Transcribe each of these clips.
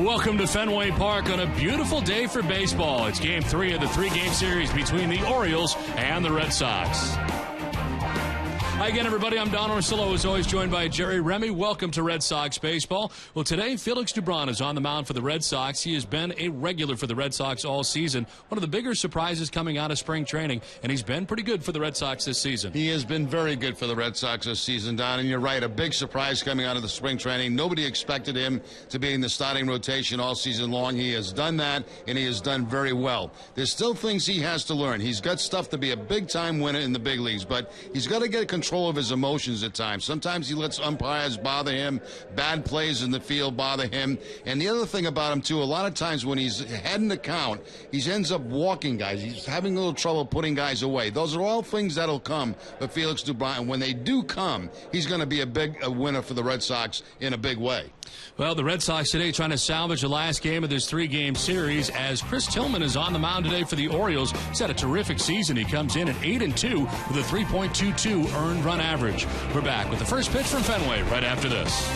Welcome to Fenway Park on a beautiful day for baseball. It's Game 3 of the three-game series between the Orioles and the Red Sox. Hi again, everybody. I'm Don Orsillo, as always, joined by Jerry Remy. Welcome to Red Sox baseball. Well, today, Felix Dubron is on the mound for the Red Sox. He has been a regular for the Red Sox all season. One of the bigger surprises coming out of spring training, and he's been pretty good for the Red Sox this season. He has been very good for the Red Sox this season, Don, and you're right. A big surprise coming out of the spring training. Nobody expected him to be in the starting rotation all season long. He has done that, and he has done very well. There's still things he has to learn. He's got stuff to be a big-time winner in the big leagues, but he's got to get control of his emotions at times. Sometimes he lets umpires bother him. Bad plays in the field bother him. And the other thing about him, too, a lot of times when he's heading the count, he ends up walking guys. He's having a little trouble putting guys away. Those are all things that'll come for Felix Dubron. And when they do come, he's going to be a winner for the Red Sox in a big way. Well, the Red Sox today trying to salvage the last game of this three-game series as Chris Tillman is on the mound today for the Orioles. He's had a terrific season. He comes in at 8-2 with a 3.22 earned run average. We're back with the first pitch from Fenway right after this.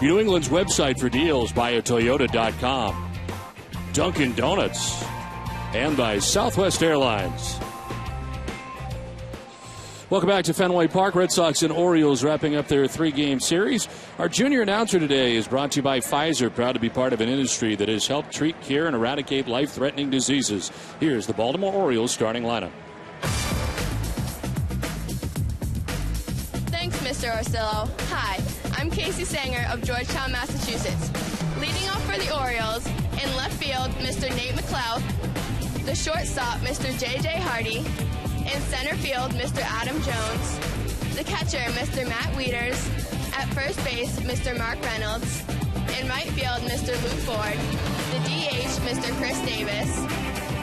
New England's website for deals, buyatoyota.com. Dunkin' Donuts, and by Southwest Airlines. Welcome back to Fenway Park. Red Sox and Orioles wrapping up their three-game series. Our junior announcer today is brought to you by Pfizer, proud to be part of an industry that has helped treat, cure, and eradicate life-threatening diseases. Here's the Baltimore Orioles starting lineup. Thanks, Mr. Orsillo. Hi, I'm Casey Sanger of Georgetown, Massachusetts. Leading off for the Orioles, in left field, Mr. Nate McLeod. The shortstop, Mr. J.J. Hardy. In center field, Mr. Adam Jones. The catcher, Mr. Matt Wieters. At first base, Mr. Mark Reynolds. In right field, Mr. Lou Ford. The DH, Mr. Chris Davis.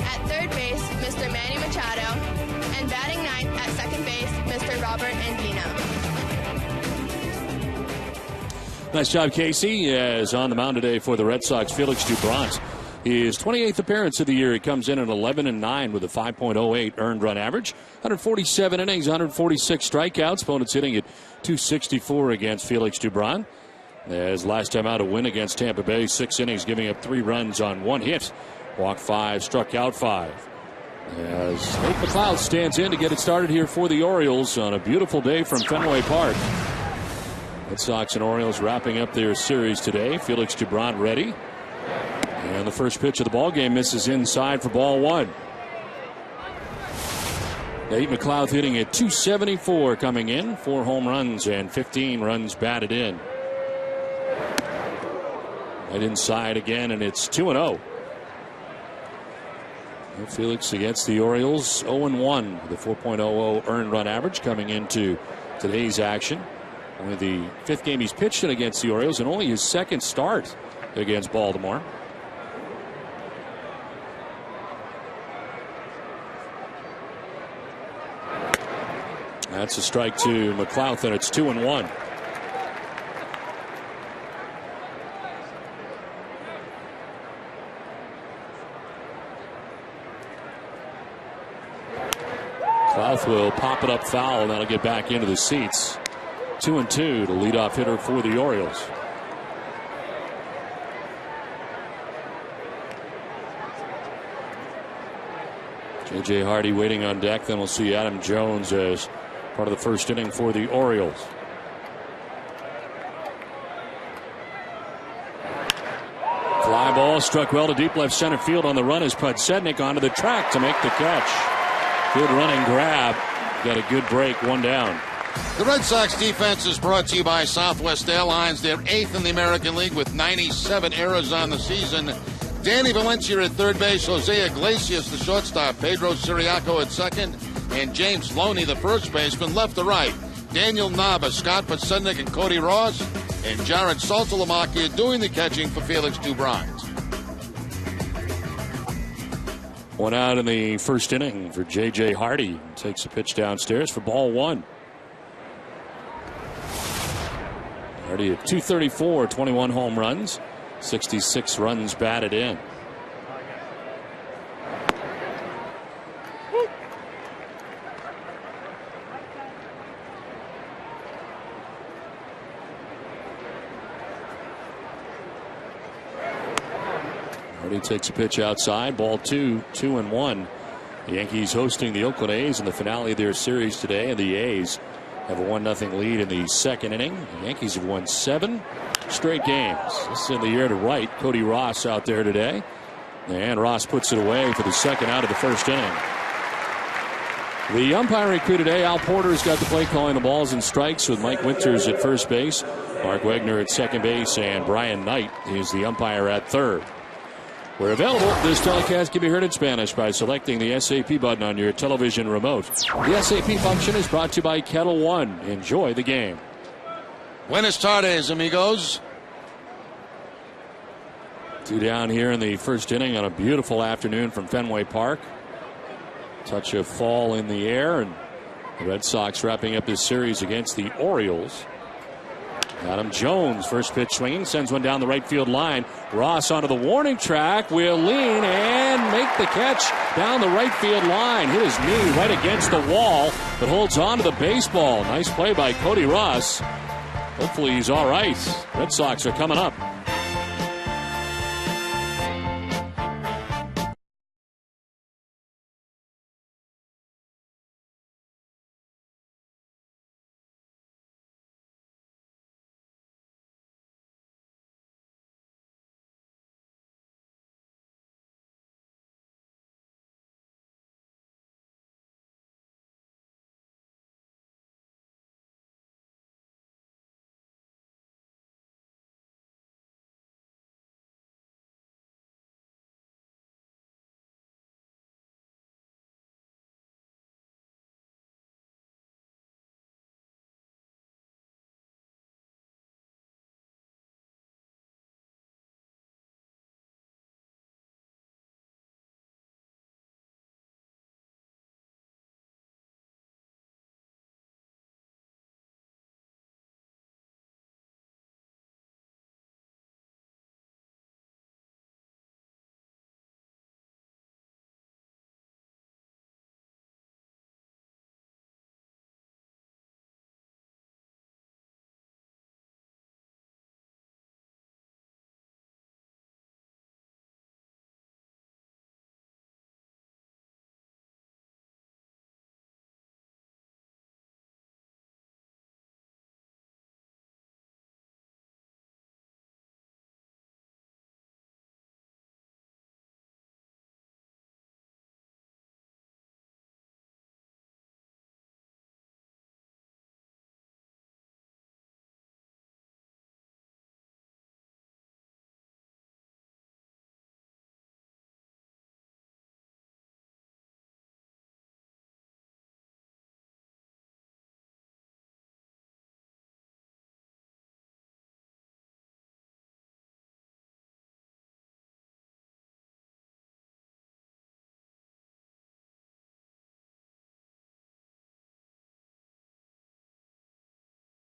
At third base, Mr. Manny Machado. And batting ninth at second base, Mr. Robert Andino. Nice job, Casey. Is on the mound today for the Red Sox, Felix Dubron. His 28th appearance of the year. He comes in at 11-9 with a 5.08 earned run average. 147 innings, 146 strikeouts. Opponents hitting at 264 against Felix Dubron. As last time out, a win against Tampa Bay, 6 innings, giving up 3 runs on 1 hit. Walked 5, struck out 5. As Nate McLeod stands in to get it started here for the Orioles on a beautiful day from Fenway Park. Red Sox and Orioles wrapping up their series today. Felix Gibran ready. And the first pitch of the ball game misses inside for ball one. Nate McLeod hitting at .274 coming in. 4 home runs and 15 runs batted in. Right inside again, and it's 2-0. Felix against the Orioles 0-1 with a 4.00 earned run average coming into today's action. Only the 5th game he's pitched in against the Orioles and only his 2nd start against Baltimore. That's a strike to McLeod, and it's 2-1. McLeod will pop it up foul, and that'll get back into the seats. 2-2 to leadoff hitter for the Orioles. J.J. Hardy waiting on deck. Then we'll see Adam Jones as part of the first inning for the Orioles. Fly ball struck well to deep left center field. On the run is Podsednik onto the track to make the catch. Good running grab. Got a good break. 1 down. The Red Sox defense is brought to you by Southwest Airlines. They're 8th in the American League with 97 errors on the season. Danny Valencia at third base, Jose Iglesias the shortstop, Pedro Siriaco at second, and James Loney the first baseman. Left to right, Daniel Nava, Scott Podsednik, and Cody Ross, and Jared Saltalamacchia doing the catching for Felix Gibran. 1 out in the first inning for J.J. Hardy. Takes a pitch downstairs for ball one. Hardy at .234, 21 home runs, 66 runs batted in. Hardy takes a pitch outside. Ball 2, 2-1. The Yankees hosting the Oakland A's in the finale of their series today, and the A's have a 1-0 lead in the second inning. The Yankees have won 7 straight games. This is in the air to right. Cody Ross out there today. And Ross puts it away for the second out of the first inning. The umpiring crew today, Al Porter's got the play calling the balls and strikes with Mike Winters at first base, Mark Wegner at second base, and Brian Knight is the umpire at third. We're available. This telecast can be heard in Spanish by selecting the SAP button on your television remote. The SAP function is brought to you by Kettle One. Enjoy the game. Buenas tardes, amigos. 2 down here in the first inning on a beautiful afternoon from Fenway Park. Touch of fall in the air, and the Red Sox wrapping up this series against the Orioles. Adam Jones, first pitch swinging, sends one down the right field line. Ross onto the warning track, will lean and make the catch down the right field line. Hit his knee right against the wall, but holds on to the baseball. Nice play by Cody Ross. Hopefully he's all right. Red Sox are coming up.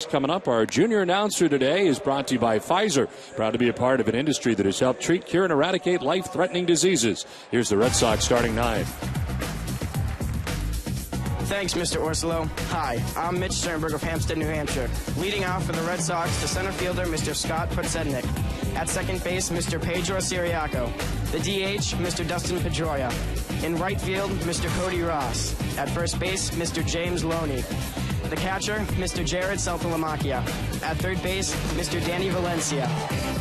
coming up. Our junior announcer today is brought to you by Pfizer. Proud to be a part of an industry that has helped treat, cure, and eradicate life-threatening diseases. Here's the Red Sox starting 9. Thanks, Mr. Orsillo. Hi, I'm Mitch Sternberg of Hampstead, New Hampshire. Leading off for the Red Sox, the center fielder, Mr. Scott Podsednik. At second base, Mr. Pedro Siriaco. The DH, Mr. Dustin Pedroia. In right field, Mr. Cody Ross. At first base, Mr. James Loney. The catcher, Mr. Jared Saltalamacchia. At third base, Mr. Danny Valencia.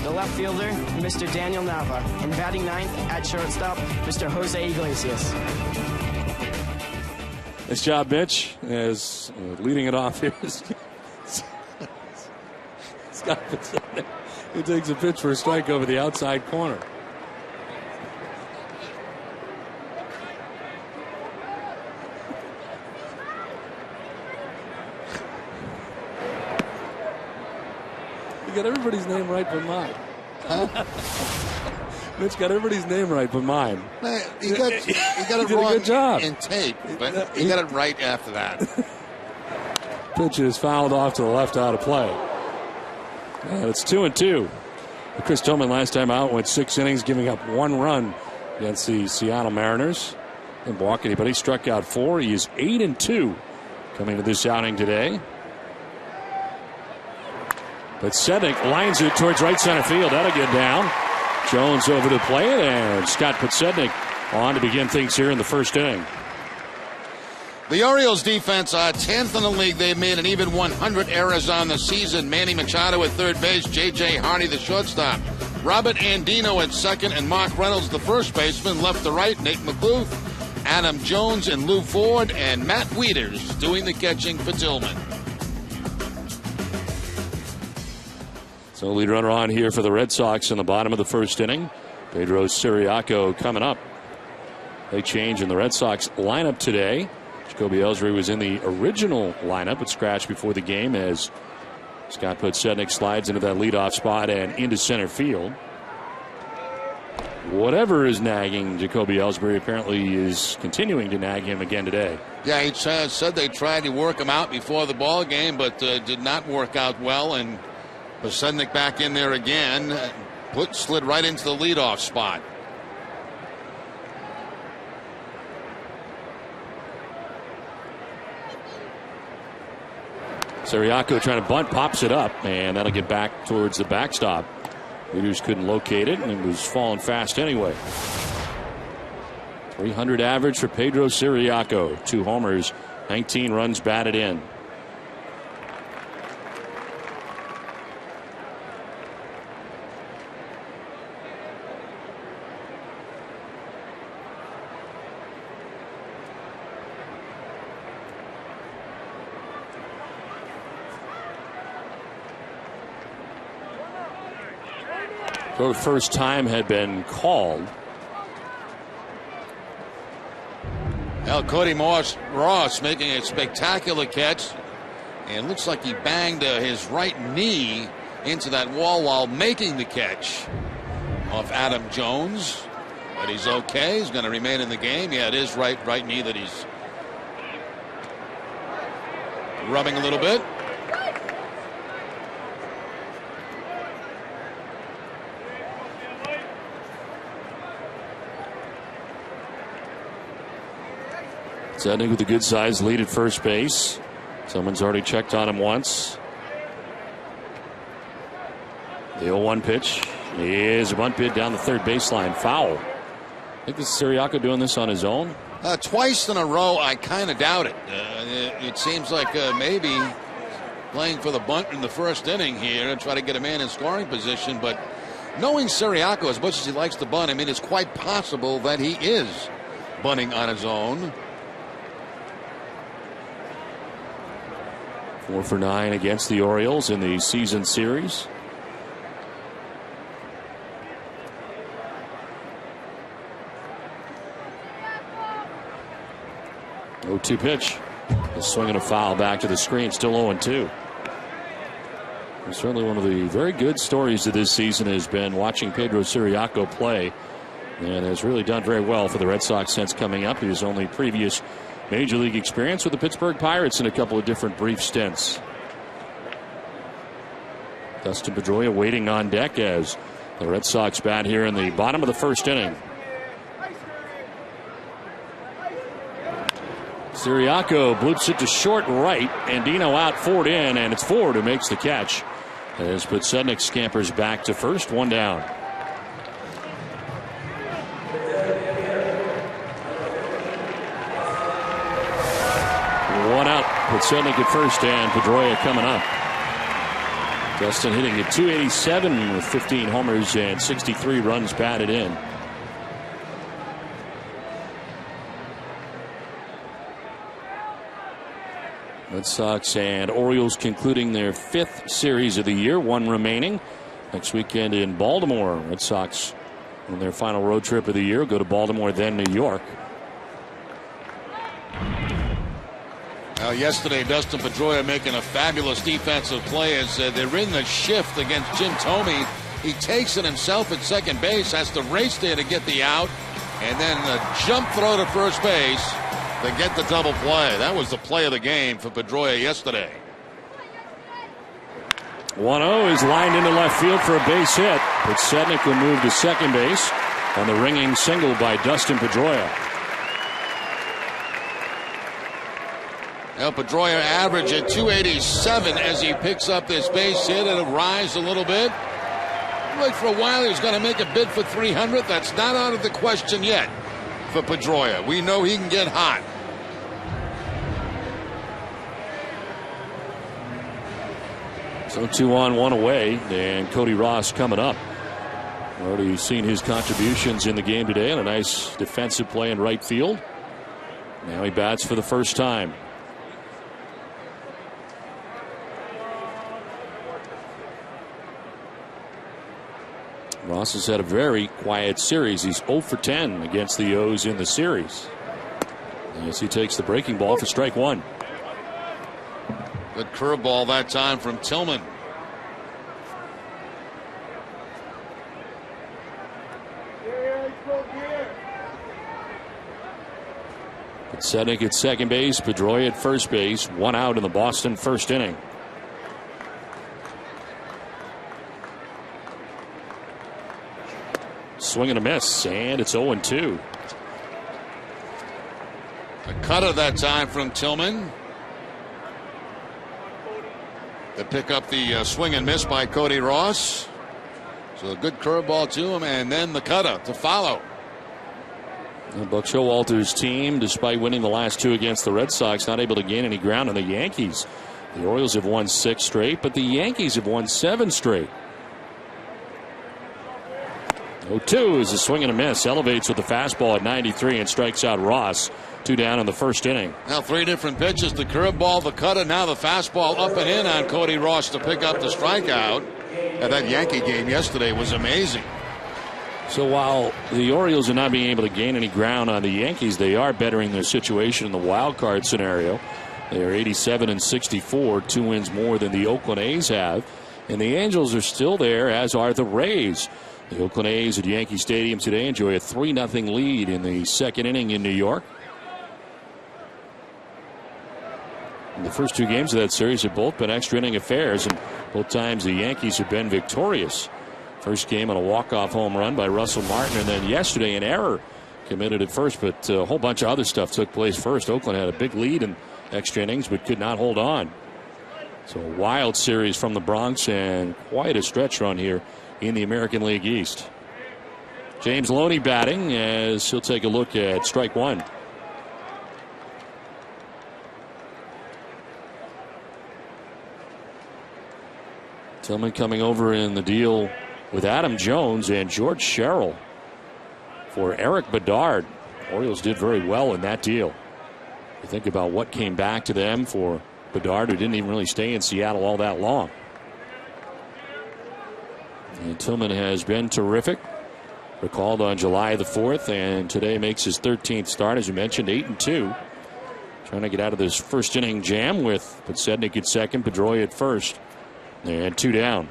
The left fielder, Mr. Daniel Nava. And batting ninth, at shortstop, Mr. Jose Iglesias. Nice job, Mitch, as leading it off here. Scott Podsednik, who takes a pitch for a strike over the outside corner. You got everybody's name right but mine. Huh? Mitch got everybody's name right but mine. He got it wrong good job. in tape, but he got it right after that. Pitch is fouled off to the left, out of play. And it's 2-2. Chris Tillman last time out went 6 innings, giving up 1 run against the Seattle Mariners. Didn't walk anybody, struck out 4. He is 8-2 coming to this outing today. But Podsednik lines it towards right center field. That'll get down. Jones over to play it, and Scott Podsednik on to begin things here in the first inning. The Orioles defense are 10th in the league. They've made an even 100 errors on the season. Manny Machado at third base, J.J. Hardy the shortstop, Robert Andino at second, and Mark Reynolds the first baseman. Left to right, Nate McCluth, Adam Jones, and Lou Ford, and Matt Wieters doing the catching for Tillman. So lead runner on here for the Red Sox in the bottom of the first inning. Pedro Siriaco coming up. They change in the Red Sox lineup today. Jacoby Ellsbury was in the original lineup, but scratched before the game as Scott Podsednik slides into that leadoff spot and into center field. Whatever is nagging Jacoby Ellsbury apparently is continuing to nag him again today. Yeah, he said they tried to work him out before the ball game, but did not work out well. And Podsednik back in there again, slid right into the leadoff spot. Siriaco trying to bunt, pops it up, and that'll get back towards the backstop. Leaders couldn't locate it, and it was falling fast anyway. 300 average for Pedro Siriaco. 2 homers, 19 runs batted in. For the first time had been called. Well, Cody Ross making a spectacular catch. And looks like he banged his right knee into that wall while making the catch off Adam Jones. But he's okay. He's going to remain in the game. Yeah, it is right knee that he's rubbing a little bit. Podsednik with a good size lead at first base. Someone's already checked on him once. The 0-1 pitch is a bunt bid down the third baseline. Foul. I think this is Siriaco doing this on his own. Twice in a row, I kind of doubt it. It seems like maybe playing for the bunt in the first inning here and try to get a man in scoring position. But knowing Siriaco as much as he likes to bunt, I mean, it's quite possible that he is bunting on his own. 4 for 9 against the Orioles in the season series. Oh, 2 pitch. Swinging a foul back to the screen. Still 0-2. Certainly one of the very good stories of this season has been watching Pedro Siriaco play, and has really done very well for the Red Sox since coming up. His only previous Major League experience with the Pittsburgh Pirates in a couple of different brief stints. Dustin Pedroia waiting on deck as the Red Sox bat here in the bottom of the first inning. Siriaco bloops it to short right. Andino out, Ford in, and it's Ford who makes the catch as Podsednik scampers back to first, one down. One out. Podsednik at first and Pedroia coming up. Dustin hitting at .287 with 15 homers and 63 runs batted in. Red Sox and Orioles concluding their 5th series of the year, one remaining. Next weekend in Baltimore. Red Sox on their final road trip of the year go to Baltimore, then New York. Now, yesterday, Dustin Pedroia making a fabulous defensive play as they're in the shift against Jim Thome. He takes it himself at second base, has to race there to get the out, and then a jump throw to first base to get the double play. That was the play of the game for Pedroia yesterday. 1-0 is lined into left field for a base hit. Podsednik will move to second base on the ringing single by Dustin Pedroia. Now Pedroia average at .287 as he picks up this base hit. It'll rise a little bit. Like for a while he was going to make a bid for 300. That's not out of the question yet for Pedroia. We know he can get hot. So 2 on, 1 away, and Cody Ross coming up. Already seen his contributions in the game today and a nice defensive play in right field. Now he bats for the first time. Ross has had a very quiet series. He's 0 for 10 against the O's in the series. As he takes the breaking ball for strike one. Good curveball that time from Tillman. Podsednik at second base, Pedroia at first base, one out in the Boston first inning. Swing and a miss, and it's 0-2. A cutter that time from Tillman. To pick up the swing and miss by Cody Ross. So a good curveball to him, and then the cutter to follow. Buck Showalter's team, despite winning the last 2 against the Red Sox, not able to gain any ground on the Yankees. The Orioles have won 6 straight, but the Yankees have won 7 straight. 0-2 is a swing and a miss. Elevates with the fastball at 93 and strikes out Ross. 2 down in the first inning. Now 3 different pitches. The curveball, the cutter, now the fastball up and in on Cody Ross to pick up the strikeout. And that Yankee game yesterday was amazing. So while the Orioles are not being able to gain any ground on the Yankees, they are bettering their situation in the wild card scenario. They are 87-64, 2 wins more than the Oakland A's have. And the Angels are still there, as are the Rays. The Oakland A's at Yankee Stadium today enjoy a 3-0 lead in the second inning in New York. And the first 2 games of that series have both been extra inning affairs, and both times the Yankees have been victorious. First game on a walk-off home run by Russell Martin, and then yesterday an error committed at first, but a whole bunch of other stuff took place first. Oakland had a big lead in extra innings but could not hold on. So a wild series from the Bronx and quite a stretch run here in the American League East. James Loney batting as he'll take a look at strike one. Tillman coming over in the deal with Adam Jones and George Sherrill for Eric Bedard. Orioles did very well in that deal. You think about what came back to them for Bedard, who didn't even really stay in Seattle all that long. And Tillman has been terrific. Recalled on July the 4th, and today makes his 13th start, as you mentioned, 8-2. Trying to get out of this first inning jam with Podsednik at second, Pedroia at first, and 2 down.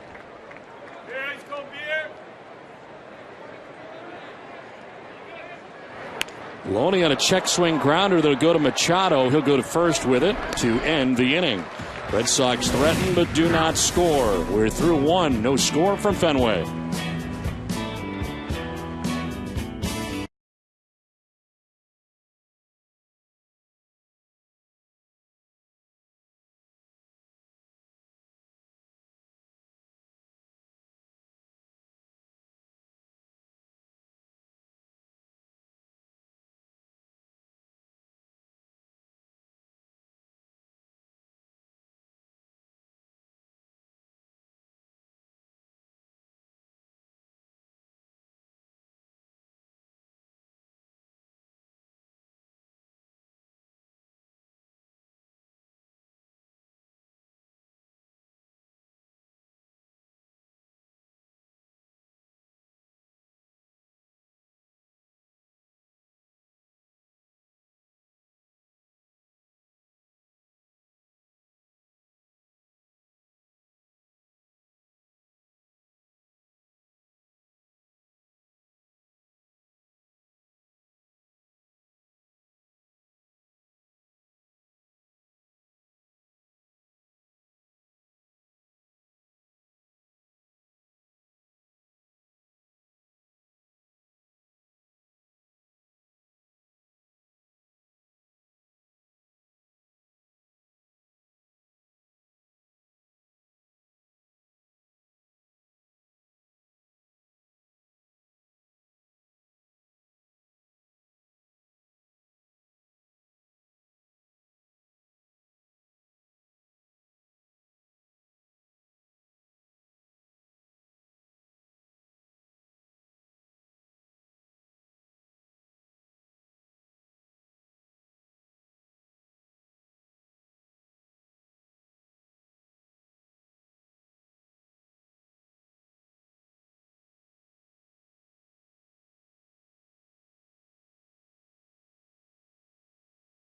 Loney on a check swing grounder that'll go to Machado. He'll go to first with it to end the inning. Red Sox threaten but do not score. We're through one. No score from Fenway.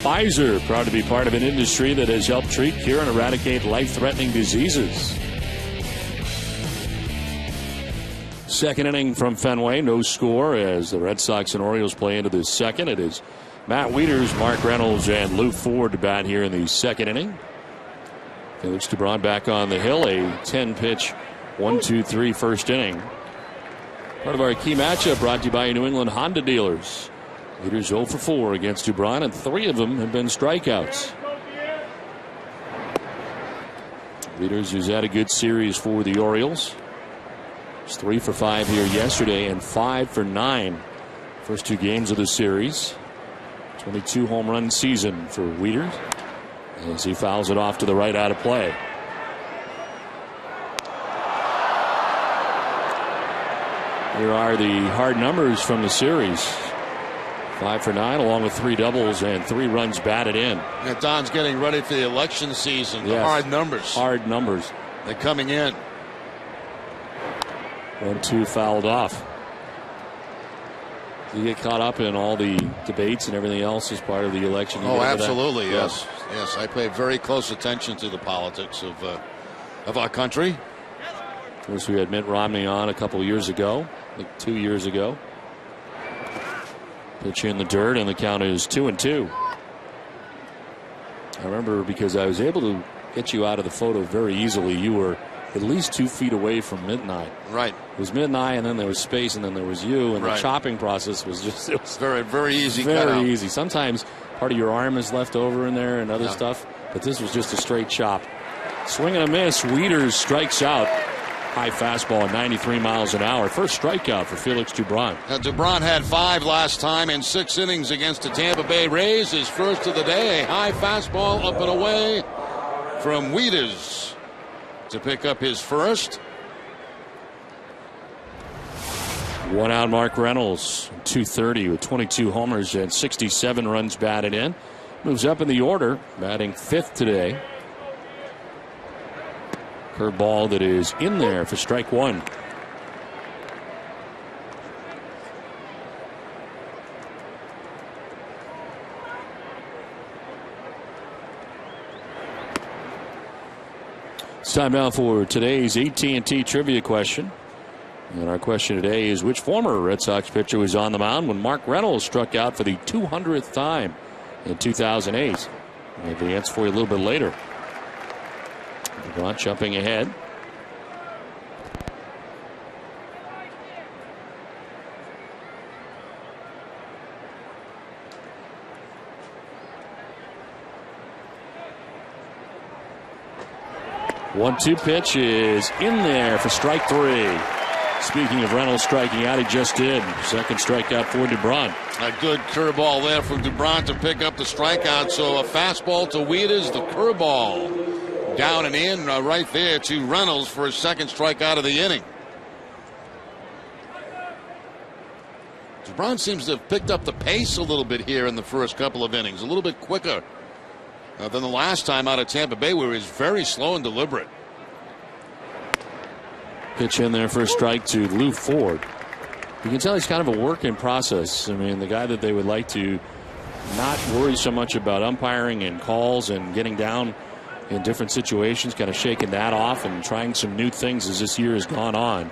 Pfizer, proud to be part of an industry that has helped treat, cure, and eradicate life-threatening diseases. Second inning from Fenway, no score as the Red Sox and Orioles play into the second. It is Matt Wieters, Mark Reynolds, and Lou Ford to bat here in the second inning. Felix Dubron back on the hill, a 10-pitch 1-2-3 first inning. Part of our key matchup brought to you by New England Honda dealers. Wieters 0 for 4 against Dubron, and 3 of them have been strikeouts. Wieters, who's had a good series for the Orioles. He's 3 for 5 here yesterday and 5 for 9 first 2 games of the series. 22 home run season for Wieters as he fouls it off to the right out of play. Here are the hard numbers from the series. 5 for 9 along with 3 doubles and 3 runs batted in. Yeah, Don's getting ready for the election season. The hard numbers. Hard numbers. They're coming in. 1-2 fouled off. You get caught up in all the debates and everything else as part of the election. Oh, absolutely, yes. Yes, I pay very close attention to the politics of our country. Of course, we had Mitt Romney on a couple years ago, like 2 years ago. Pitch in the dirt, and the count is 2-2. I remember because I was able to get you out of the photo very easily. You were at least 2 feet away from midnight. Right. It was midnight, and then there was space, and then there was you, and the chopping process was just, it was very, very easy. Very easy. Sometimes part of your arm is left over in there and other stuff, but this was just a straight chop. Swing and a miss. Wieters strikes out. High fastball at 93 miles an hour. First strikeout for Felix Dubron. Dubron had 5 last time in 6 innings against the Tampa Bay Rays. His first of the day. High fastball up and away from Wieters to pick up his first. 1 out Mark Reynolds, 230 with 22 homers and 67 runs batted in. Moves up in the order, batting 5th today. Curveball that is in there for strike 1. It's time now for today's AT&T trivia question. And our question today is, which former Red Sox pitcher was on the mound when Mark Reynolds struck out for the 200th time in 2008? We'll have the answer for you a little bit later. DeBron jumping ahead. One-two pitch is in there for strike 3. Speaking of Reynolds striking out, he just did. Second strikeout for DeBron. A good curveball there from DeBron to pick up the strikeout. So a fastball to Wieters, the curveball down and in right there to Reynolds for his second strikeout of the inning. DeBron seems to have picked up the pace a little bit here in the first couple of innings, a little bit quicker than the last time out of Tampa Bay, where he was very slow and deliberate. Pitch in there for a strike to Lou Ford. You can tell he's kind of a work in process. I mean, the guy that they would like to not worry so much about umpiring and calls and getting down in different situations, kind of shaking that off and trying some new things as this year has gone on.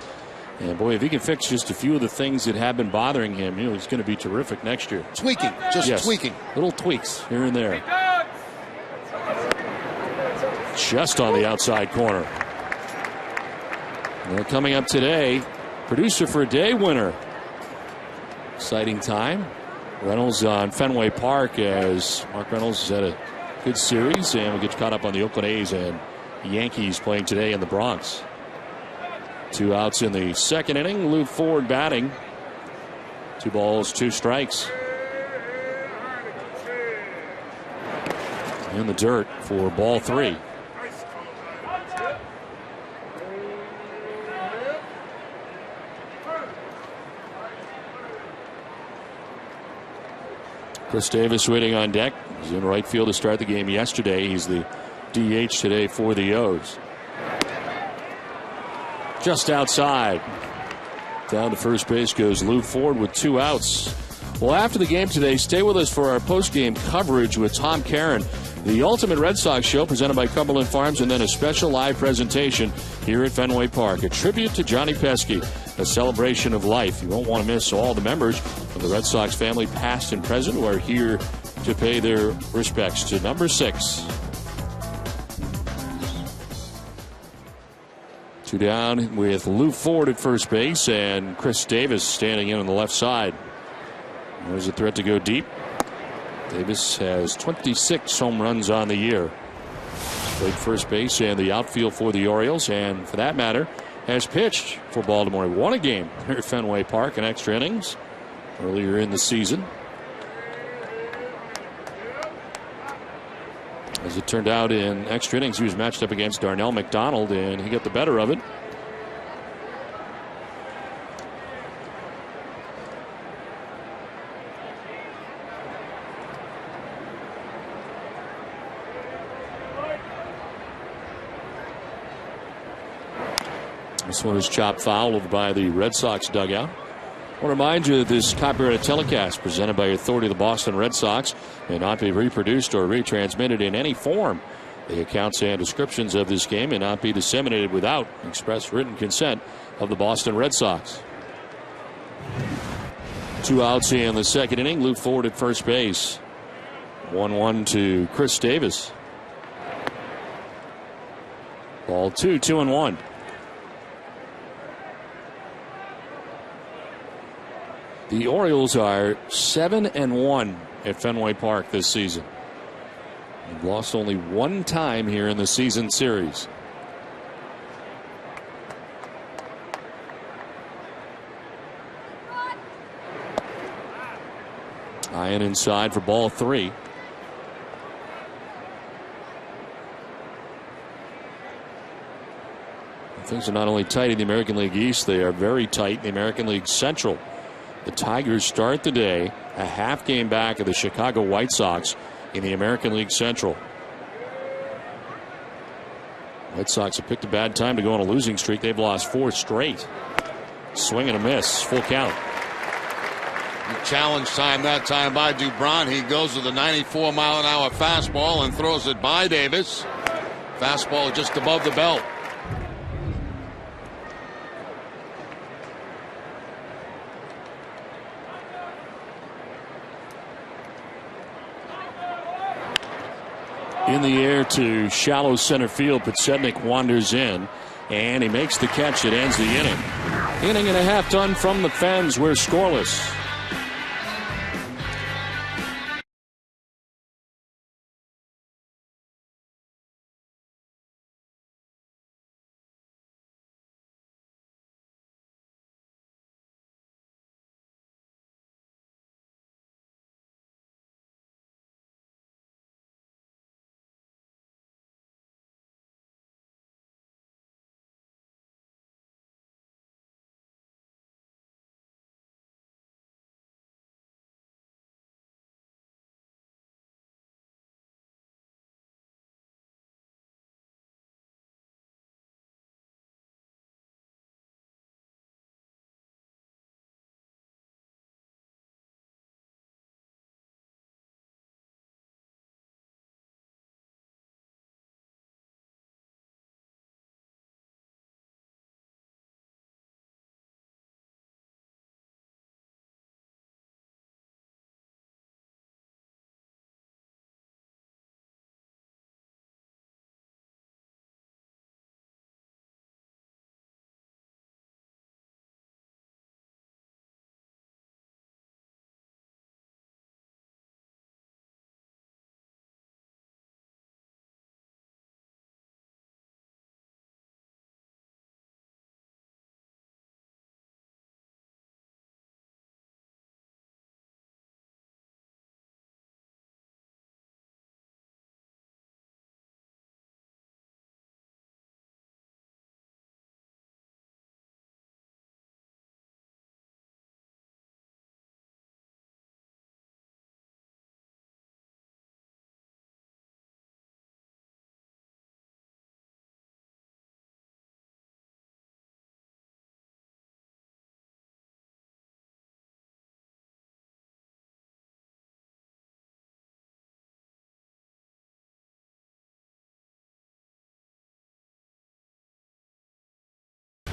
And boy, if he can fix just a few of the things that have been bothering him, he's going to be terrific next year. Tweaking, just tweaking. Little tweaks here and there. Just on the outside corner. And coming up today, producer for a day winner. Exciting time. Reynolds on Fenway Park, as Mark Reynolds has had a good series, and we'll get caught up on the Oakland A's and Yankees playing today in the Bronx. 2 outs in the second inning. Lou Ford batting. 2 balls, 2 strikes. In the dirt for ball 3. Chris Davis waiting on deck. He's in right field to start the game yesterday. He's the DH today for the O's. Just outside. Down to first base goes Lou Ford with 2 outs. Well, after the game today, stay with us for our post-game coverage with Tom Caron. The Ultimate Red Sox Show presented by Cumberland Farms, and then a special live presentation here at Fenway Park. A tribute to Johnny Pesky, a celebration of life. You won't want to miss all the members of the Red Sox family, past and present, who are here to pay their respects to number 6. 2 down with Lou Ford at first base and Chris Davis standing in on the left side. There's a threat to go deep. Davis has 26 home runs on the year. Played first base and the outfield for the Orioles, and for that matter, has pitched for Baltimore. He won a game here at Fenway Park in extra innings earlier in the season. As it turned out, in extra innings, he was matched up against Darnell McDonald, and he got the better of it. This one is chopped foul over by the Red Sox dugout. I want to remind you that this copyrighted telecast presented by authority of the Boston Red Sox may not be reproduced or retransmitted in any form. The accounts and descriptions of this game may not be disseminated without express written consent of the Boston Red Sox. 2 outs in the second inning. Lou Ford at first base. 1-1 to Chris Davis. Ball 2, 2-1. The Orioles are 7-1 at Fenway Park this season. They've lost only 1 time here in the season series. High and inside for ball 3. Things are not only tight in the American League East, they are very tight in the American League Central. The Tigers start the day a half game back of the Chicago White Sox in the American League Central. White Sox have picked a bad time to go on a losing streak. They've lost 4 straight. Swing and a miss. Full count. Challenge time that time by DuBron. He goes with a 94-mile-an-hour fastball and throws it by Davis. Fastball just above the belt. In the air to shallow center field. Podsednik wanders in, and he makes the catch. It ends the inning. Inning and a half done from the Fens. We're scoreless.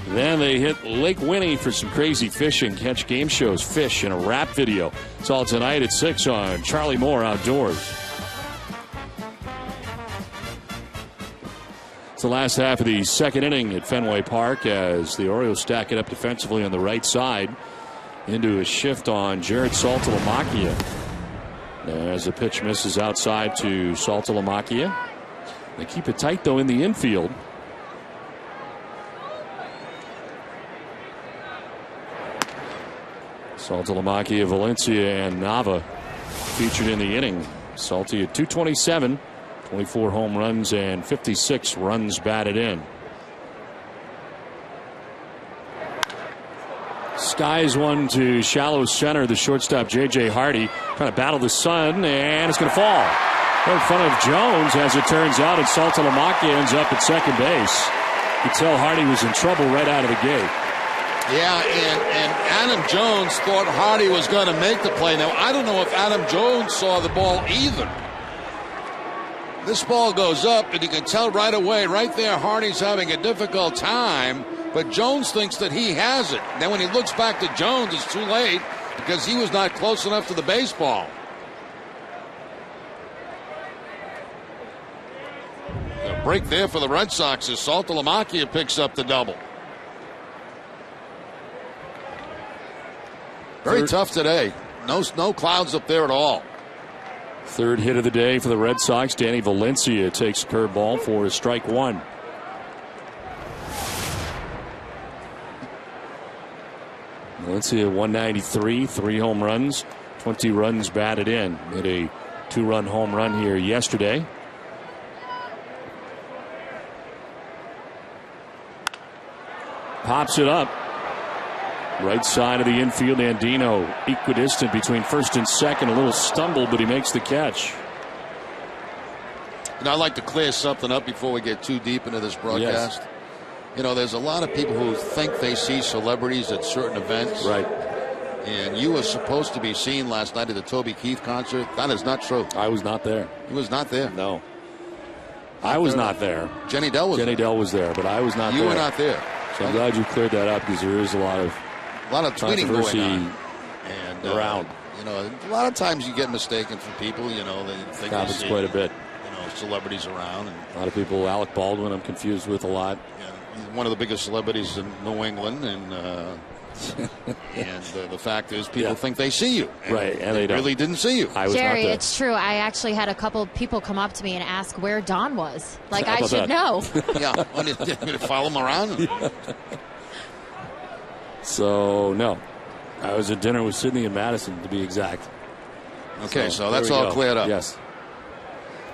Then they hit Lake Winnie for some crazy fishing. Catch game shows, fish, and a rap video. It's all tonight at 6 on Charlie Moore Outdoors. It's the last half of the second inning at Fenway Park as the Orioles stack it up defensively on the right side into a shift on Jared Saltalamacchia. As the pitch misses outside to Saltalamacchia. They keep it tight, though, in the infield. Saltalamacchia, Valencia, and Nava featured in the inning. Salty at 227, 24 home runs and 56 runs batted in. Skies one to shallow center. The shortstop J.J. Hardy trying to battle the sun, and it's going to fall in front of Jones, as it turns out, and Saltalamacchia ends up at second base. You could tell Hardy was in trouble right out of the gate. Yeah, and Adam Jones thought Hardy was going to make the play. Now, I don't know if Adam Jones saw the ball either. This ball goes up, and you can tell right away, right there, Hardy's having a difficult time, but Jones thinks that he has it. Then when he looks back to Jones, it's too late because he was not close enough to the baseball. A break there for the Red Sox as Saltalamacchia picks up the double. Very tough today. No clouds up there at all. Third hit of the day for the Red Sox. Danny Valencia takes a curveball for strike one. Valencia 193, 3 home runs, 20 runs batted in. Hit a 2-run home run here yesterday. Pops it up. Right side of the infield, Andino equidistant between first and second. A little stumble, but he makes the catch. And I'd like to clear something up before we get too deep into this broadcast. Yes. You know, there's a lot of people who think they see celebrities at certain events. Right. And you were supposed to be seen last night at the Toby Keith concert. That is not true. I was not there. He was not there. No. I was not there. Jenny Dell was there. Jenny Dell was there, but I was not there. You were not there. So I'm glad you cleared that up because there is a lot of tweeting going on. And around. You know, a lot of times you get mistaken for people. You know, they think happens quite a bit. You know, celebrities around. And, a lot of people, Alec Baldwin, I'm confused with a lot. he's one of the biggest celebrities in New England, and the fact is, people think they see you, right? And they really didn't see you. I was Jerry, not there. it's true. I actually had a couple people come up to me and ask where Don was. Like, I should know. Yeah, I'm going to follow him around. Yeah. So no, I was at dinner with Sydney and Madison, to be exact. Okay, so that's all cleared up. Yes.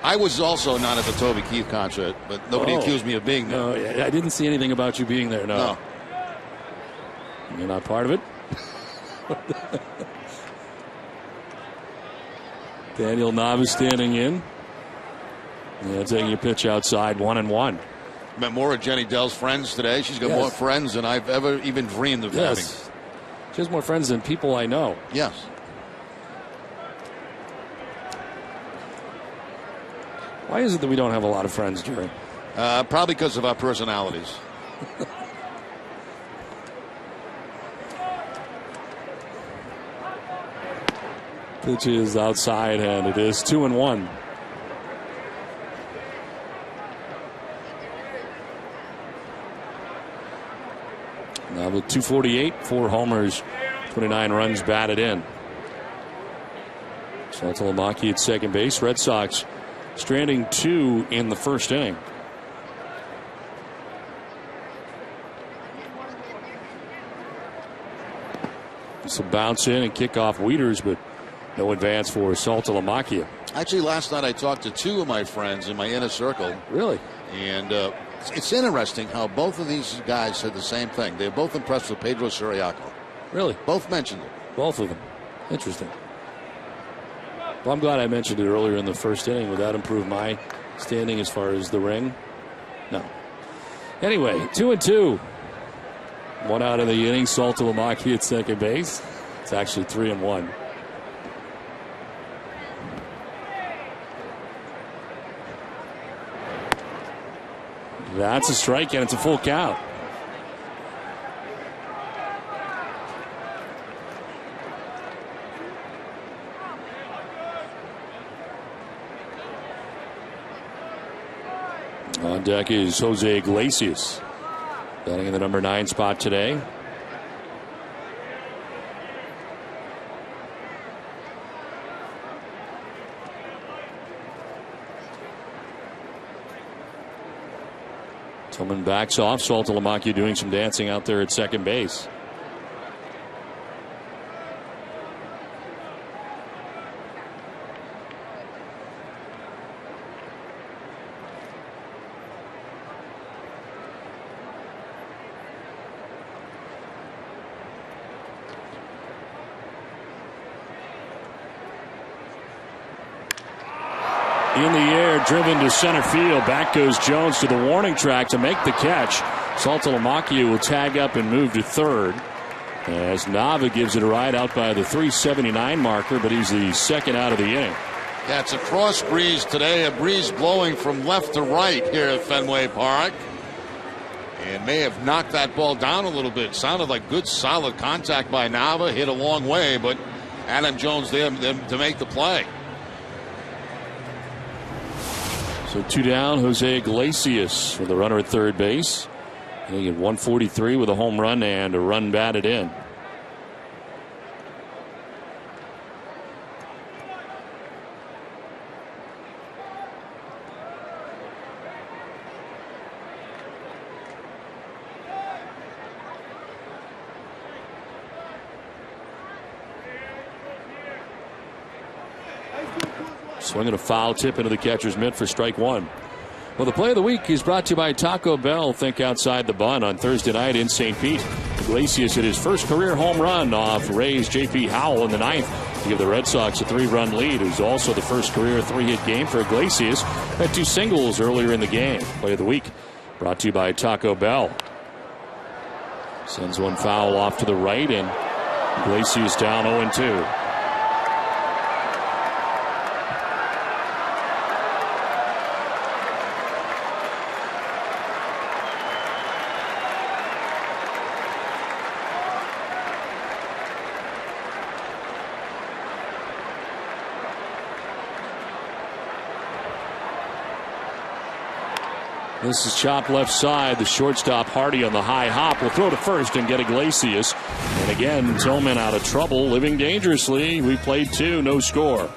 I was also not at the Toby Keith concert, but nobody accused me of being there. No, I didn't see anything about you being there. No. You're not part of it? Daniel Nava standing in. Yeah, taking a pitch outside, 1-1. Met more of Jenny Dell's friends today. She's got more friends than I've ever even dreamed of having. She has more friends than people I know. Yes. Why is it that we don't have a lot of friends, Jerry? Probably because of our personalities. Pitch is outside, and it is 2-1. Now with 248, 4 homers, 29 runs batted in. Saltalamacchia at second base. Red Sox stranding 2 in the first inning. It's a bounce in and kick off Wieters, but no advance for Saltalamacchia. Actually, last night I talked to 2 of my friends in my inner circle. Really? And it's interesting how both of these guys said the same thing. They're both impressed with Pedro Siriaco. Really? Both mentioned it. Both of them. Interesting. Well, I'm glad I mentioned it earlier in the first inning. Would that improve my standing as far as the ring? No. Anyway, 2-2. 1 out of the inning. Saltalamacchia at second base. It's actually 3-1. That's a strike, and it's a full count. On deck is Jose Iglesias, batting in the number 9 spot today. Tillman backs off. Saltalamacchia doing some dancing out there at second base. In the air, driven to center field. Back goes Jones to the warning track to make the catch. Saltalamacchia will tag up and move to third, as Nava gives it a ride out by the 379 marker, but he's the second out of the inning. Yeah, it's a cross breeze today, a breeze blowing from left to right here at Fenway Park. And may have knocked that ball down a little bit. Sounded like good, solid contact by Nava. Hit a long way, but Adam Jones there to make the play. So 2 down, Jose Iglesias for the runner at third base. Hitting at 143 with a home run and a run batted in. Swinging a foul tip into the catcher's mitt for strike 1. Well, the play of the week is brought to you by Taco Bell. Think outside the bun on Thursday night in St. Pete. Iglesias hit his first career home run off Rays J.P. Howell in the 9th to give the Red Sox a 3-run lead. It was also the first career 3-hit game for Iglesias. Had 2 singles earlier in the game. Play of the week brought to you by Taco Bell. Sends one foul off to the right, and Iglesias down 0-2. This is chopped left side. The shortstop Hardy on the high hop will throw to first and get Iglesias. And again, Tillman out of trouble, living dangerously. We played 2, no score.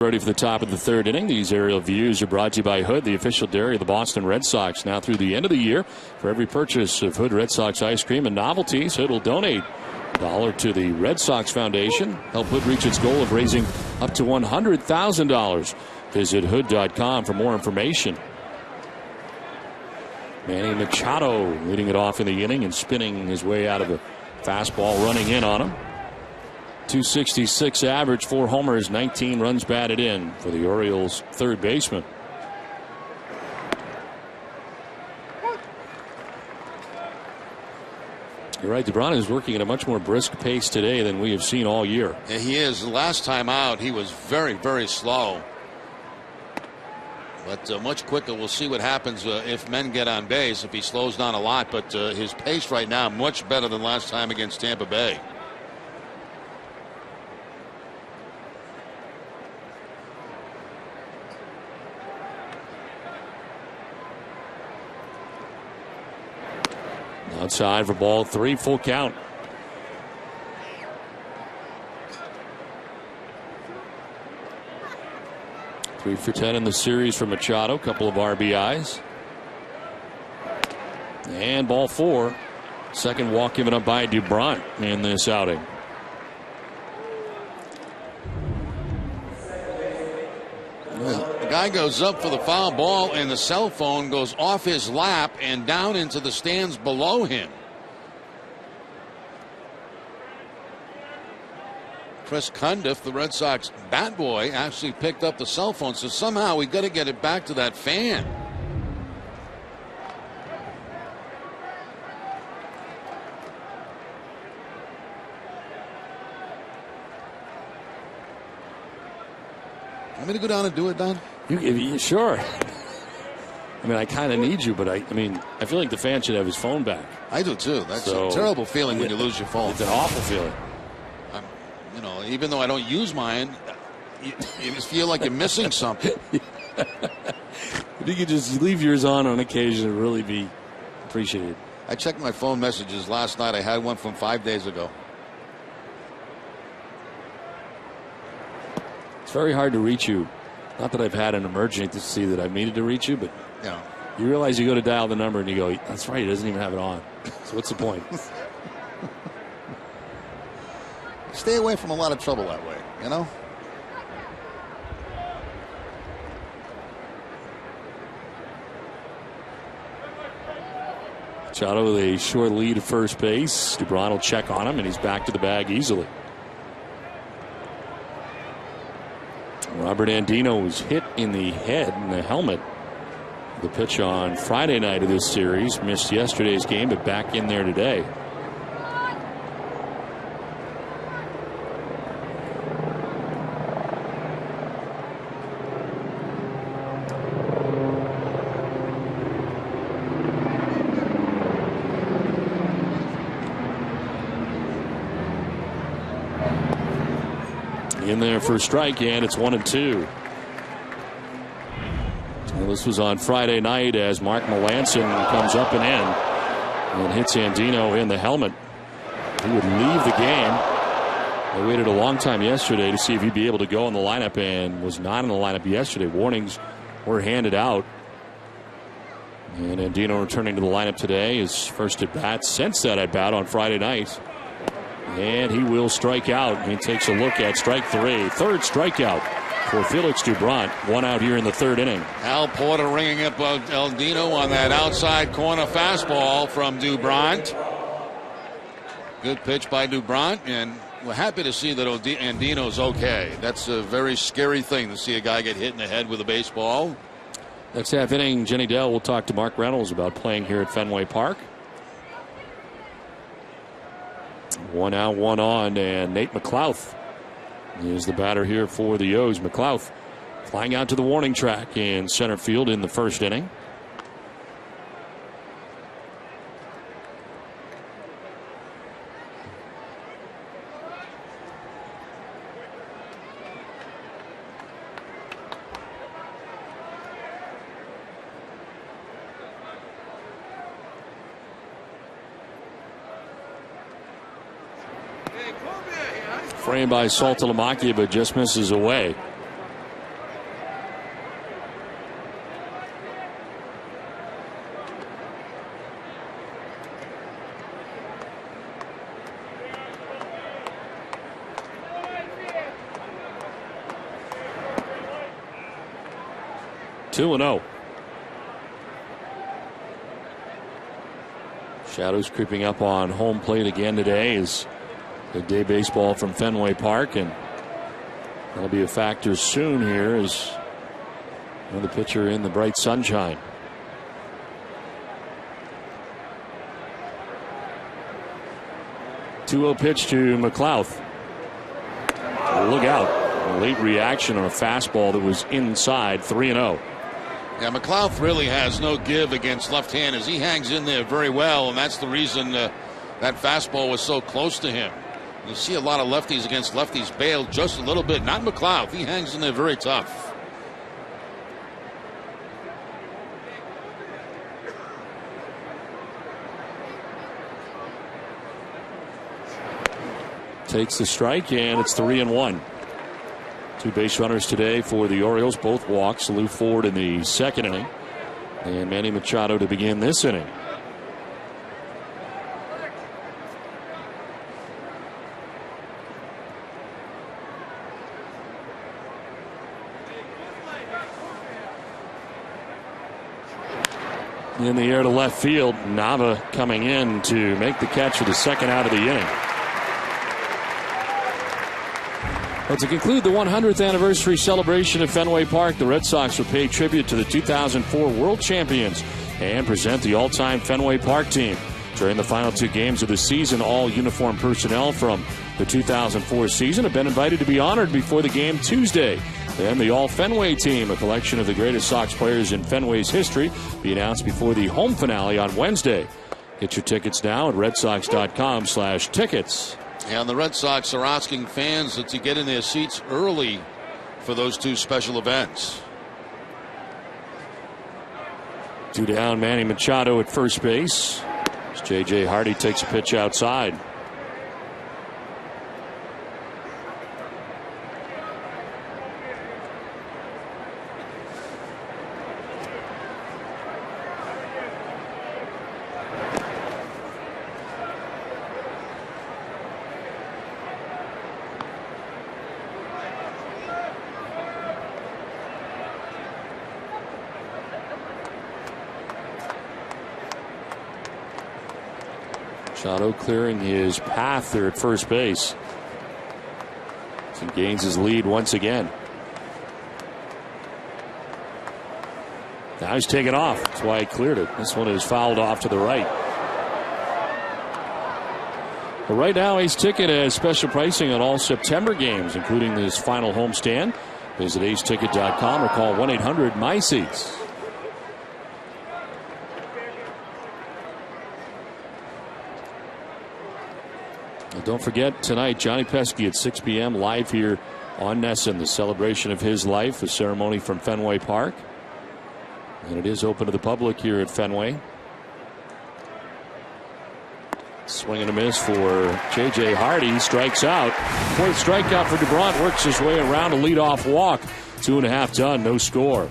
Ready for the top of the 3rd inning. These aerial views are brought to you by Hood, the official dairy of the Boston Red Sox. Now through the end of the year, for every purchase of Hood Red Sox ice cream and novelties, Hood will donate $1 to the Red Sox Foundation. Help Hood reach its goal of raising up to $100,000. Visit hood.com for more information. Manny Machado leading it off in the inning and spinning his way out of a fastball running in on him. 266 average, 4 homers, 19 runs batted in for the Orioles' 3rd baseman. You're right, DeBron is working at a much more brisk pace today than we have seen all year. Yeah, he is. Last time out, he was very, very slow. But much quicker. We'll see what happens if men get on base, if he slows down a lot. But his pace right now, much better than last time against Tampa Bay. Outside for ball 3, full count. Three for 10 in the series for Machado. Couple of RBIs. And ball 4. Second walk given up by DeBron in this outing. The guy goes up for the foul ball, and the cell phone goes off his lap and down into the stands below him. Chris Cundiff, the Red Sox bat boy, actually picked up the cell phone, so somehow we got to get it back to that fan. Want me to go down and do it, Don? Sure. I mean, I kind of need you, but I mean, I feel like the fan should have his phone back. I do too. That's a terrible feeling when you lose your phone. It's an awful feeling. You know, even though I don't use mine, you just feel like you're missing something. If you could just leave yours on occasion, it would really be appreciated. I checked my phone messages last night. I had one from 5 days ago. It's very hard to reach you. Not that I've had an emergency to see that I've needed to reach you, but Yeah. you realize you go to dial the number and you go, that's right, he doesn't even have it on. So what's the point? Stay away from a lot of trouble that way, you know? Machado with a short lead at first base. Dubron will check on him, and he's back to the bag easily. Robert Andino was hit in the head in the helmet. The pitch on Friday night of this series. Missed yesterday's game, but back in there today. In there for a strike, and it's 1-2. Well, this was on Friday night as Mark Melancon comes up and in and hits Andino in the helmet. He would leave the game. They waited a long time yesterday to see if he'd be able to go in the lineup, and was not in the lineup yesterday. Warnings were handed out. And Andino returning to the lineup today, his first at bat since that at bat on Friday night. And he will strike out. He takes a look at strike three. Third strikeout for Felix Dubron. One out here in the third inning. Al Porter ringing up Andino on that outside corner fastball from Dubron. Good pitch by Dubron, and we're happy to see that Andino's okay. That's a very scary thing to see a guy get hit in the head with a baseball. Next half inning, Jenny Dell will talk to Mark Reynolds about playing here at Fenway Park. One out, one on, and Nate McLouth is the batter here for the O's. McLouth flying out to the warning track in center field in the first inning. Framed by Saltalamacchia, but just misses away. Two and 0. Shadows creeping up on home plate again today is good day baseball from Fenway Park, and that'll be a factor soon here as another pitcher in the bright sunshine. Two-0 pitch to McLouth. Look out. A late reaction on a fastball that was inside. 3-0. Yeah, McLouth really has no give against left-handers. He hangs in there very well, and that's the reason that fastball was so close to him. You see a lot of lefties against lefties bail just a little bit. Not McLouth. He hangs in there very tough. Takes the strike, and it's 3-1. Two base runners today for the Orioles. Both walks. Lou Ford in the second inning, and Manny Machado to begin this inning. In the air to left field. Nava coming in to make the catch for the second out of the inning. Well, to conclude the 100th anniversary celebration at Fenway Park, the Red Sox will pay tribute to the 2004 World Champions and present the all-time Fenway Park team. During the final two games of the season, all uniform personnel from the 2004 season have been invited to be honored before the game Tuesday. Then the All-Fenway team, a collection of the greatest Sox players in Fenway's history, be announced before the home finale on Wednesday. Get your tickets now at redsox.com/tickets. And the Red Sox are asking fans to get in their seats early for those two special events. Two down, Manny Machado at first base. As J.J. Hardy takes a pitch outside. Machado clearing his path there at first base. He gains his lead once again. Now he's taken off. That's why he cleared it. This one is fouled off to the right. But right now, Ace Ticket has special pricing on all September games, including this final homestand. Visit aceticket.com or call 1-800-MySeats. Don't forget tonight, Johnny Pesky at 6 p.m. live here on NESN, the celebration of his life, a ceremony from Fenway Park. And it is open to the public here at Fenway. Swing and a miss for J.J. Hardy. Strikes out. Fourth strikeout for DeBront. Works his way around a leadoff walk. 2.5 done, no score.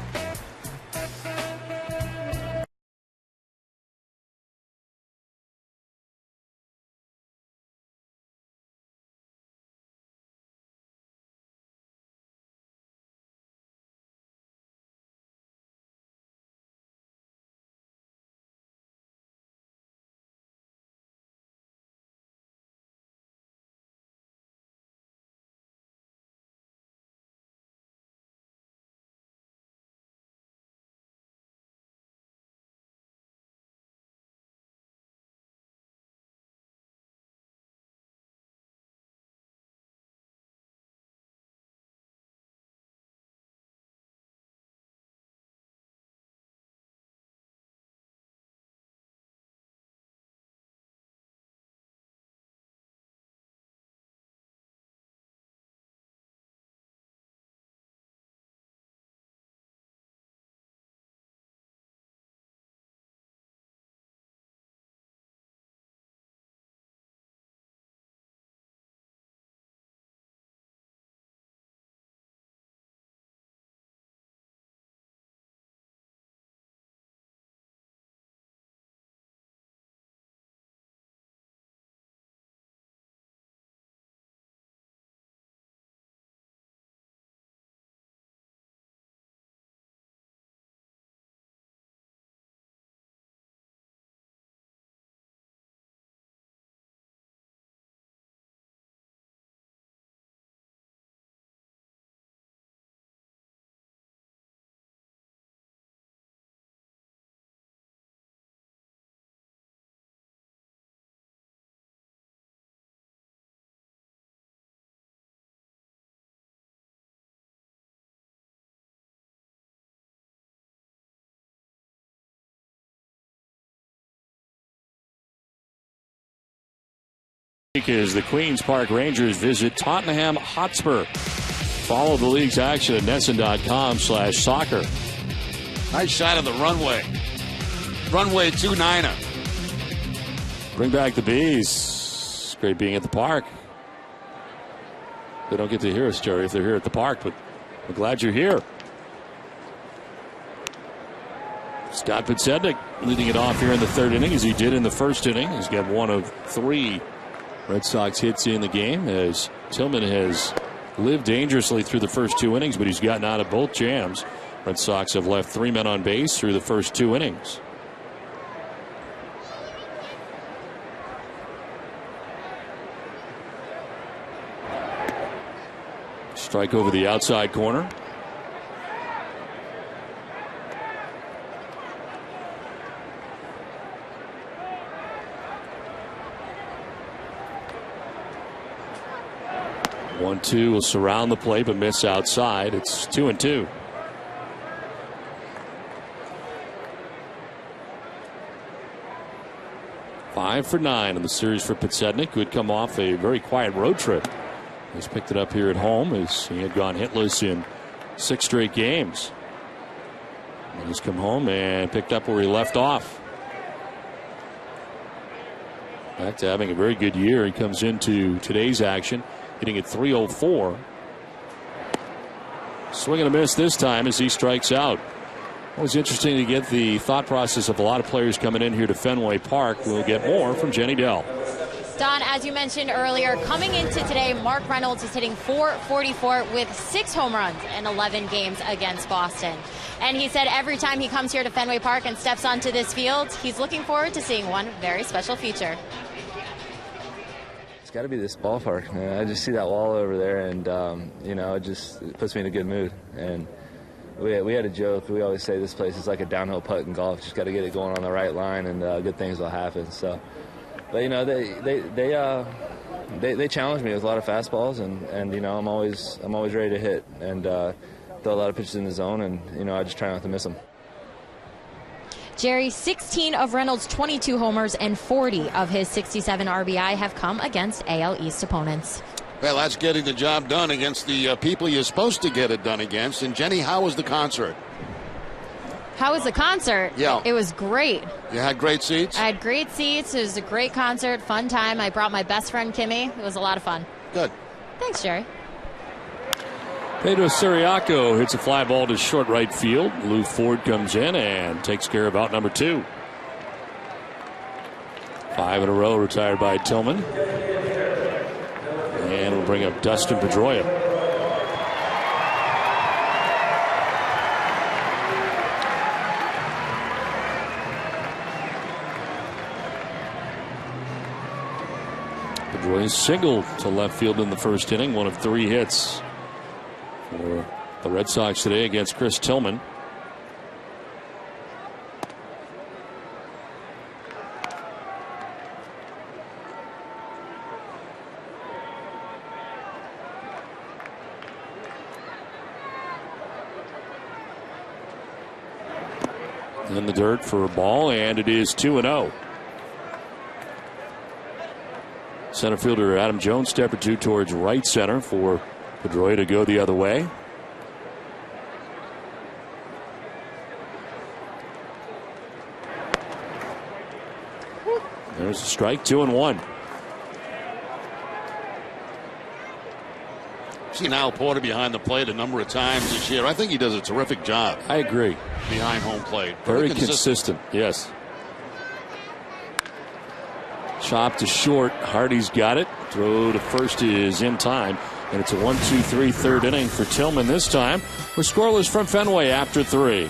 As the Queens Park Rangers visit Tottenham Hotspur. Follow the league's action at NESN.com/soccer. Nice shot of the runway. Runway 29er. Bring back the bees. It's great being at the park. They don't get to hear us, Jerry, if they're here at the park, but we're glad you're here. Scott Podsednik leading it off here in the third inning, as he did in the first inning. He's got one of 3 Red Sox hits in the game, as Tillman has lived dangerously through the first 2 innings, but he's gotten out of both jams. Red Sox have left 3 men on base through the first 2 innings. Strike over the outside corner. One-two will surround the plate but miss outside. It's 2-2. Five for 9 in the series for Podsednik, who had come off a very quiet road trip. He's picked it up here at home as he had gone hitless in 6 straight games. And he's come home and picked up where he left off. Back to having a very good year. He comes into today's action hitting at .304. Swing and a miss this time as he strikes out. It was interesting to get the thought process of a lot of players coming in here to Fenway Park. We'll get more from Jenny Dell. Don, as you mentioned earlier, coming into today, Mark Reynolds is hitting .444 with 6 home runs in 11 games against Boston. And he said every time he comes here to Fenway Park and steps onto this field, he's looking forward to seeing one very special feature. got to be this ballpark, man. I just see that wall over there, and it puts me in a good mood. And we had a joke. We always say this place is like a downhill putt in golf. Just got to get it going on the right line, and good things will happen. So, but they challenge me with a lot of fastballs, and I'm always ready to hit and throw a lot of pitches in the zone, and I just try not to miss them. Jerry, 16 of Reynolds' 22 homers and 40 of his 67 RBI have come against AL East opponents. Well, that's getting the job done against the people you're supposed to get it done against. And Jenny, how was the concert? How was the concert? Yeah. It was great. You had great seats? I had great seats. It was a great concert, fun time. I brought my best friend, Kimmy. It was a lot of fun. Good. Thanks, Jerry. Pedro Siriaco hits a fly ball to short right field. Lou Ford comes in and takes care of out number 2. 5 in a row retired by Tillman. And we'll bring up Dustin Pedroia. Pedroia singled to left field in the first inning, one of 3 hits for the Red Sox today against Chris Tillman. In the dirt for a ball, and it is 2-0. Center fielder Adam Jones step or 2 towards right center for Pedroia to go the other way. There's a strike, 2-1. Seen Al Porter behind the plate a number of times this year. I think he does a terrific job. I agree. Behind home plate. Very consistent. Yes. Chop to short. Hardy's got it. Throw to first is in time. And it's a 1-2-3 third inning for Tillman this time. We're scoreless from Fenway after 3.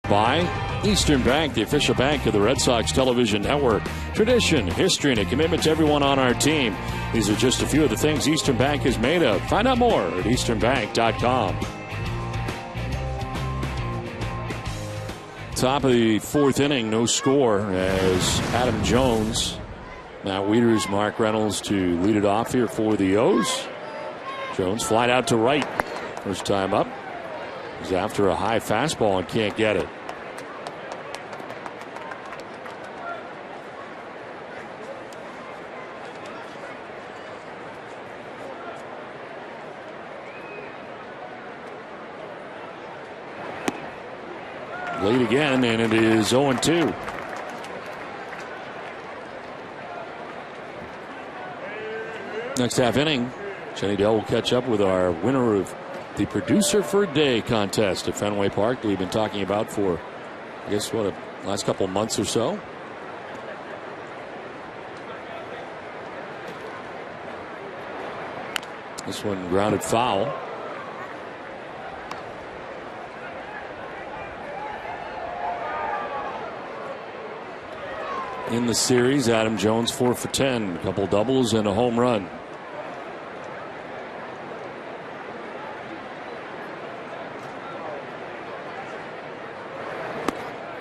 By Eastern Bank, the official bank of the Red Sox television network. Tradition, history, and a commitment to everyone on our team. These are just a few of the things Eastern Bank is made of. Find out more at easternbank.com. Top of the 4th inning, no score as Adam Jones, Matt Wieters, Mark Reynolds to lead it off here for the O's. Jones flied out to right. First time up. He's after a high fastball and can't get it. Lead again, and it is 0-2. Next half inning, Jenny Dell will catch up with our winner of the Producer for a Day contest at Fenway Park that we've been talking about for, I guess, last couple months or so. This one grounded foul. In the series, Adam Jones 4 for 10, a couple doubles and a home run.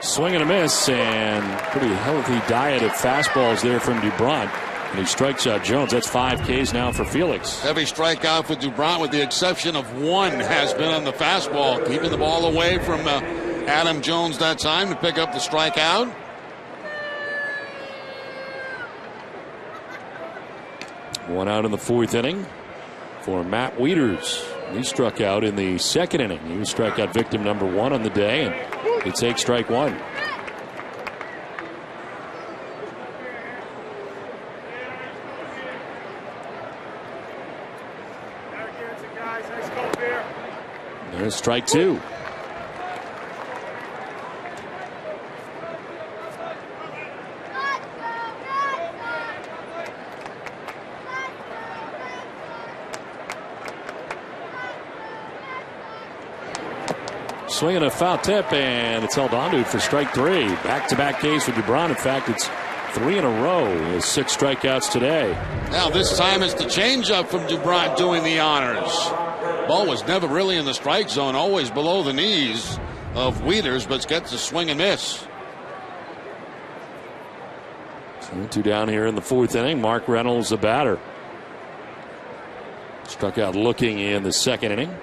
Swing and a miss, and pretty healthy diet of fastballs there from Dubront. And he strikes out Jones. That's 5 Ks now for Felix. Every strikeout for Dubront, with the exception of one, has been on the fastball, keeping the ball away from Adam Jones that time to pick up the strikeout. One out in the 4th inning for Matt Wieters. He struck out in the 2nd inning. He was strikeout victim number 1 on the day, and he takes strike 1. There's strike 2. Swinging a foul tip, and it's held on to for strike 3. Back-to-back Ks for Dubront. In fact, it's 3 in a row with 6 strikeouts today. Now this time it's the changeup from Dubront doing the honors. Ball was never really in the strike zone, always below the knees of Wieters, but gets a swing and miss. 2 down here in the 4th inning. Mark Reynolds, the batter. Struck out looking in the 2nd inning.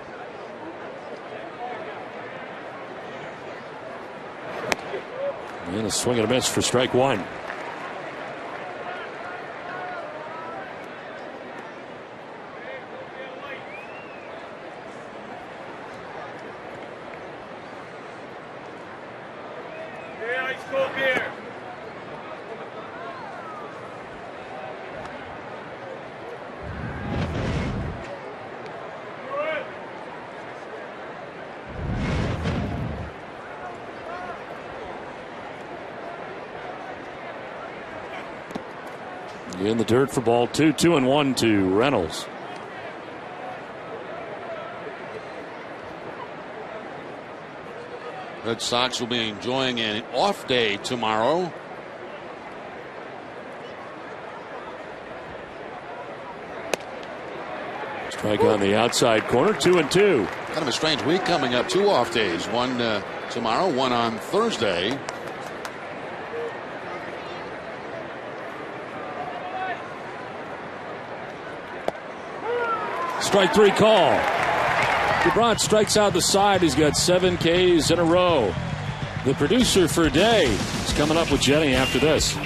And a swing and a miss for strike 1. In the dirt for ball 2. 2-1 to Reynolds. Red Sox will be enjoying an off day tomorrow. Strike on the outside corner. 2-2. Kind of a strange week coming up. 2 off days. One tomorrow, one on Thursday. Strike 3 call. Dubront strikes out the side. He's got 7 Ks in a row. The Producer for a Day is coming up with Jenny after this.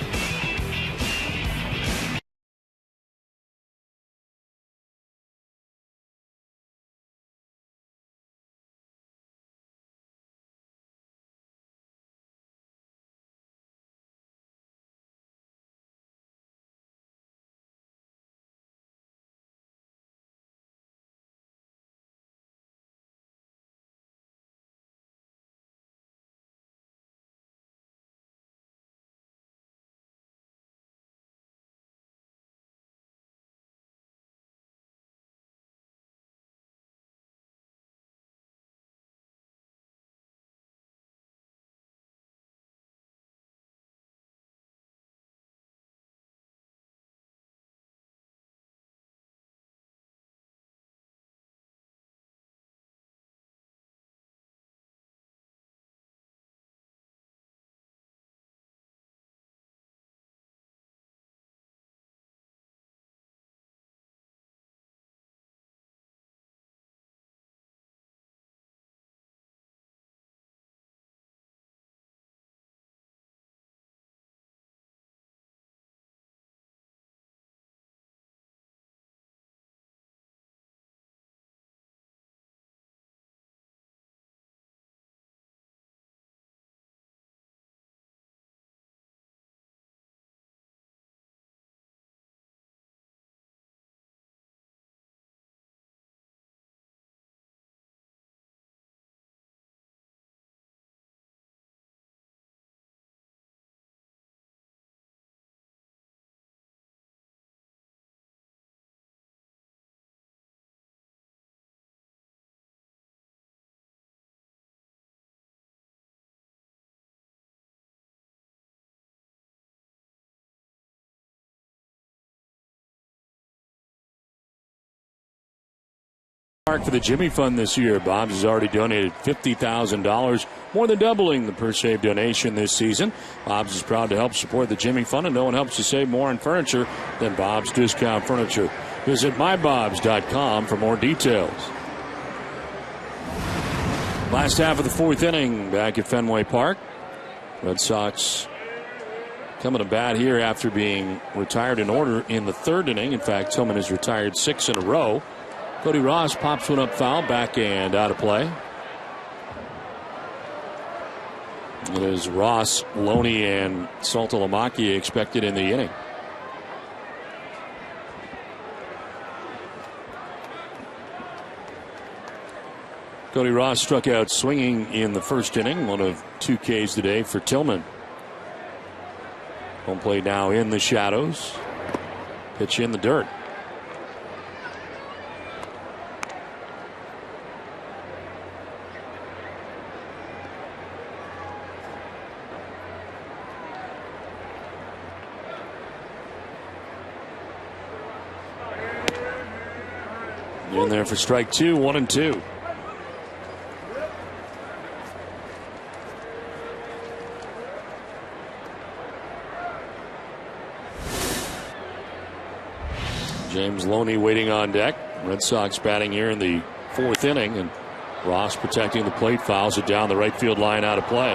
For the Jimmy Fund this year, Bob's has already donated $50,000, more than doubling the per save donation this season. Bob's is proud to help support the Jimmy Fund, and no one helps you save more on furniture than Bob's Discount Furniture. Visit mybobs.com for more details. Last half of the fourth inning back at Fenway Park. Red Sox coming to bat here after being retired in order in the third inning. In fact, Tillman has retired 6 in a row. Cody Ross pops one up foul, backhand out of play. It is Ross, Loney, and Saltalamacchia expected in the inning. Cody Ross struck out swinging in the first inning, one of 2 Ks today for Tillman. Home plate now in the shadows. Pitch in the dirt. In there for strike 2, 1-2. James Loney waiting on deck. Red Sox batting here in the fourth inning, and Ross protecting the plate, fouls it down the right field line, out of play.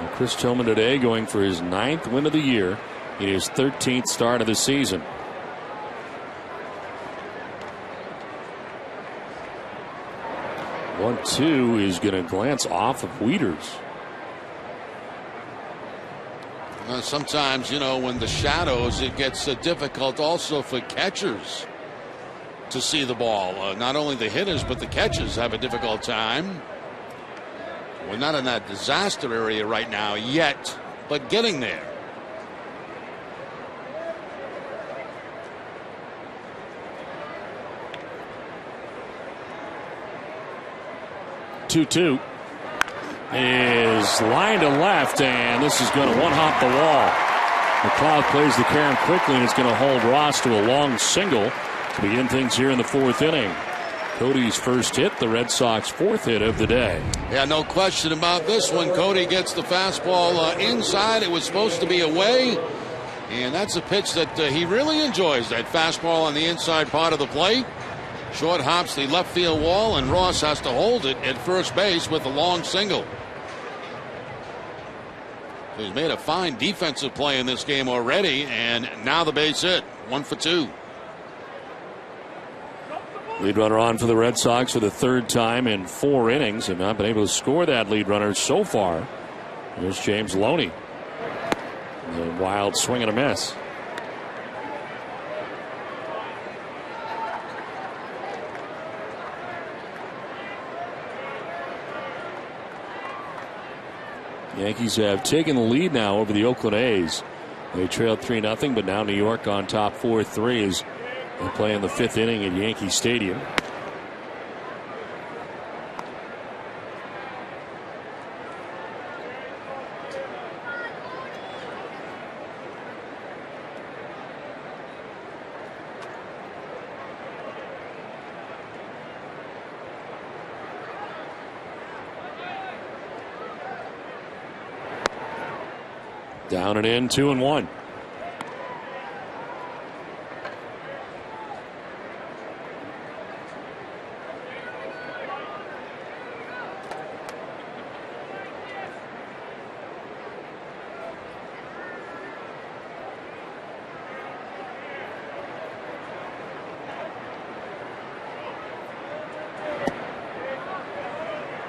And Chris Tillman today going for his 9th win of the year in his 13th start of the season. One-two is going to glance off of Wieters. Sometimes, when the shadows, it gets difficult also for catchers to see the ball. Not only the hitters, but the catchers have a difficult time. We're not in that disaster area right now yet, but getting there. Two is line to left, and this is going to one-hop the wall. McLeod plays the carom quickly, and it's going to hold Ross to a long single to begin things here in the fourth inning. Cody's first hit, the Red Sox 4th hit of the day. Yeah, no question about this one. Cody gets the fastball inside. It was supposed to be away, and that's a pitch that he really enjoys, that fastball on the inside part of the plate. Short hops the left field wall, and Ross has to hold it at first base with a long single. He's made a fine defensive play in this game already, and now the base hit. 1 for 2. Lead runner on for the Red Sox for the 3rd time in 4 innings, and not been able to score that lead runner so far. Here's James Loney. The wild swing and a miss. Yankees have taken the lead now over the Oakland A's. They trailed 3-0, but now New York on top 4-3 as they play in the 5th inning at Yankee Stadium. Down and in, 2-1.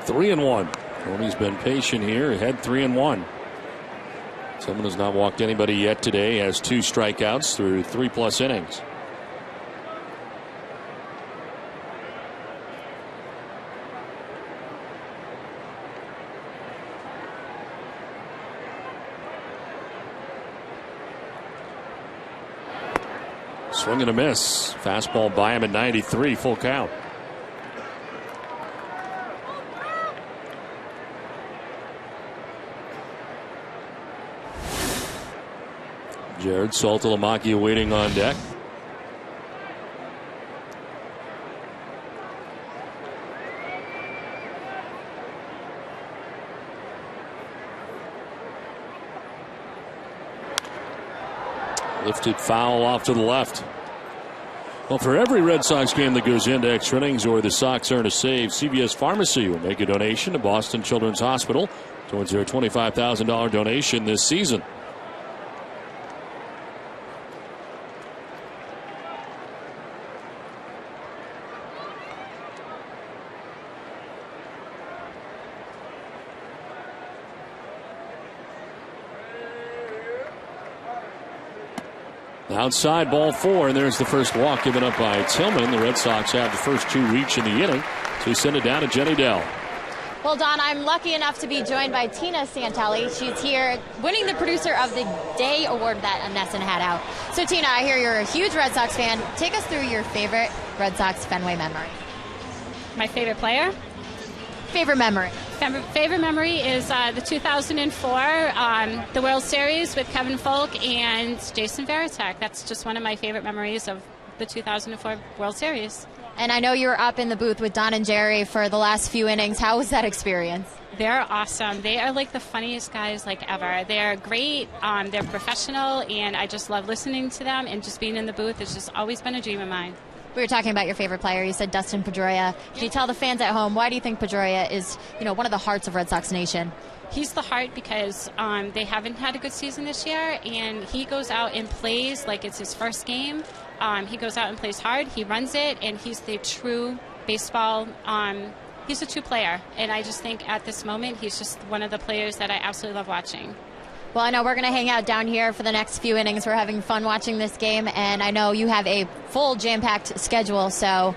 Three and one. Tony's been patient here. Ahead 3-1. Someone has not walked anybody yet today. Has 2 strikeouts through 3+ innings. Swing and a miss. Fastball by him at 93. Full count. Jared Saltalamacchia waiting on deck. Lifted foul off to the left. Well, for every Red Sox game that goes into extra innings or the Sox earn a save, CVS Pharmacy will make a donation to Boston Children's Hospital towards their $25,000 donation this season. Outside, ball 4, and there's the first walk given up by Tillman. The Red Sox have the first 2 reach in the inning, so he send it down to Jenny Dell. Well, Don, I'm lucky enough to be joined by Tina Santelli. She's here winning the Producer of the Day award that Nesson had out. So, Tina, I hear you're a huge Red Sox fan. Take us through your favorite Red Sox Fenway memory. My favorite player? Favorite memory? Favorite memory is the 2004 the World Series with Kevin Folk and Jason Varitek. That's just one of my favorite memories of the 2004 World Series. And I know you were up in the booth with Don and Jerry for the last few innings. How was that experience? They're awesome. They are like the funniest guys like ever. They're great. They're professional, and I just love listening to them, and just being in the booth has just always been a dream of mine. We were talking about your favorite player. You said Dustin Pedroia. Can you tell the fans at home, why do you think Pedroia is, one of the hearts of Red Sox Nation? He's the heart because they haven't had a good season this year, and he goes out and plays like it's his first game. He goes out and plays hard. He runs it, and he's the true baseball. He's a true player, and I just think at this moment he's just one of the players that I absolutely love watching. Well, I know we're going to hang out down here for the next few innings. We're having fun watching this game, and I know you have a full jam-packed schedule, so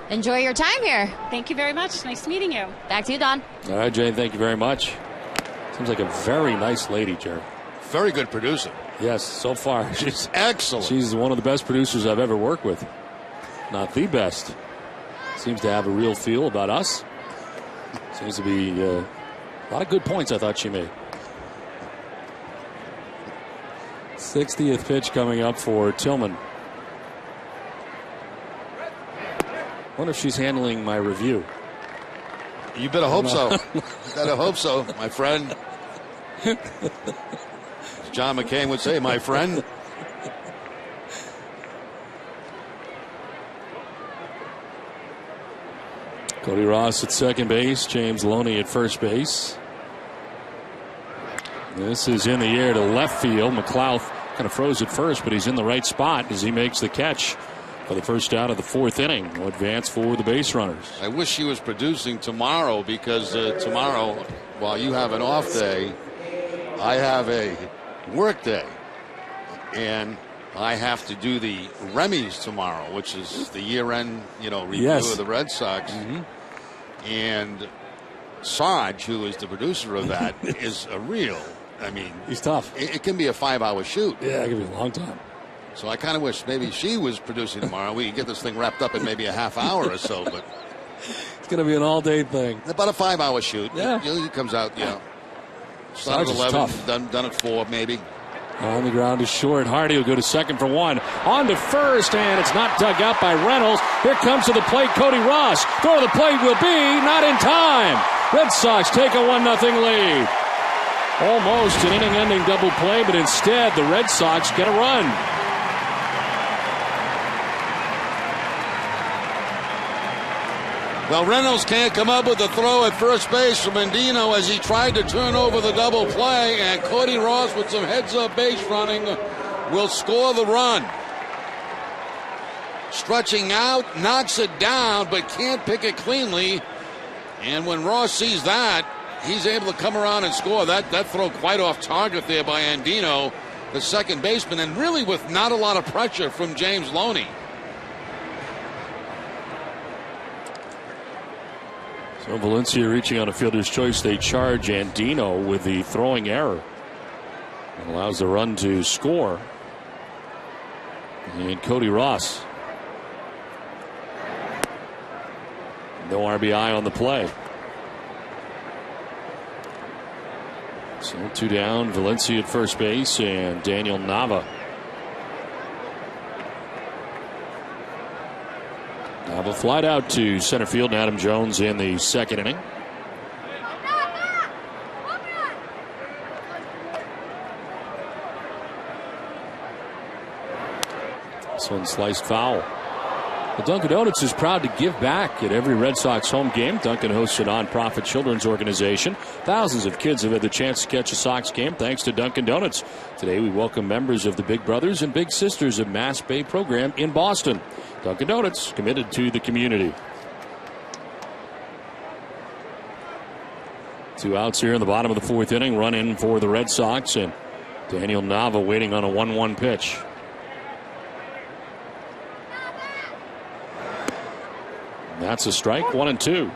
enjoy your time here. Thank you very much. Nice meeting you. Back to you, Don. All right, Jane, thank you very much. Seems like a very nice lady, Jerry. Very good producer. Yes, so far. She's excellent. She's one of the best producers I've ever worked with. Not the best. Seems to have a real feel about us. Seems to be a lot of good points I thought she made. 60th pitch coming up for Tillman. Wonder if she's handling my review. You better hope so. You better hope so, my friend. John McCain would say, my friend. Cody Ross at second base. James Loney at first base. This is in the air to left field. McLeod kind of froze at first, but he's in the right spot as he makes the catch for the first out of the 4th inning. No advance for the base runners. I wish she was producing tomorrow, because tomorrow, while you have an off day, I have a work day. And I have to do the Remy's tomorrow, which is the year-end, review of the Red Sox. Mm-hmm. And Sarge, who is the producer of that, is a real... he's tough. It can be a 5-hour shoot. Yeah, it can be a long time. So I kind of wish maybe she was producing tomorrow. We could get this thing wrapped up in maybe a half hour or so. But it's going to be an all-day thing. About a 5-hour shoot. Yeah. It comes out, Sarge at 11, done at 4 maybe. On the ground is short. Hardy will go to second for 1. On to first, and it's not dug out by Reynolds. Here comes to the plate Cody Ross. Throw to the plate will be not in time. Red Sox take a 1-0 lead. Almost an inning-ending double play, but instead the Red Sox get a run. Well, Reynolds can't come up with a throw at first base from Andino as he tried to turn over the double play, and Cody Ross with some heads-up base running will score the run. Stretching out, knocks it down, but can't pick it cleanly. And when Ross sees that, he's able to come around and score. That throw quite off target there by Andino, the second baseman, and really with not a lot of pressure from James Loney. So Valencia reaching on a fielder's choice. They charge Andino with the throwing error. It allows the run to score. And Cody Ross. No RBI on the play. So 2 down. Valencia at first base, and Daniel Nava Nava flied out to center field, and Adam Jones in the second inning. This one sliced foul. The Dunkin' Donuts is proud to give back at every Red Sox home game. Dunkin' hosts a nonprofit children's organization. Thousands of kids have had the chance to catch a Sox game thanks to Dunkin' Donuts. Today we welcome members of the Big Brothers and Big Sisters of Mass Bay program in Boston. Dunkin' Donuts, committed to the community. 2 outs here in the bottom of the fourth inning. Run in for the Red Sox, and Daniel Nava waiting on a 1-1 pitch. That's a strike, 1-2.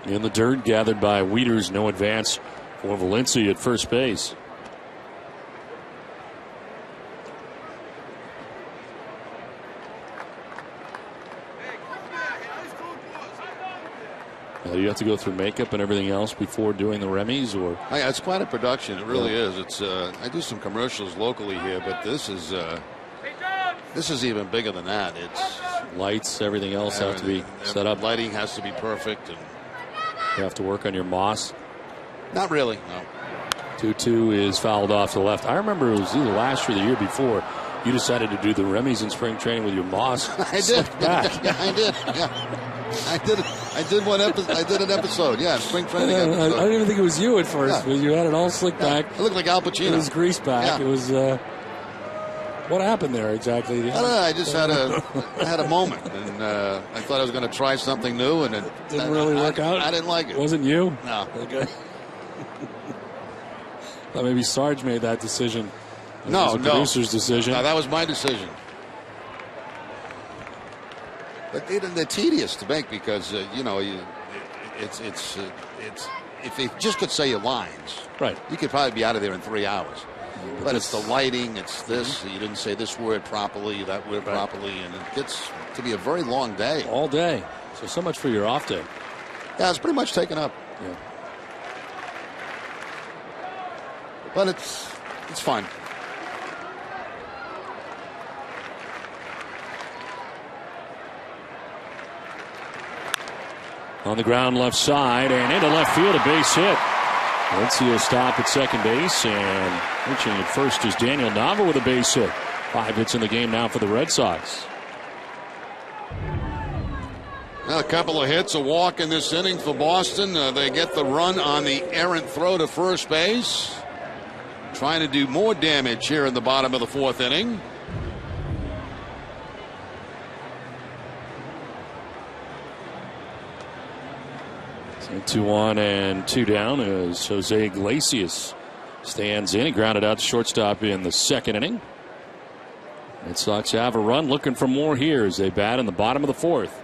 In the dirt, gathered by Wieters. No advance for Valencia at first base. Do you have to go through makeup and everything else before doing the Remy's, or? Yeah, it's quite a production. It really is. It's I do some commercials locally here, but this is even bigger than that. It's lights, everything else have to be set up. Lighting has to be perfect, and you have to work on your moss. Not really, no. 2-2 is fouled off to the left. I remember it was either last year or the year before. You decided to do the Remy's in spring training with your moss. I did. Yeah, I did. Yeah. I did an episode. Yeah, spring training episode. I didn't even think it was you at first, but you had it all slicked back. I looked like Al Pacino. It was greased back. Yeah. It was. What happened there exactly? I don't know. I just had a moment, and I thought I was going to try something new, and it didn't really work out. I didn't like it. Wasn't you? No. Okay. Thought maybe Sarge made that decision. No, it was the producer's decision. No, that was my decision. But they're tedious to make because it's if you just could say your lines, right? You could probably be out of there in 3 hours. But it's the lighting, it's this. You didn't say this word properly, that word properly, and it gets to be a very long day. All day. So much for your off day. Yeah, it's pretty much taken up. Yeah. But it's fun. On the ground left side and into left field, a base hit. Valencia stop at second base, and reaching at first is Daniel Nava with a base hit. 5 hits in the game now for the Red Sox. A couple of hits, a walk in this inning for Boston. They get the run on the errant throw to first base. Trying to do more damage here in the bottom of the fourth inning. So 2-1 and 2 down as Jose Iglesias stands in. He grounded out to shortstop in the second inning. Red Sox have a run, looking for more here as they bat in the bottom of the fourth.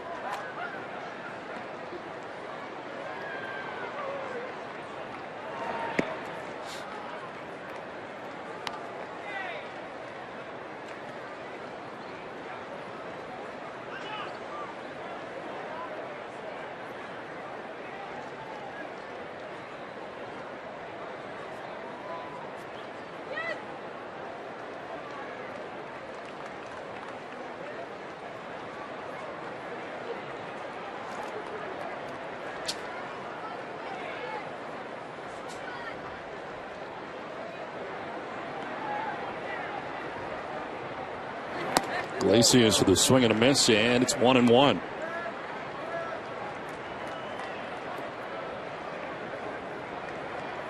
Iglesias with a swing and a miss, and it's 1-1.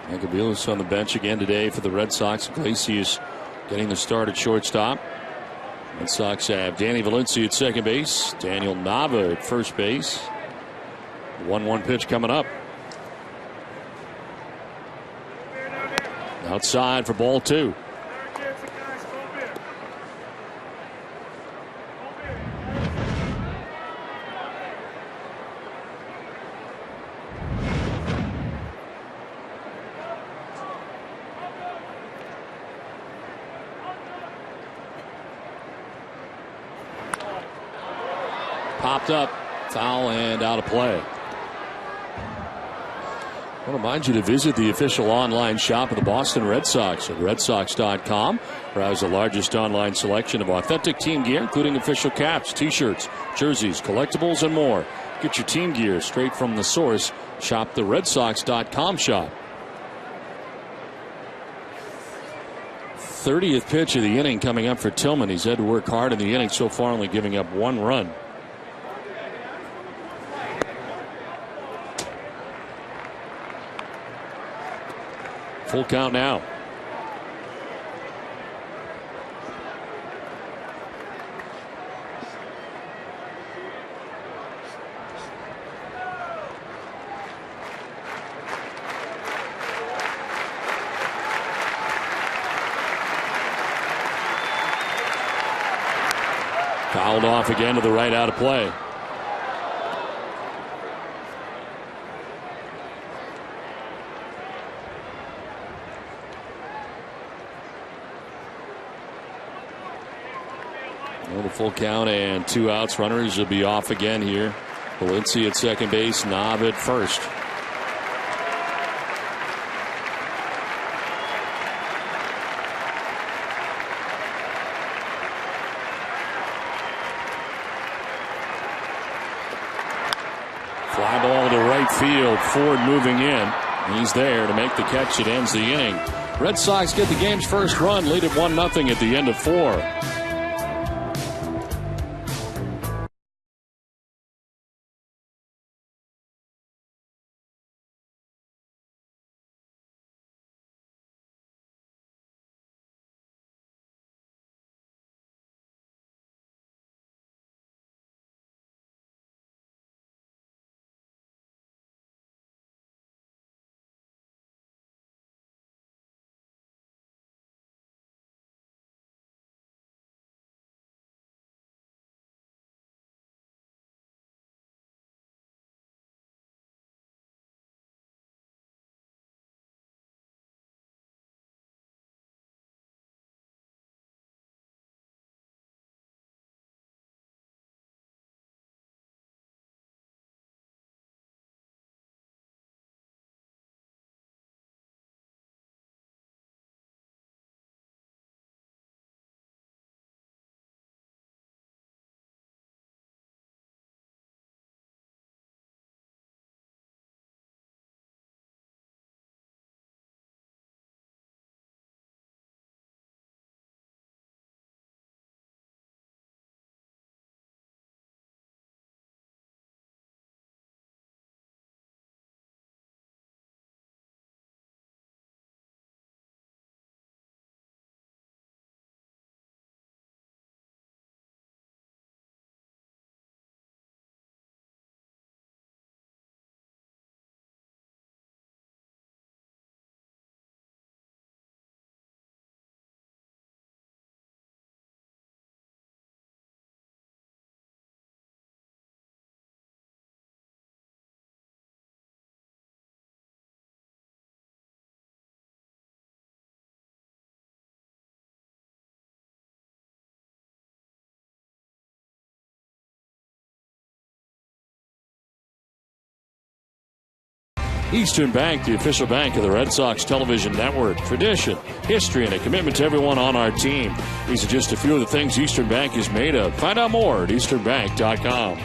Agabilas on the bench again today for the Red Sox. Iglesias getting the start at shortstop. Red Sox have Danny Valencia at second base, Daniel Nava at first base. 1-1 pitch coming up. Outside for ball 2. popped up. Foul and out of play. I want to remind you to visit the official online shop of the Boston Red Sox at redsox.com. Browse the largest online selection of authentic team gear, including official caps, t-shirts, jerseys, collectibles, and more. Get your team gear straight from the source. Shop the redsox.com shop. 30th pitch of the inning coming up for Tillman. He's had to work hard in the inning so far, only giving up 1 run. Full count now. Fouled off again to the right, out of play. The full count and 2 outs. Runners will be off again here. Valencia at second base, Knob at first. Fly ball to right field. Ford moving in. He's there to make the catch that ends the inning. Red Sox get the game's first run, lead at 1-0 at the end of 4. Eastern Bank, the official bank of the Red Sox television network. Tradition, history, and a commitment to everyone on our team. These are just a few of the things Eastern Bank is made of. Find out more at easternbank.com.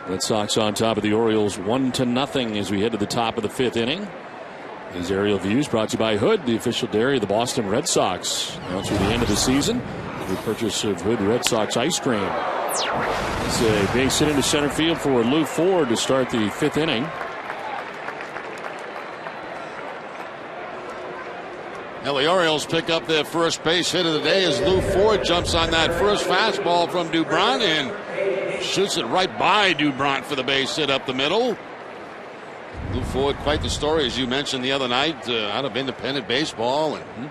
Red Sox on top of the Orioles 1-0 as we head to the top of the 5th inning. These aerial views brought to you by Hood, the official dairy of the Boston Red Sox. Now through the end of the season, the purchase of Hood Red Sox ice cream. It's a base hit into center field for Lou Ford to start the 5th inning. Now the Orioles pick up their first base hit of the day as Lou Ford jumps on that first fastball from Dubron and shoots it right by Dubron for the base hit up the middle. Lou Ford, quite the story, as you mentioned the other night, out of independent baseball, and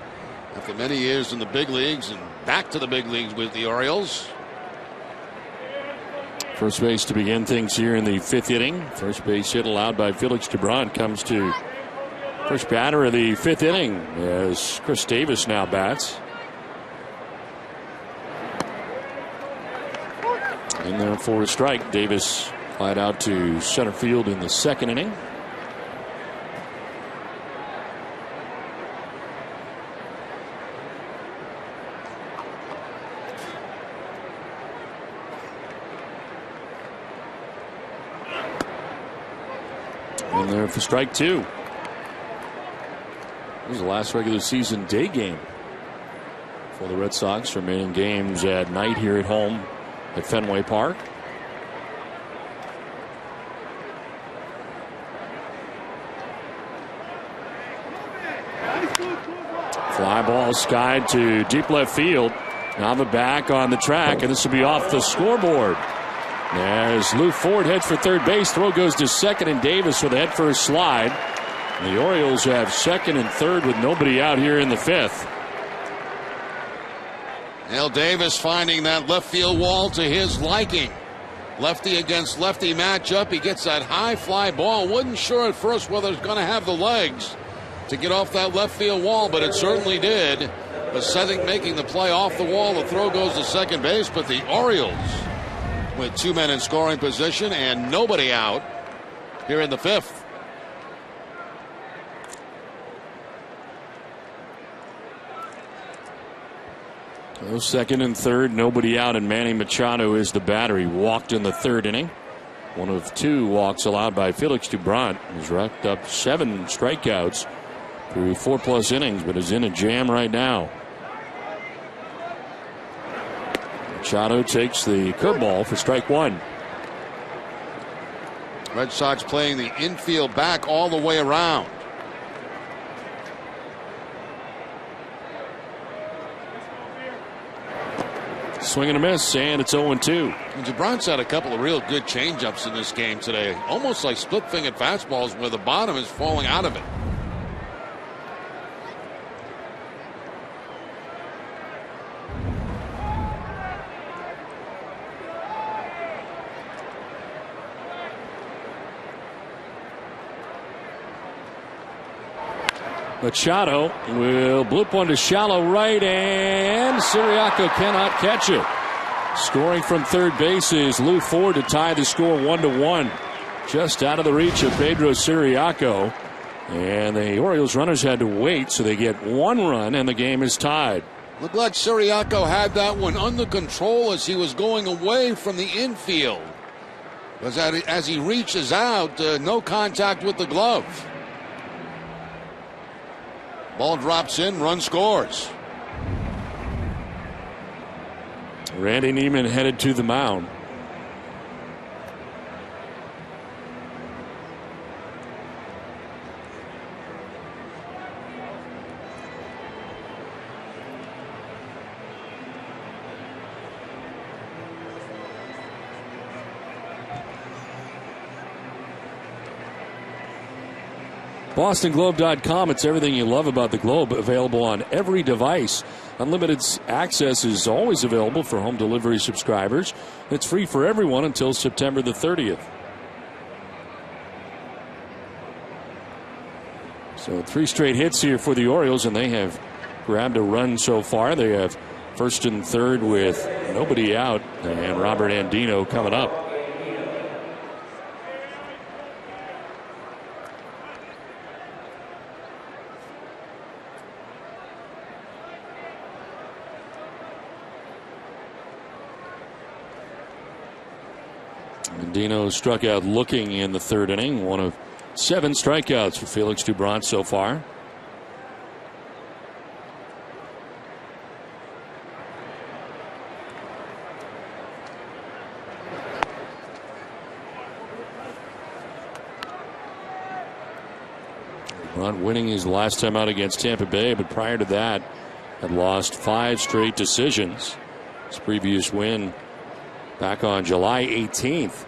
after many years in the big leagues and back to the big leagues with the Orioles. First base to begin things here in the 5th inning. First base hit allowed by Felix Dubron comes to first batter of the 5th inning as Chris Davis now bats. In there for a strike. Davis flied out to center field in the second inning. In there for strike 2. This was the last regular season day game for the Red Sox. Remaining games at night here at home at Fenway Park. Fly ball skied to deep left field. Now the back on the track, and this will be off the scoreboard. As Lou Ford heads for third base, throw goes to second, and Davis with a head first slide. The Orioles have second and third with nobody out here in the fifth. Al Davis finding that left field wall to his liking. Lefty against lefty matchup. He gets that high fly ball. Wasn't sure at first whether it's going to have the legs to get off that left field wall, but it certainly did. But making the play off the wall, the throw goes to second base, but the Orioles with 2 men in scoring position and nobody out here in the fifth. So second and third, nobody out, and Manny Machado is the batter. He walked in the third inning. One of 2 walks allowed by Felix Doubront. He's racked up 7 strikeouts through 4+ innings, but is in a jam right now. Machado takes the curveball for strike 1. Red Sox playing the infield back all the way around. Swing and a miss, and it's 0-2. Doubrant's had a couple of real good changeups in this game today. Almost like split-fingered fastballs where the bottom is falling out of it. Machado will bloop one to shallow right, and Siriaco cannot catch it. Scoring from third base is Lou Ford to tie the score 1-1. Just out of the reach of Pedro Siriaco. And the Orioles runners had to wait, so they get 1 run, and the game is tied. Looked like Siriaco had that one under control as he was going away from the infield. But as he reaches out, no contact with the glove. Ball drops in, run scores. Randy Neiman headed to the mound. BostonGlobe.com. It's everything you love about the Globe, available on every device. Unlimited access is always available for home delivery subscribers. It's free for everyone until September the 30th. So 3 straight hits here for the Orioles, and they have grabbed a run so far. They have first and third with nobody out, and Robert Andino coming up. Andino struck out looking in the third inning. One of 7 strikeouts for Felix Doubront so far. Doubront winning his last time out against Tampa Bay, but prior to that had lost 5 straight decisions. His previous win back on July 18th.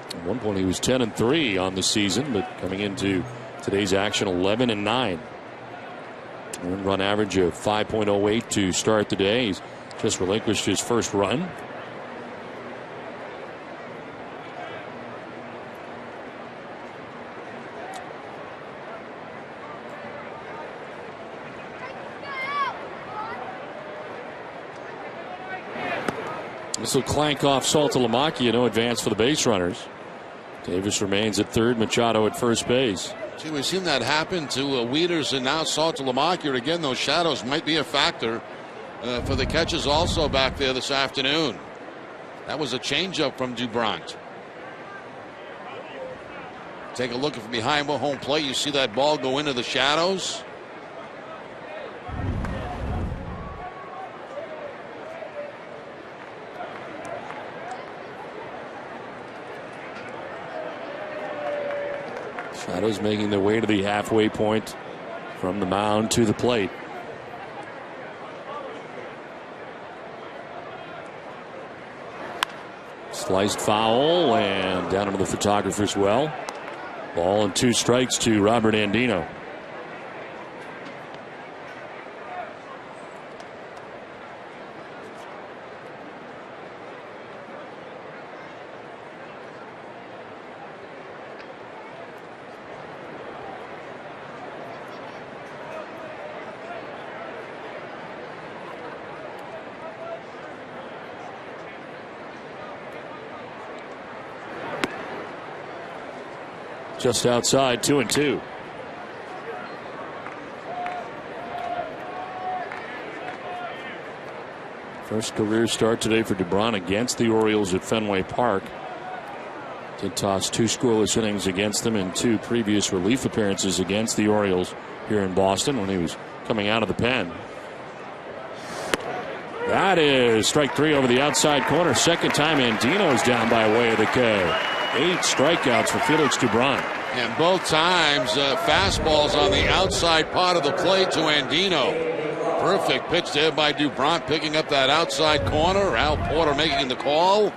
At one point he was 10-3 on the season, but coming into today's action 11-9. Run average of 5.08 to start the day. He's just relinquished his first run. This will clank off Saltalamacchia. No advance for the base runners. Davis remains at third. Machado at first base. Gee, we've seen that happen to Wieters and now Saltalamacchia. Again, those shadows might be a factor for the catches also back there this afternoon. That was a changeup from Dubront. Take a look from behind home plate. You see that ball go into the shadows. Shadows making their way to the halfway point from the mound to the plate. Sliced foul and down into the photographer's well. Ball and 2 strikes to Robert Andino. Just outside, 2-2. First career start today for Dubront against the Orioles at Fenway Park. Did toss 2 scoreless innings against them in 2 previous relief appearances against the Orioles here in Boston when he was coming out of the pen. That is strike 3 over the outside corner. Second time Andino's down by way of the K. 8 strikeouts for Felix Dubront. And both times fastballs on the outside part of the plate to Andino. Perfect pitch there by Dubront, picking up that outside corner. Al Porter making the call.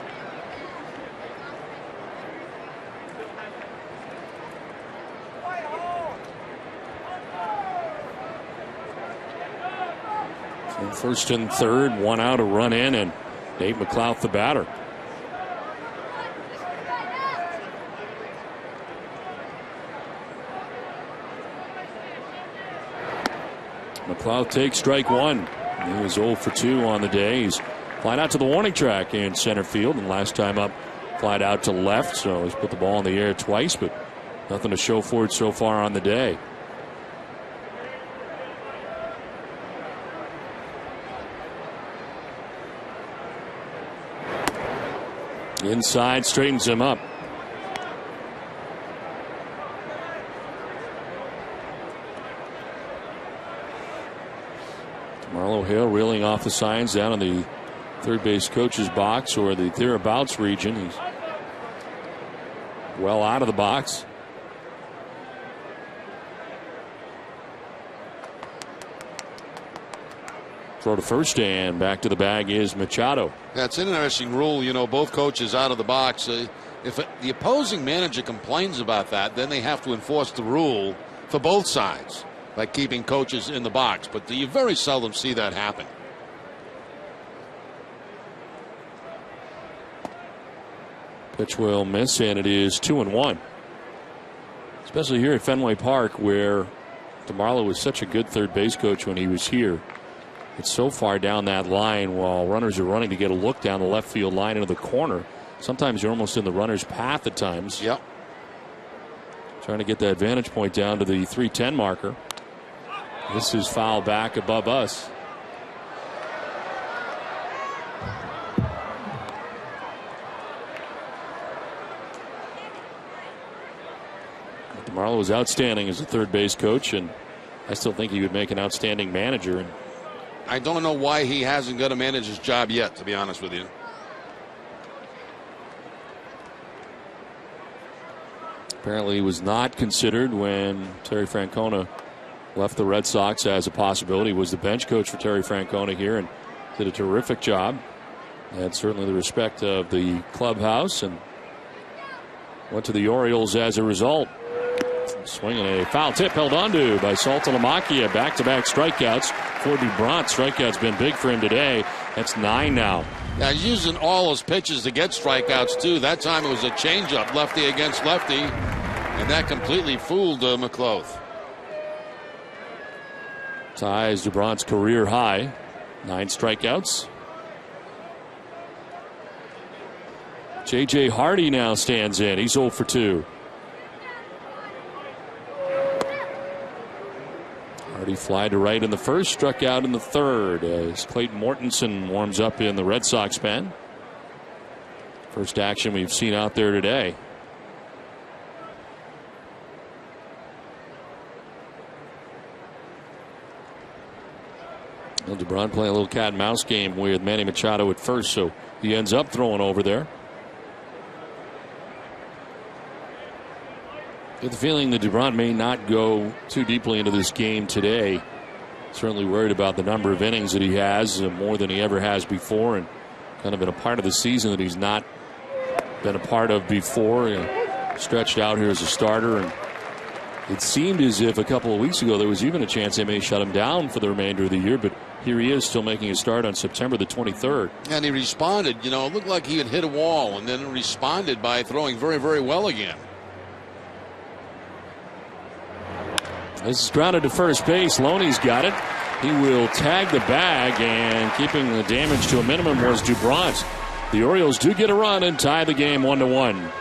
So first and third, 1 out, a run in, and Nate McLouth the batter. McLeod takes strike 1. He was 0 for 2 on the day. He's flied out to the warning track in center field, and last time up, flied out to left. So he's put the ball in the air twice, but nothing to show for it so far on the day. Inside, straightens him up. Marlo Hale reeling off the signs down in the third base coach's box or the thereabouts region. He's well out of the box. Throw to first and back to the bag is Machado. That's an interesting rule. You know, both coaches out of the box. If the opposing manager complains about that, then they have to enforce the rule for both sides by keeping coaches in the box. But you very seldom see that happen. Pitch will miss, and it is 2-1. Especially here at Fenway Park, where DeMarlo was such a good third base coach when he was here. It's so far down that line while runners are running to get a look down the left field line into the corner. Sometimes you're almost in the runner's path at times. Yep. Trying to get that vantage point down to the 310 marker. This is foul back above us. DeMarlo was outstanding as a third base coach, and I still think he would make an outstanding manager. And I don't know why he hasn't got a manager's job yet, to be honest with you. Apparently he was not considered when Terry Francona left the Red Sox as a possibility. He was the bench coach for Terry Francona here and did a terrific job. Had certainly the respect of the clubhouse and went to the Orioles as a result. Swinging a foul tip held onto by Saltalamacchia. Back-to-back strikeouts for Dubront. Strikeouts been big for him today. That's 9 now. Yeah, he's using all his pitches to get strikeouts too. That time it was a changeup, lefty against lefty, and that completely fooled McLouth. Ties Dubront's career high. 9 strikeouts. J.J. Hardy now stands in. He's 0 for 2. Hardy fly to right in the first, struck out in the third as Clayton Mortensen warms up in the Red Sox pen. First action we've seen out there today. Well, DeBron playing a little cat and mouse game with Manny Machado at first, so he ends up throwing over there. Get the feeling that DeBron may not go too deeply into this game today. Certainly worried about the number of innings that he has, more than he ever has before, and kind of in a part of the season that he's not been a part of before. Stretched out here as a starter, and it seemed as if a couple of weeks ago there was even a chance they may shut him down for the remainder of the year, but here he is still making a start on September the 23rd. And he responded. It looked like he had hit a wall and then responded by throwing very, very well again. This is grounded to first base. Loney's got it. He will tag the bag, and keeping the damage to a minimum was Dubron. The Orioles do get a run and tie the game 1-1.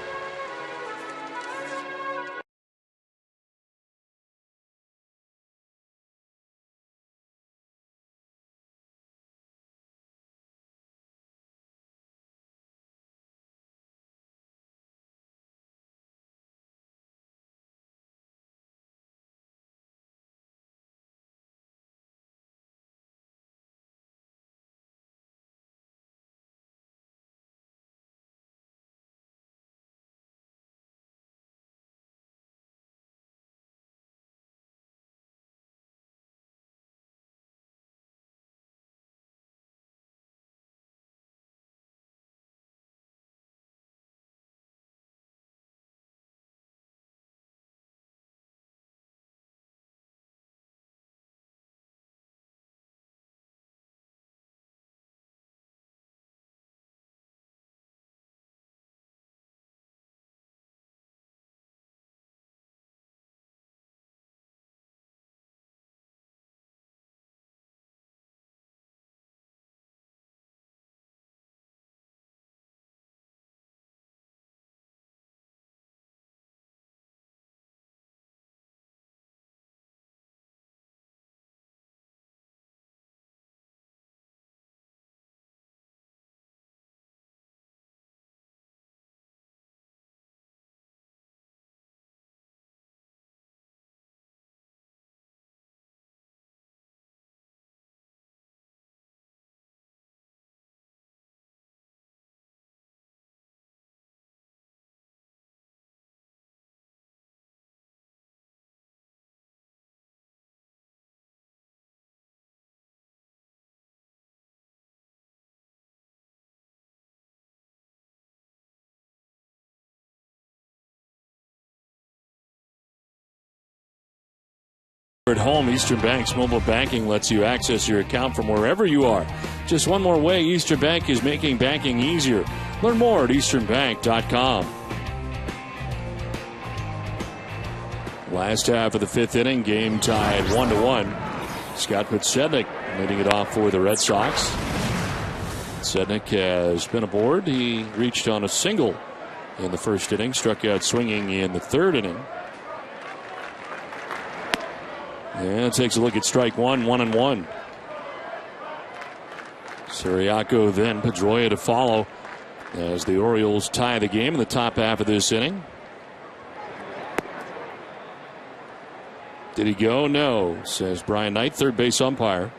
At home, Eastern Bank's mobile banking lets you access your account from wherever you are. Just one more way Eastern Bank is making banking easier. Learn more at easternbank.com. Last half of the fifth inning, game tied 1-1. Scott Podsednik leading it off for the Red Sox. Podsednik has been aboard. He reached on a single in the first inning, struck out swinging in the third inning. And takes a look at strike one, 1-1. Siriaco then Pedroia to follow as the Orioles tie the game in the top half of this inning. Did he go? No, says Brian Knight, third base umpire.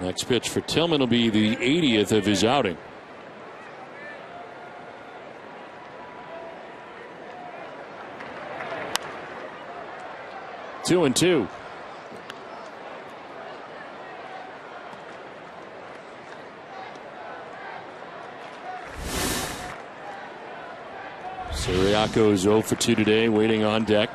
Next pitch for Tillman will be the 80th of his outing. 2-2. Siriaco is 0 for 2 today, waiting on deck.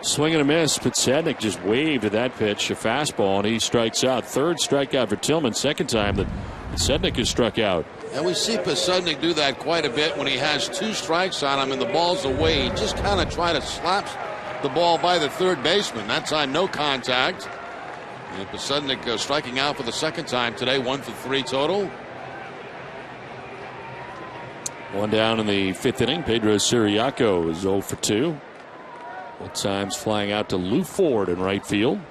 Swing and a miss. Podsednik just waved at that pitch, a fastball, and he strikes out. Third strikeout for Tillman. Second time that Podsednik has struck out. And we see Podsednik do that quite a bit when he has 2 strikes on him and the ball's away. He just kind of try to slap the ball by the third baseman. That time, no contact. And Podsednik striking out for the second time today, 1 for 3 total. One down in the 5th inning. Pedro Siriaco is 0 for 2. Both times flying out to Lou Ford in right field.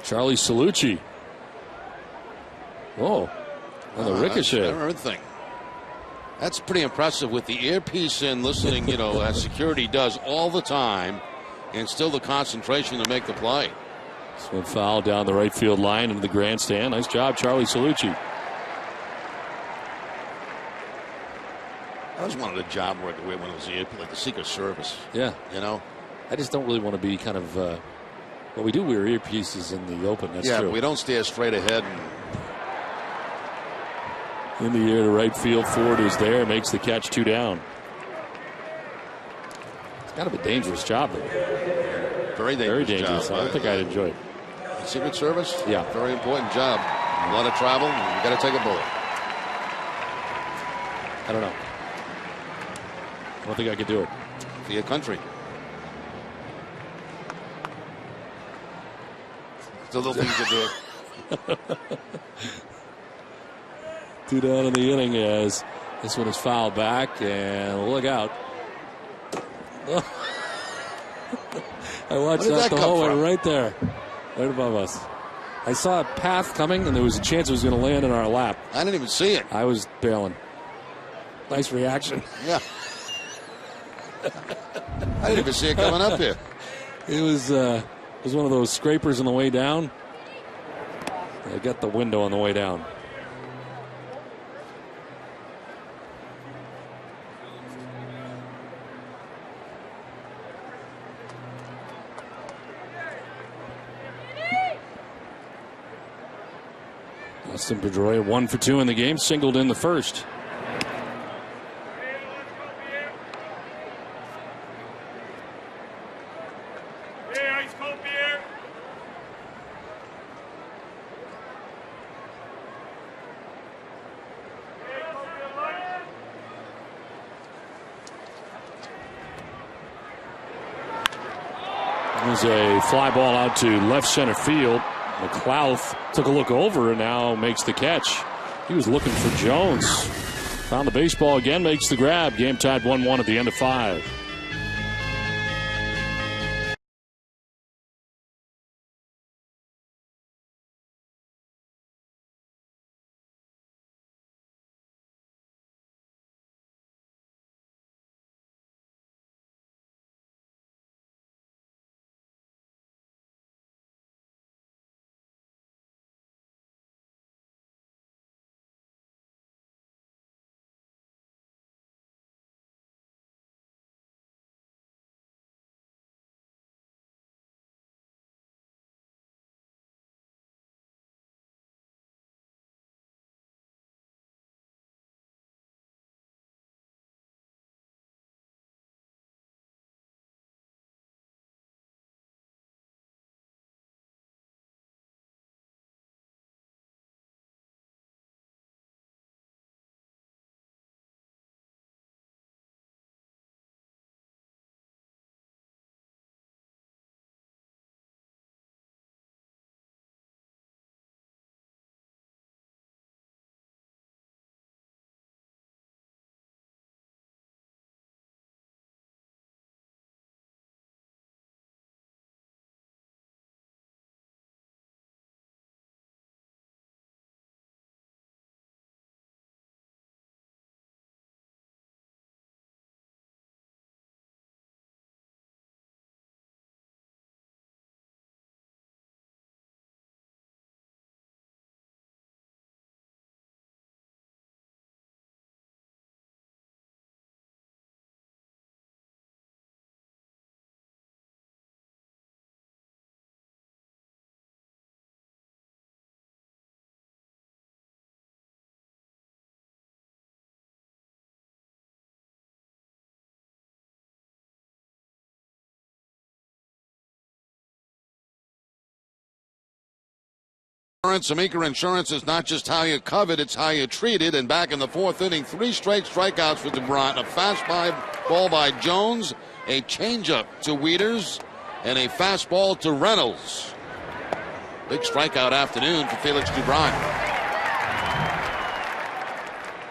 Charlie Salucci. Oh, on the ricochet. Everything. That's pretty impressive with the earpiece in, listening, as security does all the time, and still the concentration to make the play. This one foul down the right field line into the grandstand. Nice job, Charlie Salucci. I always wanted a job where when it was like the Secret Service. Yeah. I just don't really want to be kind of. Well, we do wear earpieces in the open. That's true. Yeah, we don't stare straight ahead. In the air to right field. Ford is there, makes the catch, 2 down. It's kind of a dangerous job, though. Very dangerous. Job. I don't think I'd enjoy it. Secret Service? Yeah. Very important job. A lot of travel. You got to take a bullet. I don't know. I don't think I could do it. For your country. Still don't think you could do it. 2 down in the inning as this one is fouled back, and look out. I watched that the whole way right there, right above us. I saw a path coming, and there was a chance it was going to land in our lap. I didn't even see it. I was bailing. Nice reaction. Yeah. I didn't even see it coming up here. It was one of those scrapers on the way down. I got the window on the way down. Austin Pedroia 1 for 2 in the game, singled in the first. There's a fly ball out to left center field. McLeod took a look over and now makes the catch. He was looking for Jones. Found the baseball again, makes the grab. Game tied 1-1 at the end of 5. Amica Insurance is not just how you covered, it's how you treat it. And back in the fourth inning, 3 straight strikeouts for DeBrant. A fastball ball by Jones, a changeup to Wieters, and a fastball to Reynolds. Big strikeout afternoon for Felix DeBrant.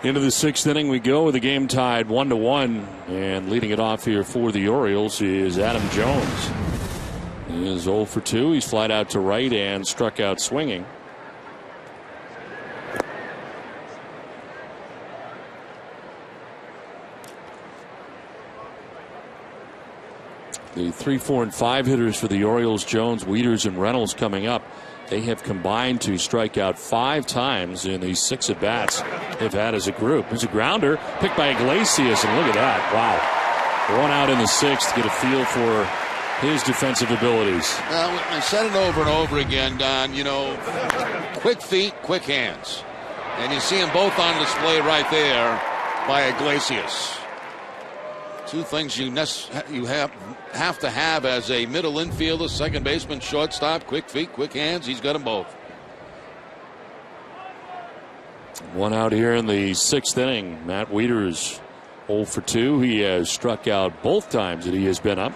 Into the 6th inning we go with the game tied 1-1. And leading it off here for the Orioles is Adam Jones. He is 0 for 2. He's flied out to right and struck out swinging. The 3, 4, and 5 hitters for the Orioles, Jones, Wieters, and Reynolds coming up. They have combined to strike out 5 times in these 6 at-bats they've had as a group. There's a grounder picked by Iglesias, and look at that. Wow. 1 out in the 6th to get a feel for his defensive abilities. I said it over and over again, Don. You know, quick feet, quick hands. And you see them both on display right there by Iglesias. 2 things you have to have as a middle infielder, second baseman, shortstop. Quick feet, quick hands. He's got them both. 1 out here in the 6th inning. Matt Wieters 0 for 2. He has struck out both times that he has been up.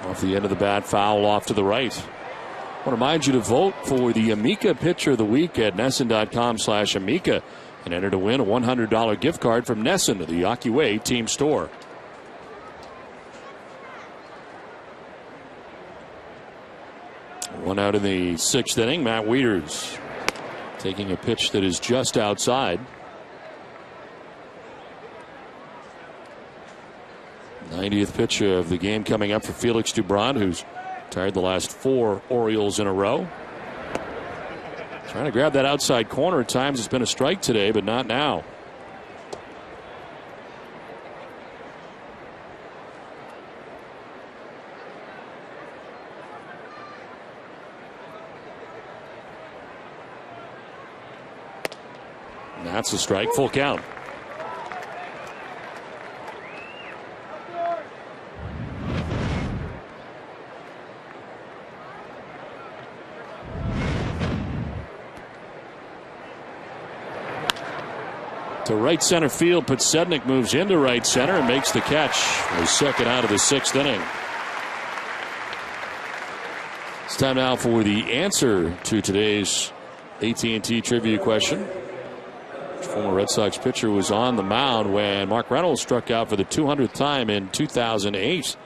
Off the end of the bat, foul off to the right. I want to remind you to vote for the Amica Pitcher of the Week at NESN.com/Amica and enter to win a $100 gift card from NESN to the Yawkey Way team store. One out in the 6th inning. Matt Wieters taking a pitch that is just outside. 90th pitch of the game coming up for Felix DeBrant, who's tired the last 4 Orioles in a row. Trying to grab that outside corner at times. It's been a strike today, but not now. And that's a strike, full count. To right center field, Podsednik moves into right center and makes the catch for his 2nd out of the 6th inning. It's time now for the answer to today's AT&T trivia question. Which former Red Sox pitcher was on the mound when Mark Reynolds struck out for the 200th time in 2008?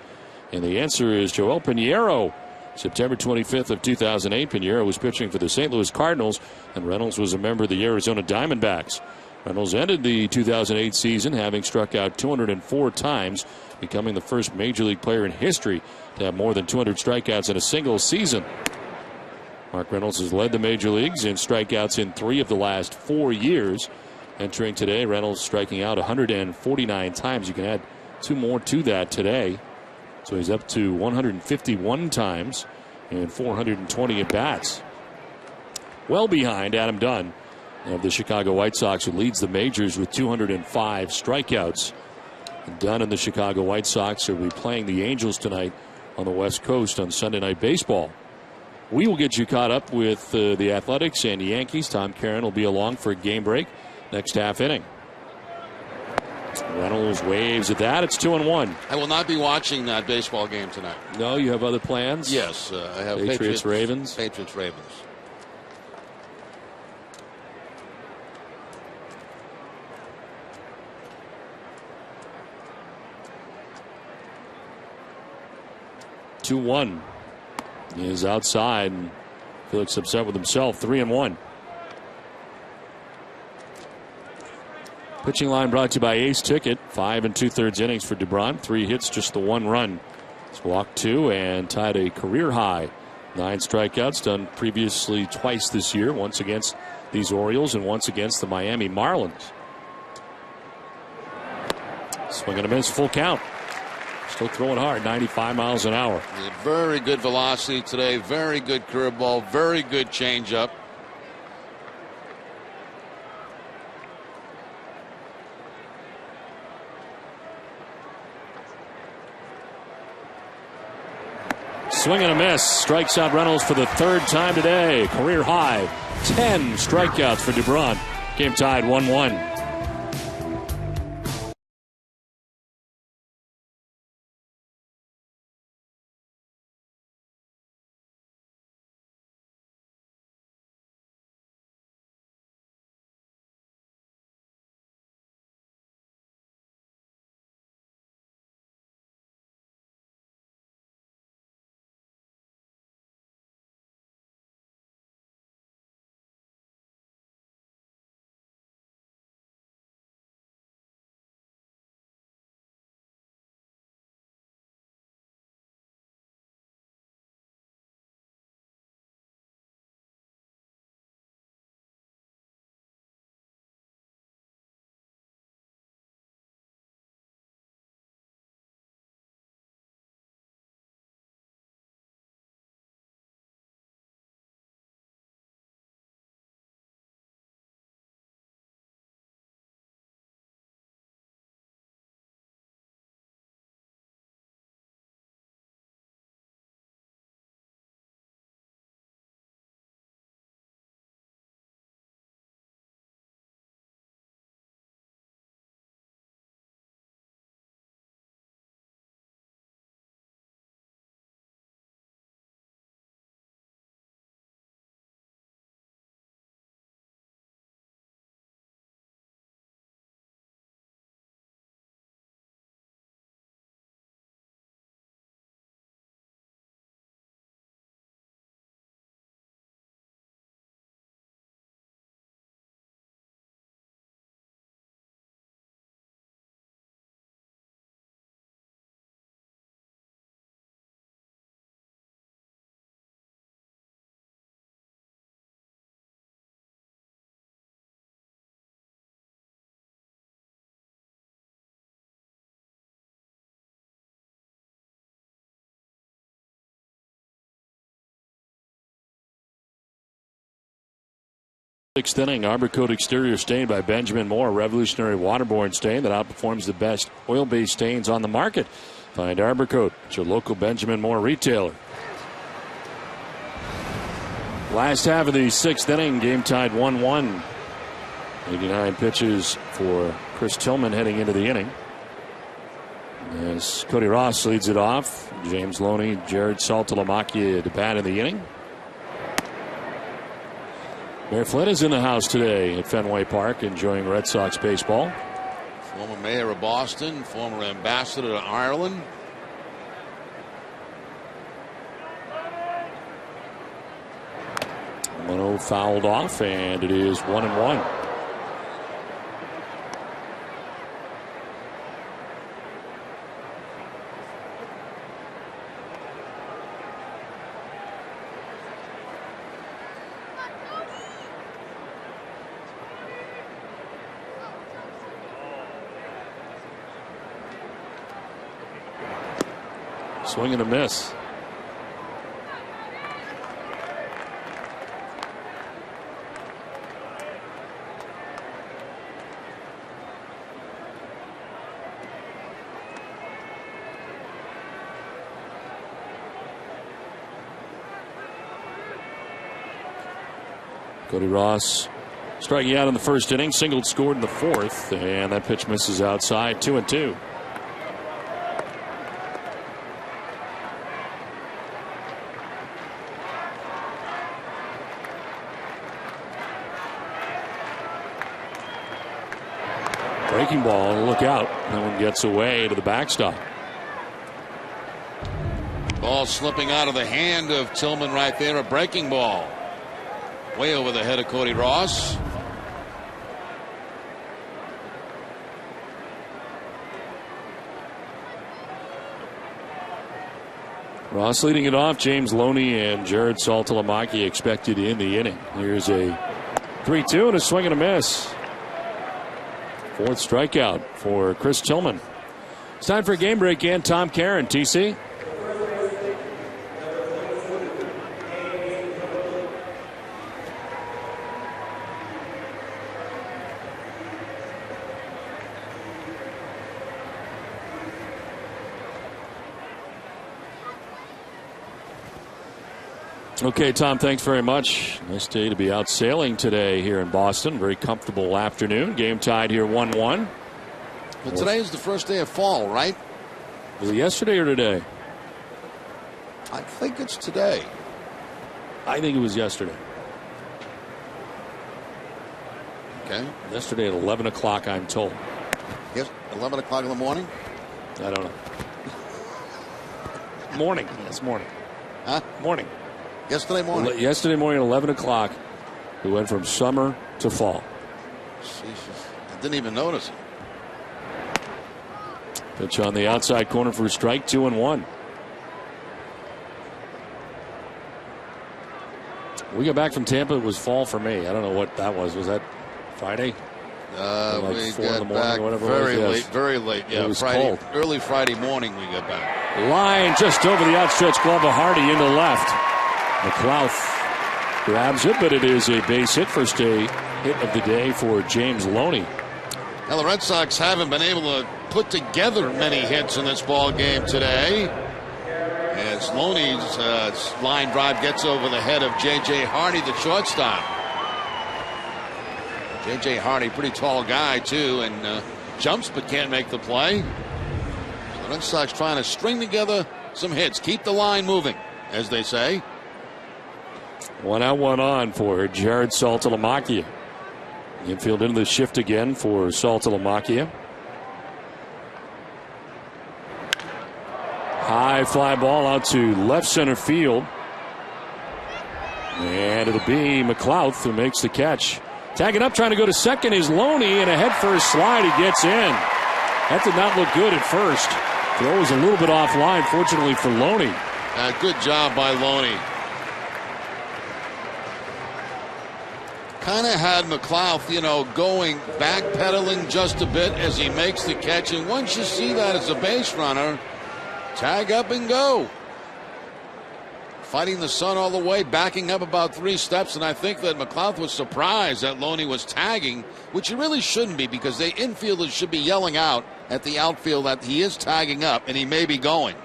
And the answer is Joel Pinheiro. September 25th of 2008, Pinheiro was pitching for the St. Louis Cardinals, and Reynolds was a member of the Arizona Diamondbacks. Reynolds ended the 2008 season having struck out 204 times, becoming the first major league player in history to have more than 200 strikeouts in a single season. Mark Reynolds has led the major leagues in strikeouts in 3 of the last 4 years. Entering today, Reynolds striking out 149 times. You can add 2 more to that today. So he's up to 151 times and 420 at-bats. Well behind Adam Dunn of the Chicago White Sox, who leads the majors with 205 strikeouts. Dunn and the Chicago White Sox will be playing the Angels tonight on the West Coast on Sunday Night Baseball. We will get you caught up with the Athletics and Yankees. Tom Caron will be along for a game break next half inning. Reynolds waves at that. It's 2-1. I will not be watching that baseball game tonight. No, you have other plans? Yes, I have Patriots Ravens. Patriots Ravens. Two-1. He is outside, and Felix upset with himself. 3-1. Pitching line brought to you by Ace Ticket. 5 2/3 innings for DeBrant. 3 hits, just the 1 run. He's walked 2 and tied a career high. 9 strikeouts, done previously twice this year. Once against these Orioles and once against the Miami Marlins. Swing and a miss, full count. Still throwing hard, 95 miles an hour. Very good velocity today. Very good curveball. Very good changeup. Swing and a miss. Strikes out Reynolds for the third time today. Career high. 10 strikeouts for DeBron. Game tied 1-1. Sixth inning, Arbor Coat exterior stain by Benjamin Moore, revolutionary waterborne stain that outperforms the best oil-based stains on the market. Find Arbor Coat at your local Benjamin Moore retailer. Last half of the sixth inning, game tied 1-1. 89 pitches for Chris Tillman heading into the inning. As Cody Ross leads it off, James Loney, Jared Saltalamacchia to bat in the inning. Mayor Flynn is in the house today at Fenway Park enjoying Red Sox baseball. Former mayor of Boston, former ambassador to Ireland. One-0 fouled off, and it is 1-1. Swing and a miss. Cody Ross striking out in the first inning, singled, scored in the fourth, and that pitch misses outside. 2-2. Breaking ball, look out. That one gets away to the backstop. Ball slipping out of the hand of Tillman right there. A breaking ball. Way over the head of Cody Ross. Ross leading it off. James Loney and Jared Saltalamacchia expected in the inning. Here's a 3-2 and a swing and a miss. Fourth strikeout for Chris Tillman. It's time for a game break and Tom Caron, TC. Okay, Tom, thanks very much. Nice day to be out sailing today here in Boston. Very comfortable afternoon. Game tied here 1-1. But today is the first day of fall, right? Was it yesterday or today? I think it's today. I think it was yesterday. Okay. Yesterday at 11 o'clock, I'm told. Yes, 11 o'clock in the morning? I don't know. Morning. Yes, morning. Huh? Morning. Yesterday morning? Yesterday morning at 11 o'clock, we went from summer to fall. Jesus. I didn't even notice it. Pitch on the outside corner for a strike, 2-1. We got back from Tampa, it was fall for me. I don't know what that was. Was that Friday? Like we 4 in the got morning back or whatever very it was. late, Yes. very late. Yeah, it was Friday, cold. Early Friday morning we got back. Line just over the outstretched glove of Hardy into left. McLeod grabs it, but it is a base hit. First day hit of the day for James Loney. Now the Red Sox haven't been able to put together many hits in this ball game today. As Loney's line drive gets over the head of J.J. Hardy, the shortstop. J.J. Hardy, pretty tall guy too, and jumps but can't make the play. The Red Sox trying to string together some hits, keep the line moving, as they say. 1 out, 1 on for Jared Saltalamacchia. Infield into the shift again for Saltalamacchia. High fly ball out to left center field. And it'll be McLeod who makes the catch. Tagging up, trying to go to second is Loney, and a head first slide, he gets in. That did not look good at first. Throw was a little bit offline, fortunately for Loney. Good job by Loney. Kind of had McLeod, going backpedaling just a bit as he makes the catch. And once you see that as a base runner, tag up and go. Fighting the sun all the way, backing up about 3 steps, and I think that McLeod was surprised that Loney was tagging, which he really shouldn't be because the infielders should be yelling out at the outfield that he is tagging up and he may be going.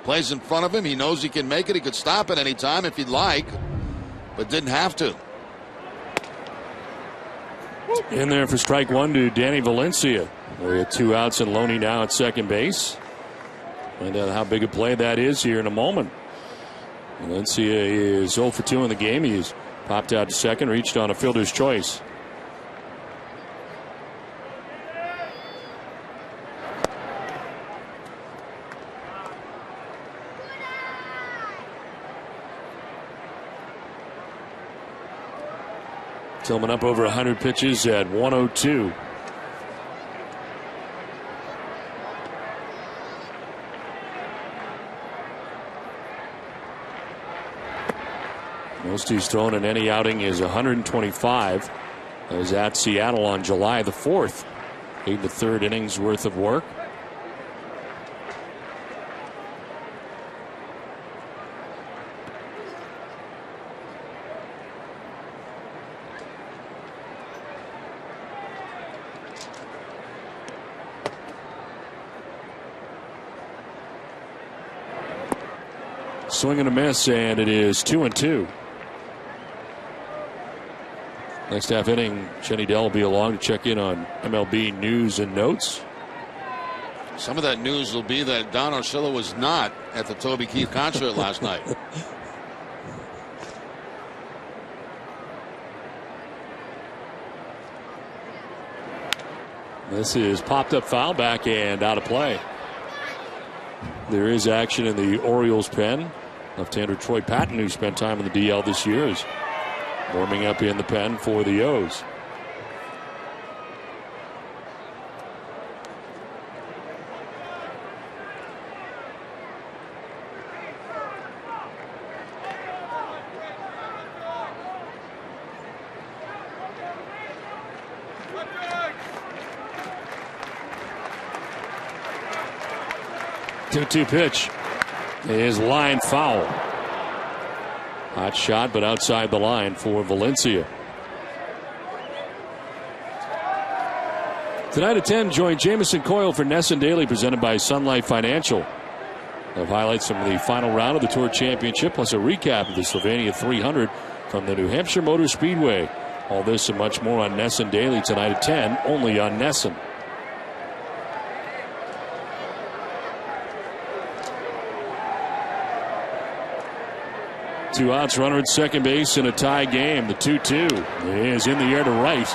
Plays in front of him, he knows he can make it, he could stop at any time if he'd like, but didn't have to. In there for strike 1 to Danny Valencia. We have 2 outs and Loney now at second base. Find out how big a play that is here in a moment. Valencia is 0 for 2 in the game. He's popped out to second, reached on a fielder's choice. Tillman up over 100 pitches at 102. Most he's thrown in any outing is 125. That was at Seattle on July the 4th. 8 1/3 innings worth of work. Swing and a miss, and it is 2-2. Next half inning, Jenny Dell will be along to check in on MLB news and notes. Some of that news will be that Don Orsillo was not at the Toby Keith concert last night. This is popped up foul back and out of play. There is action in the Orioles pen. Left-hander Troy Patton, who spent time in the DL this year, is warming up in the pen for the O's. Two pitch is line foul. Hot shot, but outside the line for Valencia. Tonight at 10, join Jamison Coyle for Ness and Daily, presented by Sun Life Financial. of highlights from the final round of the Tour Championship, plus a recap of the Slovenia 300 from the New Hampshire Motor Speedway. All this and much more on NESN Daily tonight at 10, only on NESN. Two outs, runner at second base in a tie game. The 2-2 is in the air to right.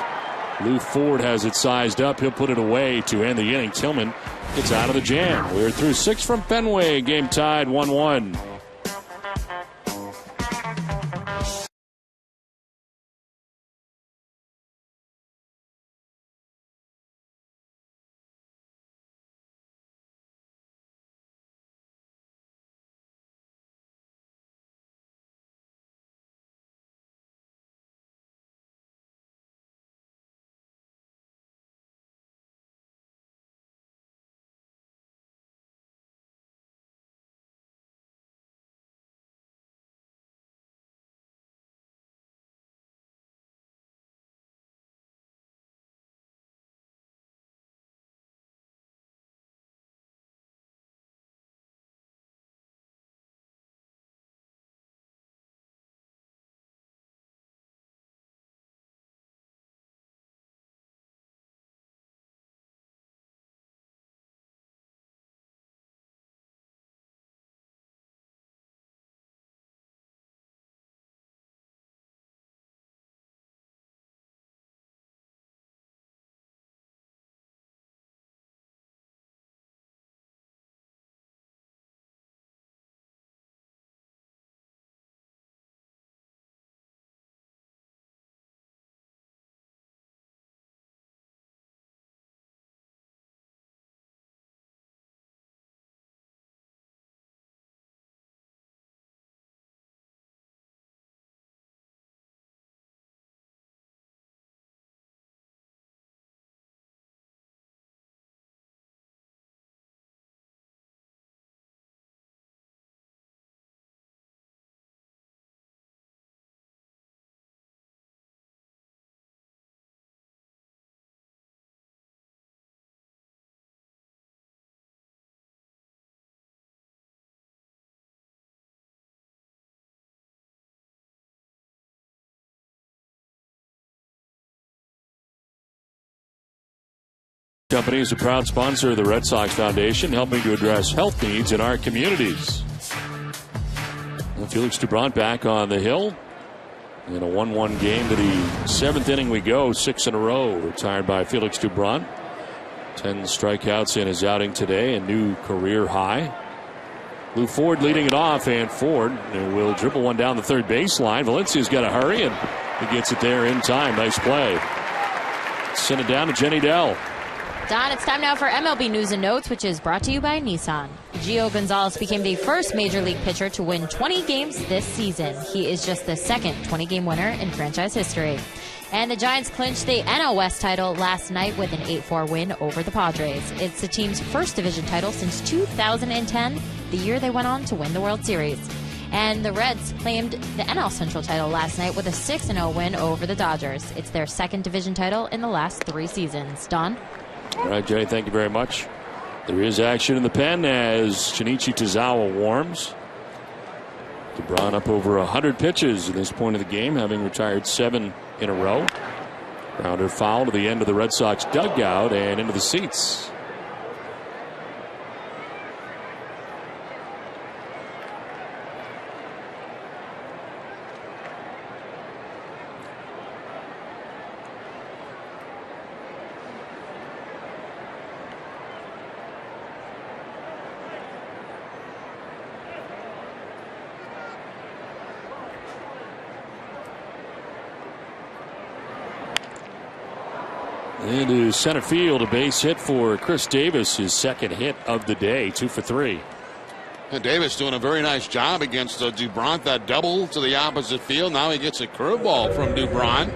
Lou Ford has it sized up. He'll put it away to end the inning. Tillman gets out of the jam. We're through 6 from Fenway. Game tied 1-1. Company is a proud sponsor of the Red Sox Foundation, helping to address health needs in our communities. And Felix Doubront back on the hill. In a 1-1 game to the 7th inning we go. 6 in a row retired by Felix Doubront. 10 strikeouts in his outing today, a new career high. Lou Ford leading it off, and Ford will dribble one down the third baseline. Valencia's got to hurry, and he gets it there in time. Nice play. Send it down to Jenny Dell. Don, it's time now for MLB News and Notes, which is brought to you by Nissan. Gio Gonzalez became the first Major League pitcher to win 20 games this season. He is just the second 20-game winner in franchise history. And the Giants clinched the NL West title last night with an 8-4 win over the Padres. It's the team's first division title since 2010, the year they went on to win the World Series. And the Reds claimed the NL Central title last night with a 6-0 win over the Dodgers. It's their second division title in the last 3 seasons. Don? All right, Jenny, thank you very much. There is action in the pen as Shinichi Tozawa warms. Doubront up over 100 pitches at this point of the game, having retired 7 in a row. Grounder foul to the end of the Red Sox dugout and into the seats. Into center field, a base hit for Chris Davis, his second hit of the day, 2 for 3. And Davis doing a very nice job against Doubront. That double to the opposite field. Now he gets a curveball from Doubront.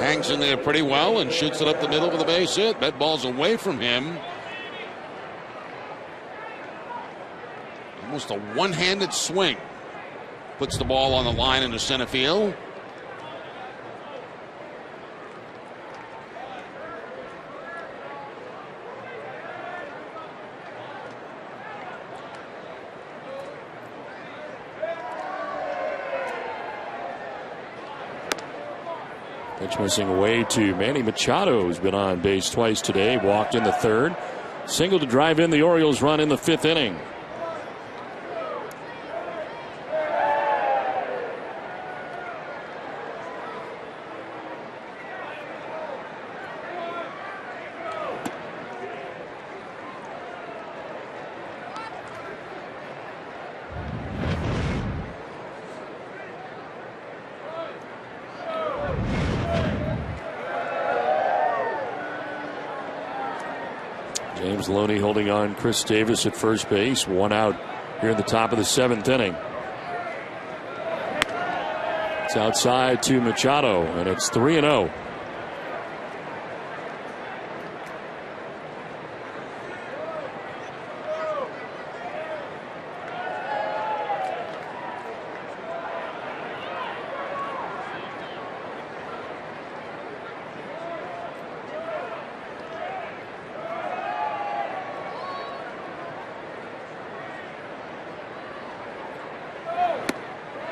Hangs in there pretty well and shoots it up the middle with a base hit. That ball's away from him. Almost a one-handed swing. Puts the ball on the line into center field. Pitch missing away to Manny Machado, who's been on base twice today. Walked in the third. Single to drive in the Orioles run in the 5th inning. James Loney holding on Chris Davis at first base. 1 out here in the top of the 7th inning. It's outside to Machado, and it's 3-0.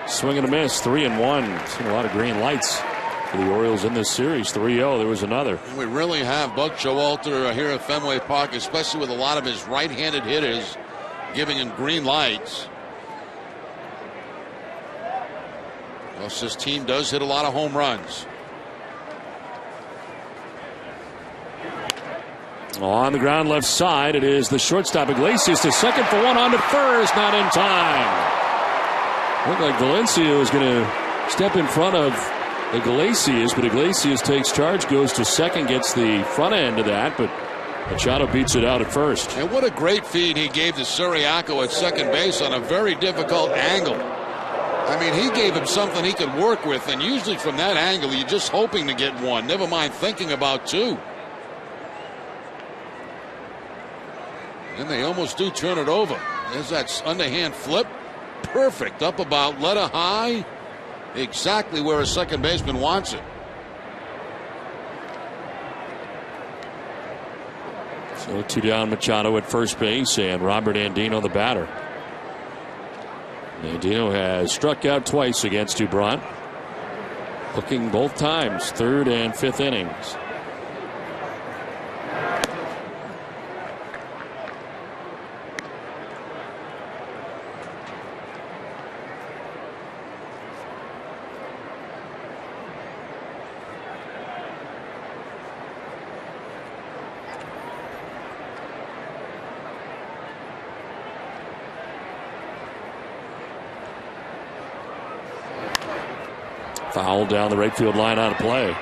Swing and a miss, 3-1. Seen a lot of green lights for the Orioles in this series. 3-0. There was another. We really have Buck Showalter here at Fenway Park, especially with a lot of his right-handed hitters giving him green lights. Well, this team does hit a lot of home runs. On the ground left side, it is the shortstop Iglesias to second for one, on to first, not in time. Looked like Valencia was going to step in front of Iglesias, but Iglesias takes charge, goes to second, gets the front end of that, but Machado beats it out at first. And what a great feed he gave to Suriaco at second base on a very difficult angle. I mean, he gave him something he could work with, and usually from that angle, you're just hoping to get one, never mind thinking about two. And they almost do turn it over. There's that underhand flip. Perfect. Up about, letter high. Exactly where a second baseman wants it. So 2 down, Machado at first base, and Robert Andino the batter. Andino has struck out twice against Dubron. Looking both times, 3rd and 5th innings. Foul down the right field line, out of play.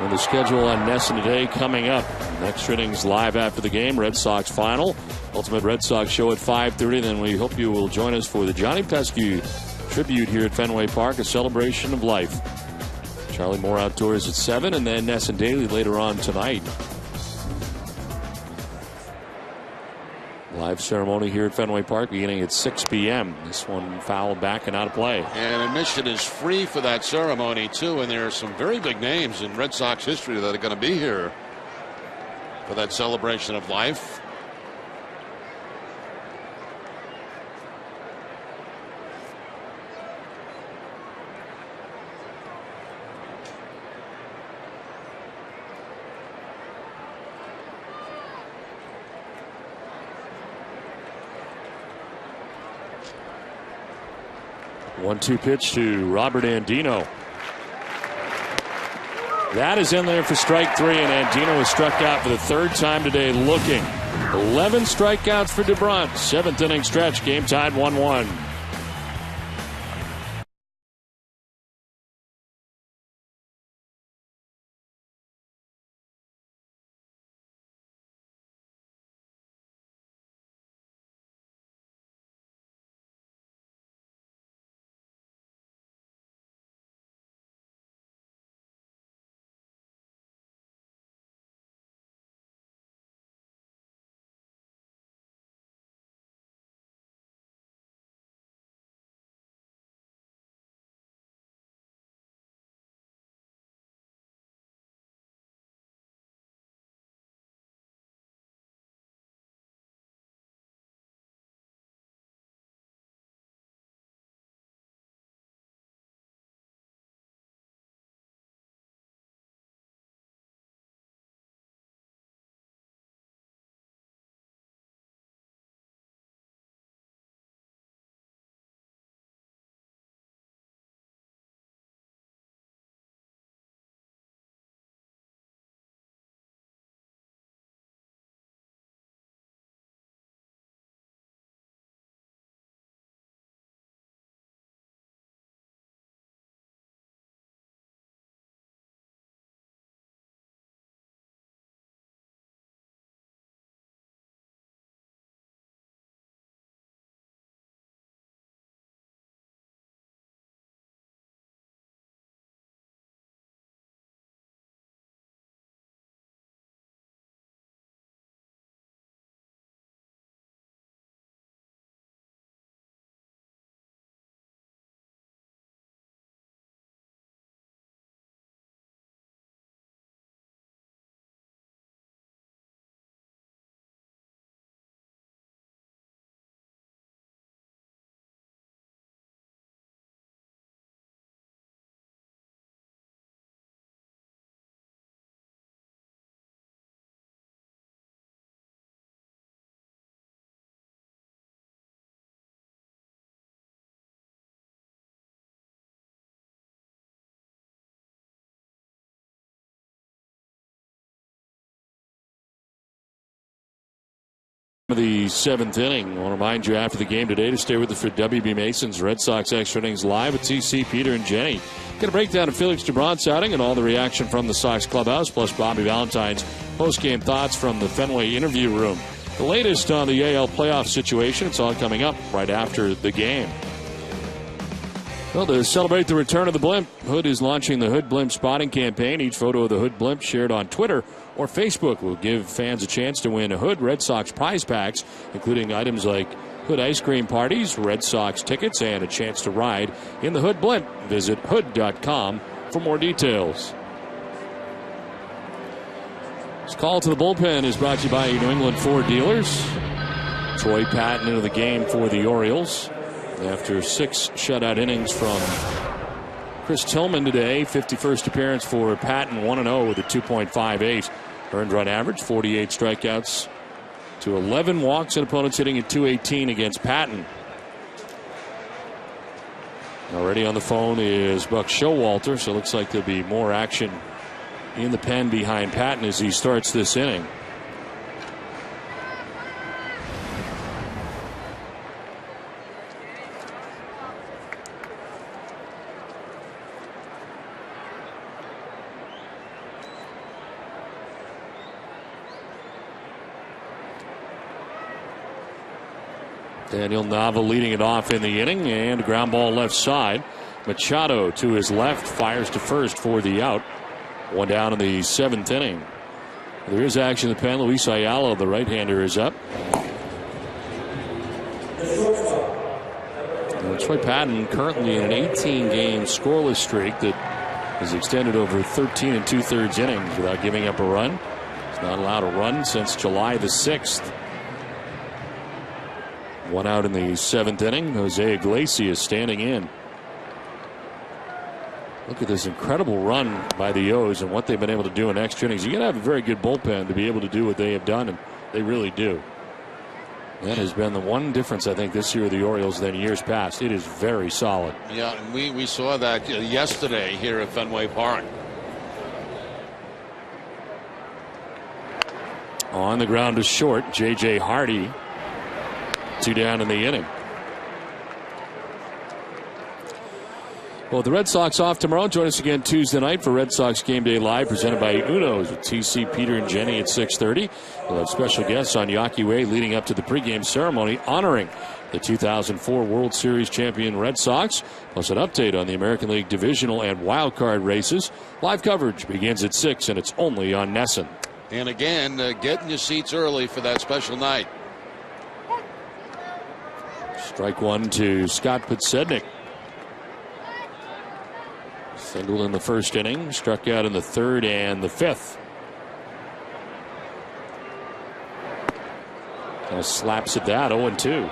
And the schedule on NESN today coming up. Next innings live after the game. Red Sox final. Ultimate Red Sox show at 5:30. Then we hope you will join us for the Johnny Pesky tribute here at Fenway Park, a celebration of life. Charlie Moore Outdoors at 7, and then NESN Daily later on tonight. Live ceremony here at Fenway Park beginning at 6 p.m. This one fouled back and out of play. And admission is free for that ceremony, too. And there are some very big names in Red Sox history that are going to be here for that celebration of life. One-two pitch to Robert Andino. That is in there for strike 3, and Andino has struck out for the 3rd time today looking. 11 strikeouts for Dubron. 7th inning stretch. Game tied 1-1. The seventh inning. I want to remind you after the game today to stay with us for WB Mason's Red Sox Extra Innings Live with TC, Peter, and Jenny. Get a breakdown of Felix Gibran's outing and all the reaction from the Sox clubhouse, plus Bobby Valentine's post-game thoughts from the Fenway interview room. The latest on the AL playoff situation, it's all coming up right after the game. Well, to celebrate the return of the blimp, Hood is launching the Hood Blimp spotting campaign. Each photo of the Hood Blimp shared on Twitter or Facebook will give fans a chance to win Hood Red Sox prize packs, including items like Hood ice cream parties, Red Sox tickets, and a chance to ride in the Hood Blimp. Visit hood.com for more details. This call to the bullpen is brought to you by New England Ford Dealers. Troy Patton into the game for the Orioles. After 6 shutout innings from Chris Tillman today, 51st appearance for Patton, 1-0 with a 2.58 earned run average, 48 strikeouts to 11 walks, and opponents hitting at 218 against Patton. Already on the phone is Buck Showalter, so it looks like there'll be more action in the pen behind Patton as he starts this inning. Daniel Nava leading it off in the inning, and a ground ball left side. Machado to his left fires to first for the out. One down in the 7th inning. There is action in the pen. Luis Ayala, the right-hander, is up. Troy Patton currently in an 18-game scoreless streak that has extended over 13 2/3 innings without giving up a run. He's not allowed a run since July the 6th. One out in the 7th inning. Jose Iglesias standing in. Look at this incredible run by the O's and what they've been able to do in extra innings. You got to have a very good bullpen to be able to do what they have done, and they really do. That has been the one difference, I think, this year of the Orioles than years past. It is very solid. Yeah, and we saw that yesterday here at Fenway Park. On the ground to short, J.J. Hardy. 2 down in the inning. Well, the Red Sox off tomorrow. Join us again Tuesday night for Red Sox Game Day Live, presented by Uno's with TC, Peter, and Jenny at 6:30. We'll have special guests on Yawkey Way leading up to the pregame ceremony honoring the 2004 World Series champion Red Sox, plus an update on the American League divisional and wild card races. Live coverage begins at 6, and it's only on NESN. And again, getting your seats early for that special night. Strike one to Scott Podsednik. Singled in the first inning, struck out in the 3rd and the 5th. Kind of slaps at that, 0-2.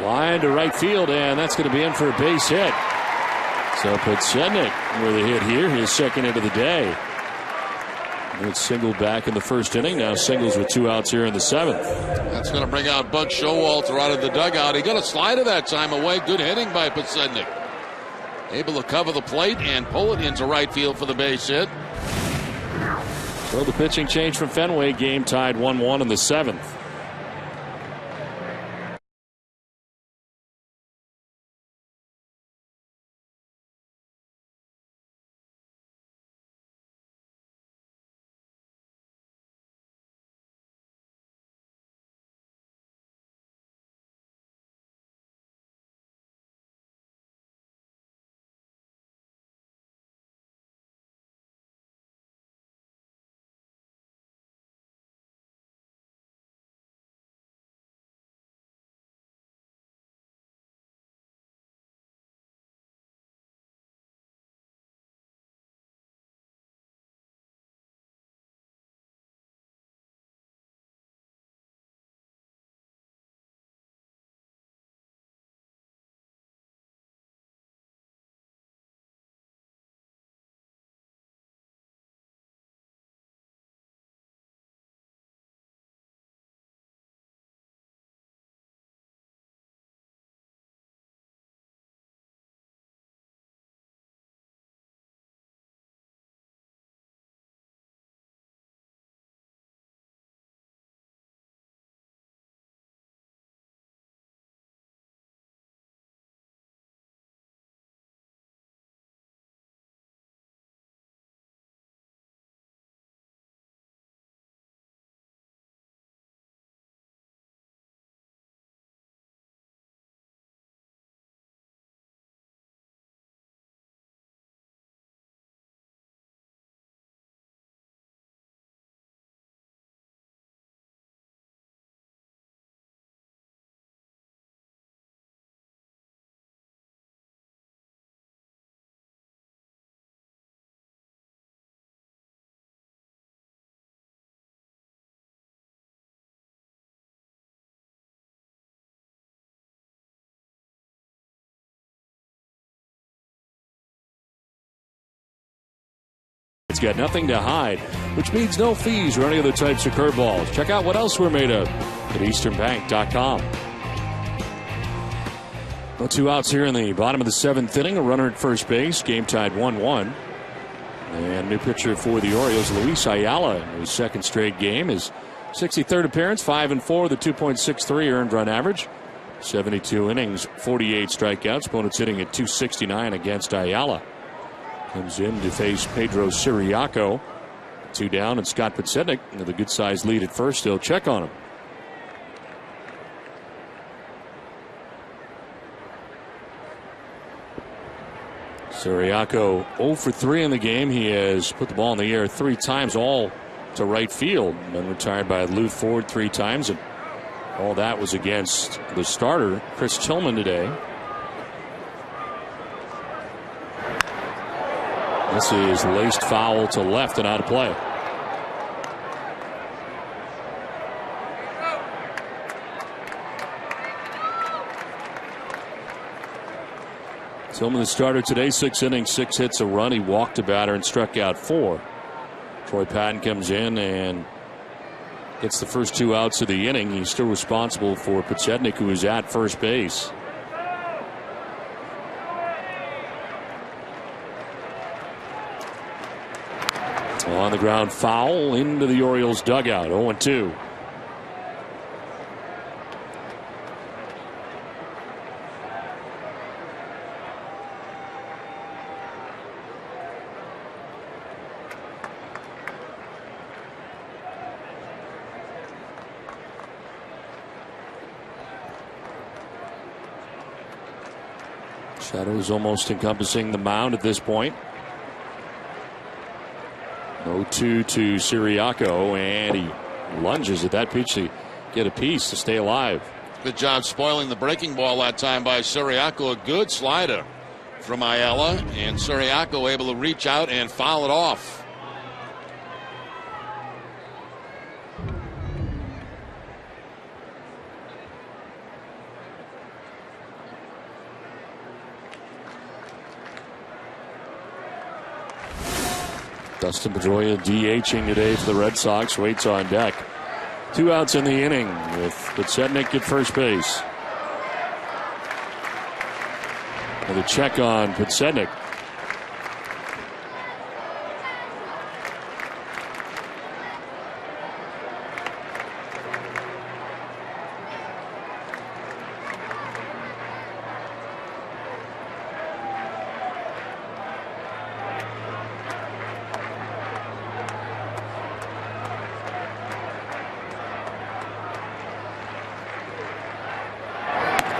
Line to right field, and that's going to be in for a base hit. So Podsednik with a hit here, his second hit of the day. It's singled back in the first inning. Now singles with 2 outs here in the 7th. That's going to bring out Buck Showalter out of the dugout. He got a slider that time away. Good hitting by Podsednik. Able to cover the plate and pull it into right field for the base hit. So the pitching change from Fenway. Game tied 1-1 in the 7th. It's got nothing to hide, which means no fees or any other types of curveballs. Check out what else we're made of at easternbank.com. Well, 2 outs here in the bottom of the 7th inning. A runner at first base. Game tied 1-1. And new pitcher for the Orioles, Luis Ayala, in his 2nd straight game. His 63rd appearance, 5-4 with a 2.63 earned run average. 72 innings, 48 strikeouts. Opponents hitting at 269 against Ayala. Comes in to face Pedro Siriaco. 2 down, and Scott Podsednik with a good-sized lead at first. He'll check on him. Siriaco 0 for 3 in the game. He has put the ball in the air 3 times, all to right field. Been retired by Lou Ford 3 times, and all that was against the starter, Chris Tillman, today. This is laced foul to left and out of play. Tillman, the starter today, 6 innings, 6 hits, a run. He walked a batter and struck out 4. Troy Patton comes in and gets the first 2 outs of the inning. He's still responsible for Podsednik, who is at first base. On the ground, foul into the Orioles dugout. 0-2. Shadows almost encompassing the mound at this point. 0-2 to Siriaco, and he lunges at that pitch to get a piece to stay alive. Good job spoiling the breaking ball that time by Siriaco. A good slider from Ayala, and Siriaco able to reach out and foul it off. Dustin Pedroia DHing today for the Red Sox. Waits on deck. 2 outs in the inning with Podsednik at first base. With a check on Podsednik.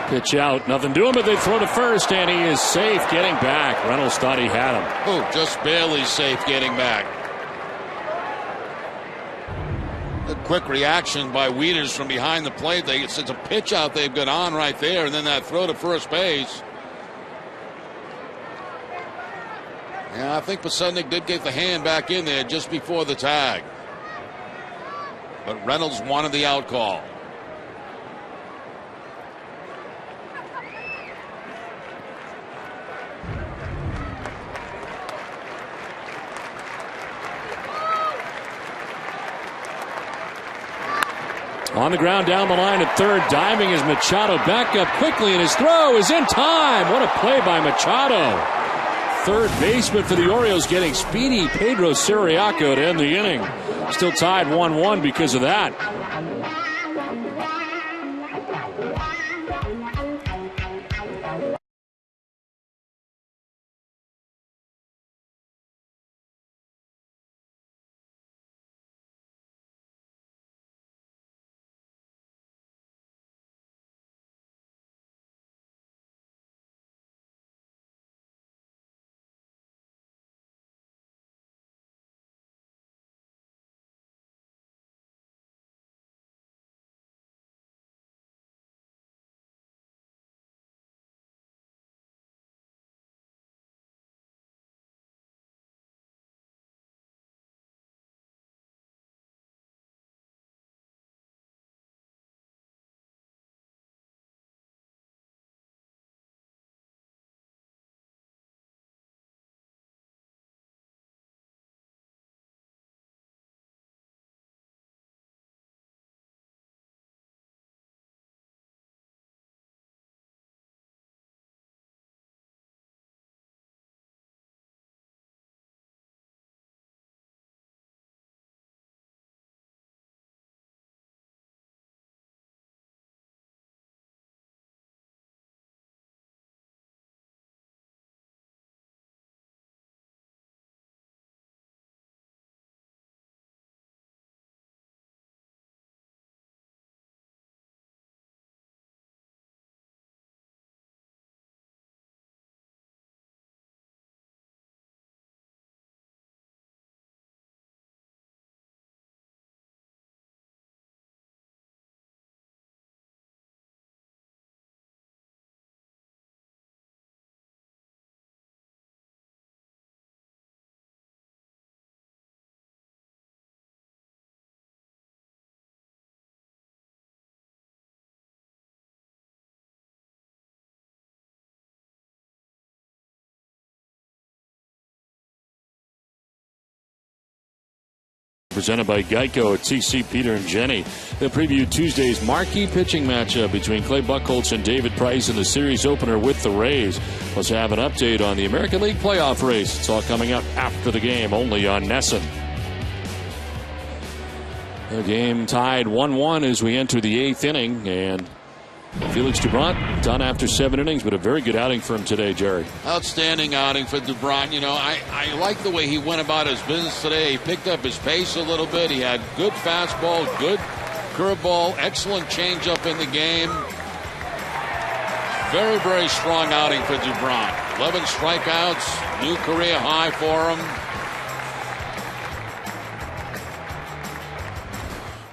Pitch out, nothing doing, but they throw to first, and he is safe getting back. Reynolds thought he had him. Oh, just barely safe getting back. A quick reaction by Wieters from behind the plate. It's a pitch out they've got on right there, and then that throw to first base. Yeah, I think Podsednik did get the hand back in there just before the tag. But Reynolds wanted the out call. On the ground down the line at third, diving is Machado. Back up quickly, and his throw is in time. What a play by Machado. Third baseman for the Orioles getting speedy Pedro Siriaco to end the inning. Still tied 1-1 because of that. Presented by Geico at CC Peter and Jenny. They'll preview Tuesday's marquee pitching matchup between Clay Buchholz and David Price in the series opener with the Rays. Plus have an update on the American League playoff race. It's all coming up after the game, only on NESN. The game tied 1-1 as we enter the 8th inning, and Felix Doubront done after 7 innings, but a very good outing for him today, Jerry. Outstanding outing for Doubront. You know, I like the way he went about his business today. He picked up his pace a little bit. He had good fastball, good curveball, excellent changeup in the game. Very, very strong outing for Doubront. 11 strikeouts, new career high for him.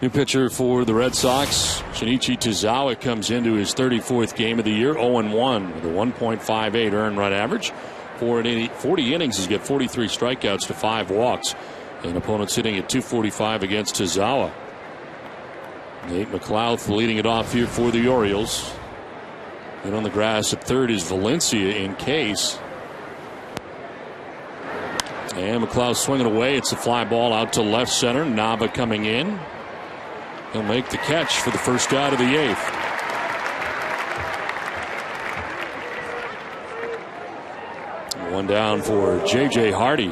New pitcher for the Red Sox, Shinichi Tozawa, comes into his 34th game of the year, 0-1 with a 1.58 earned run average. 40 innings, he's got 43 strikeouts to 5 walks. And opponents sitting at 245 against Tozawa. Nate McLeod leading it off here for the Orioles. And on the grass at third is Valencia in case. And McLeod swinging away. It's a fly ball out to left center. Nava coming in. He'll make the catch for the first out of the 8th. One down for J.J. Hardy.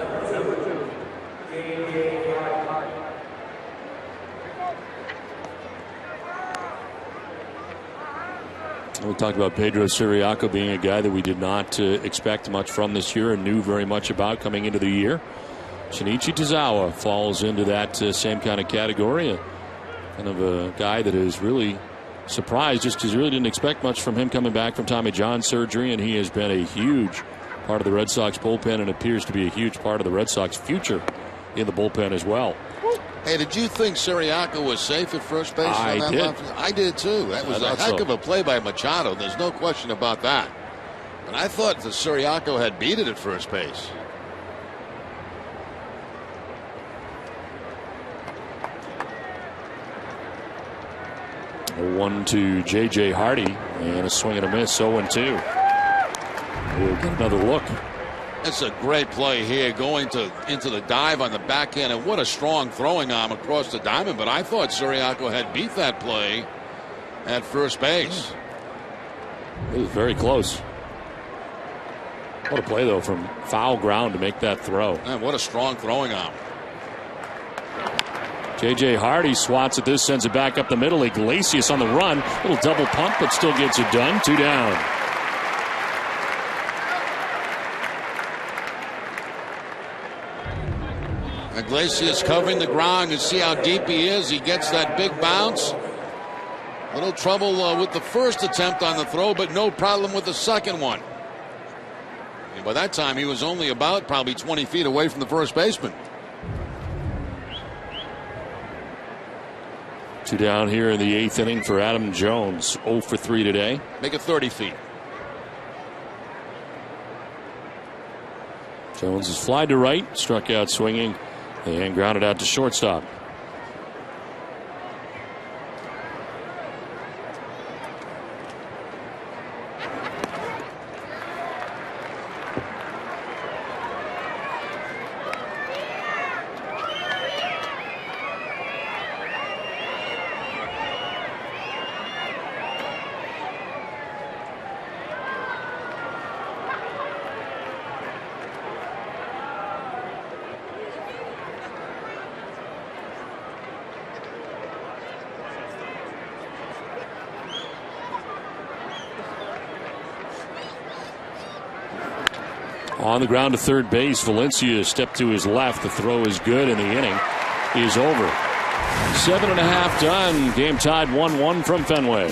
We talked about Pedro Ciriaco being a guy that we did not expect much from this year and knew very much about coming into the year. Shinichi Tozawa falls into that same kind of category. Kind of a guy that is really surprised just because you really didn't expect much from him coming back from Tommy John surgery, and he has been a huge part of the Red Sox bullpen and appears to be a huge part of the Red Sox future in the bullpen as well. Hey, did you think Ciriaco was safe at first base? I did. I did too. That was a heck of a play by Machado. There's no question about that. But I thought that Ciriaco had beat it at first base. A 1 to J.J. Hardy, and a swing and a miss, 0-2. We'll get another look. That's a great play here, going into the dive on the backhand, and what a strong throwing arm across the diamond. But I thought Ciriaco had beat that play at first base. It was very close. What a play, though, from foul ground to make that throw. Man, what a strong throwing arm. J.J. Hardy swats at this, sends it back up the middle. Iglesias on the run. Little double pump, but still gets it done. 2 down. Iglesias covering the ground. You see how deep he is. He gets that big bounce. Little trouble with the first attempt on the throw, but no problem with the second one. And by that time, he was only about probably 20 feet away from the first baseman. 2 down here in the 8th inning for Adam Jones. 0 for 3 today. Make it 30 feet. Jones is fly to right, struck out swinging, and grounded out to shortstop. On the ground to third base, Valencia stepped to his left. The throw is good, and the inning is over. 7.5 done. Game tied 1-1 from Fenway.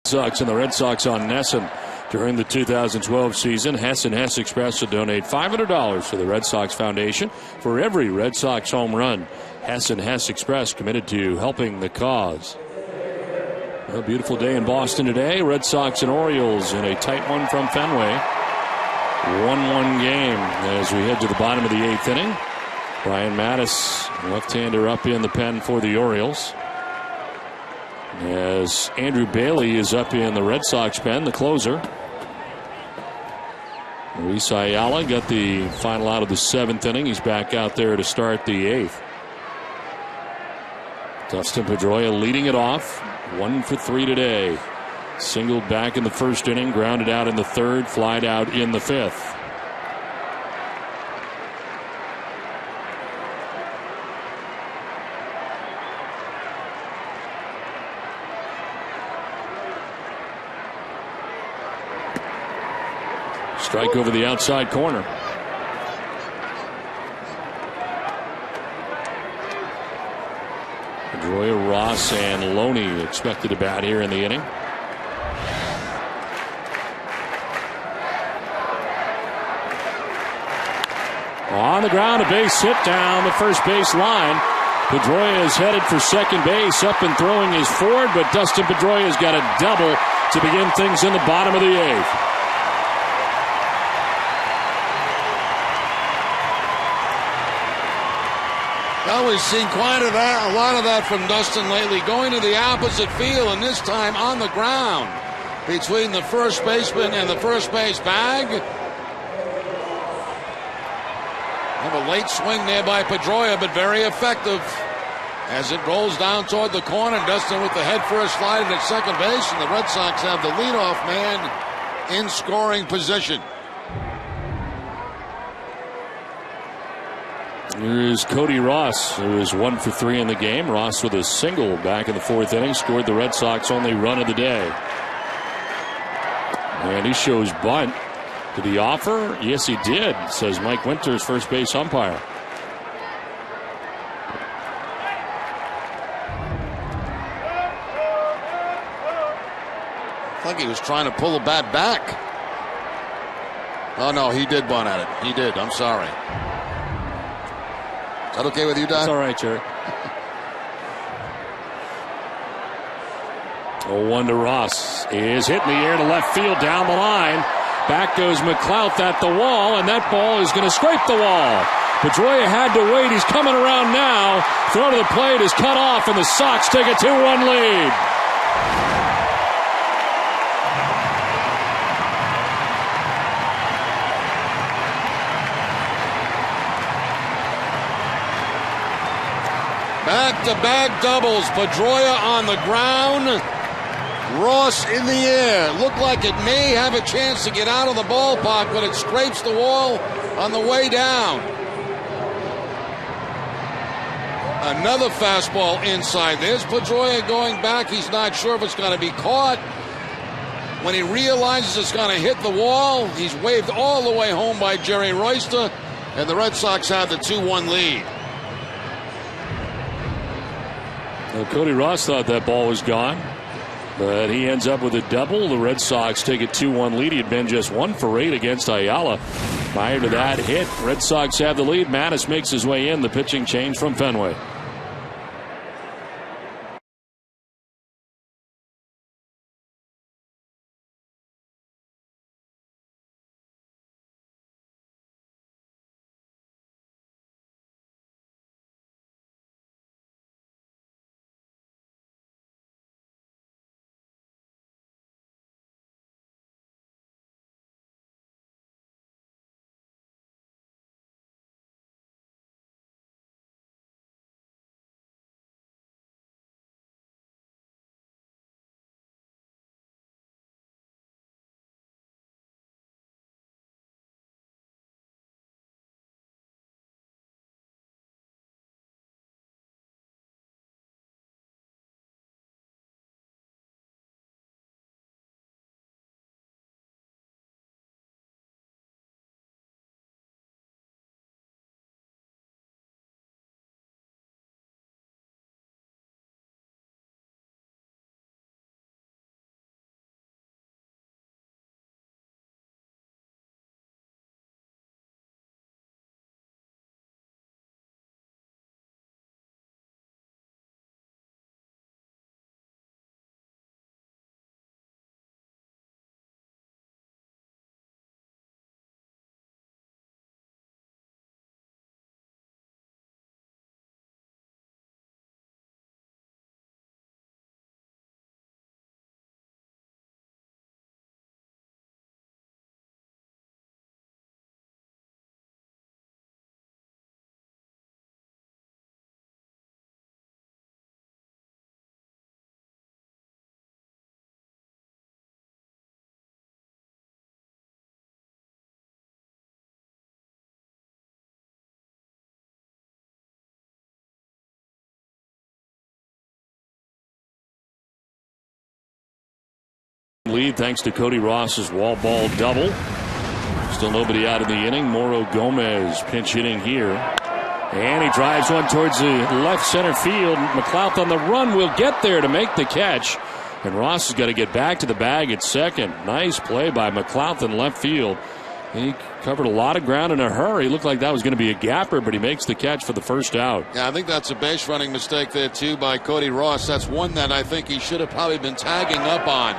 Sox and the Red Sox on Nesson during the 2012 season. Hess and Hess Express will donate $500 to the Red Sox Foundation for every Red Sox home run. Hess and Hess Express committed to helping the cause. A beautiful day in Boston today. Red Sox and Orioles in a tight one from Fenway. 1-1 game as we head to the bottom of the 8th inning. Brian Mattis, left-hander, up in the pen for the Orioles. As Andrew Bailey is up in the Red Sox pen, the closer. Luis Ayala got the final out of the 7th inning. He's back out there to start the 8th. Dustin Pedroia leading it off. 1 for 3 today. Singled back in the 1st inning, grounded out in the 3rd, flied out in the 5th. Strike over the outside corner. Pedroia, Ross, and Loney expected to bat here in the inning. On the ground, a base hit down the first base line. Pedroia is headed for second base. Up and throwing is Ford, but Dustin Pedroia has got a double to begin things in the bottom of the 8th. Well, we've seen quite a lot of that from Dustin lately, going to the opposite field, and this time on the ground between the first baseman and the first base bag. Have a late swing there by Pedroia, but very effective as it rolls down toward the corner. Dustin with the head first slide at second base, and the Red Sox have the leadoff man in scoring position. Here's Cody Ross, who is 1 for 3 in the game. Ross with a single back in the 4th inning scored the Red Sox only run of the day. And he shows bunt. Did he offer? Yes, he did, says Mike Winters, first base umpire. I think he was trying to pull the bat back. Oh, no, he did bunt at it. He did. I'm sorry. Is that okay with you, Don? That's all right, Jerry. 0-1 to Ross. Is hit in the air to left field down the line. Back goes McLouth at the wall, and that ball is going to scrape the wall. Pedroia had to wait. He's coming around now. Throw to the plate is cut off, and the Sox take a 2-1 lead. Back-to-back doubles. Pedroia on the ground. Ross in the air. Looked like it may have a chance to get out of the ballpark, but it scrapes the wall on the way down. Another fastball inside. There's Pedroia going back. He's not sure if it's going to be caught. When he realizes it's going to hit the wall, he's waved all the way home by Jerry Royster, and the Red Sox have the 2-1 lead. Well, Cody Ross thought that ball was gone, but he ends up with a double. The Red Sox take a 2-1 lead. He had been just 1 for 8 against Ayala. Prior to that hit, Red Sox have the lead. Mattis makes his way in. The pitching change from Fenway. lead thanks to Cody Ross's wall ball double. Still nobody out of the inning. Moro Gomez pinch hitting here. And he drives one towards the left center field. McLeod on the run will get there to make the catch. And Ross has got to get back to the bag at second. Nice play by McLeod in left field. He covered a lot of ground in a hurry. Looked like that was going to be a gapper, but he makes the catch for the first out. Yeah, I think that's a base running mistake there, too, by Cody Ross. That's one that I think he should have probably been tagging up on.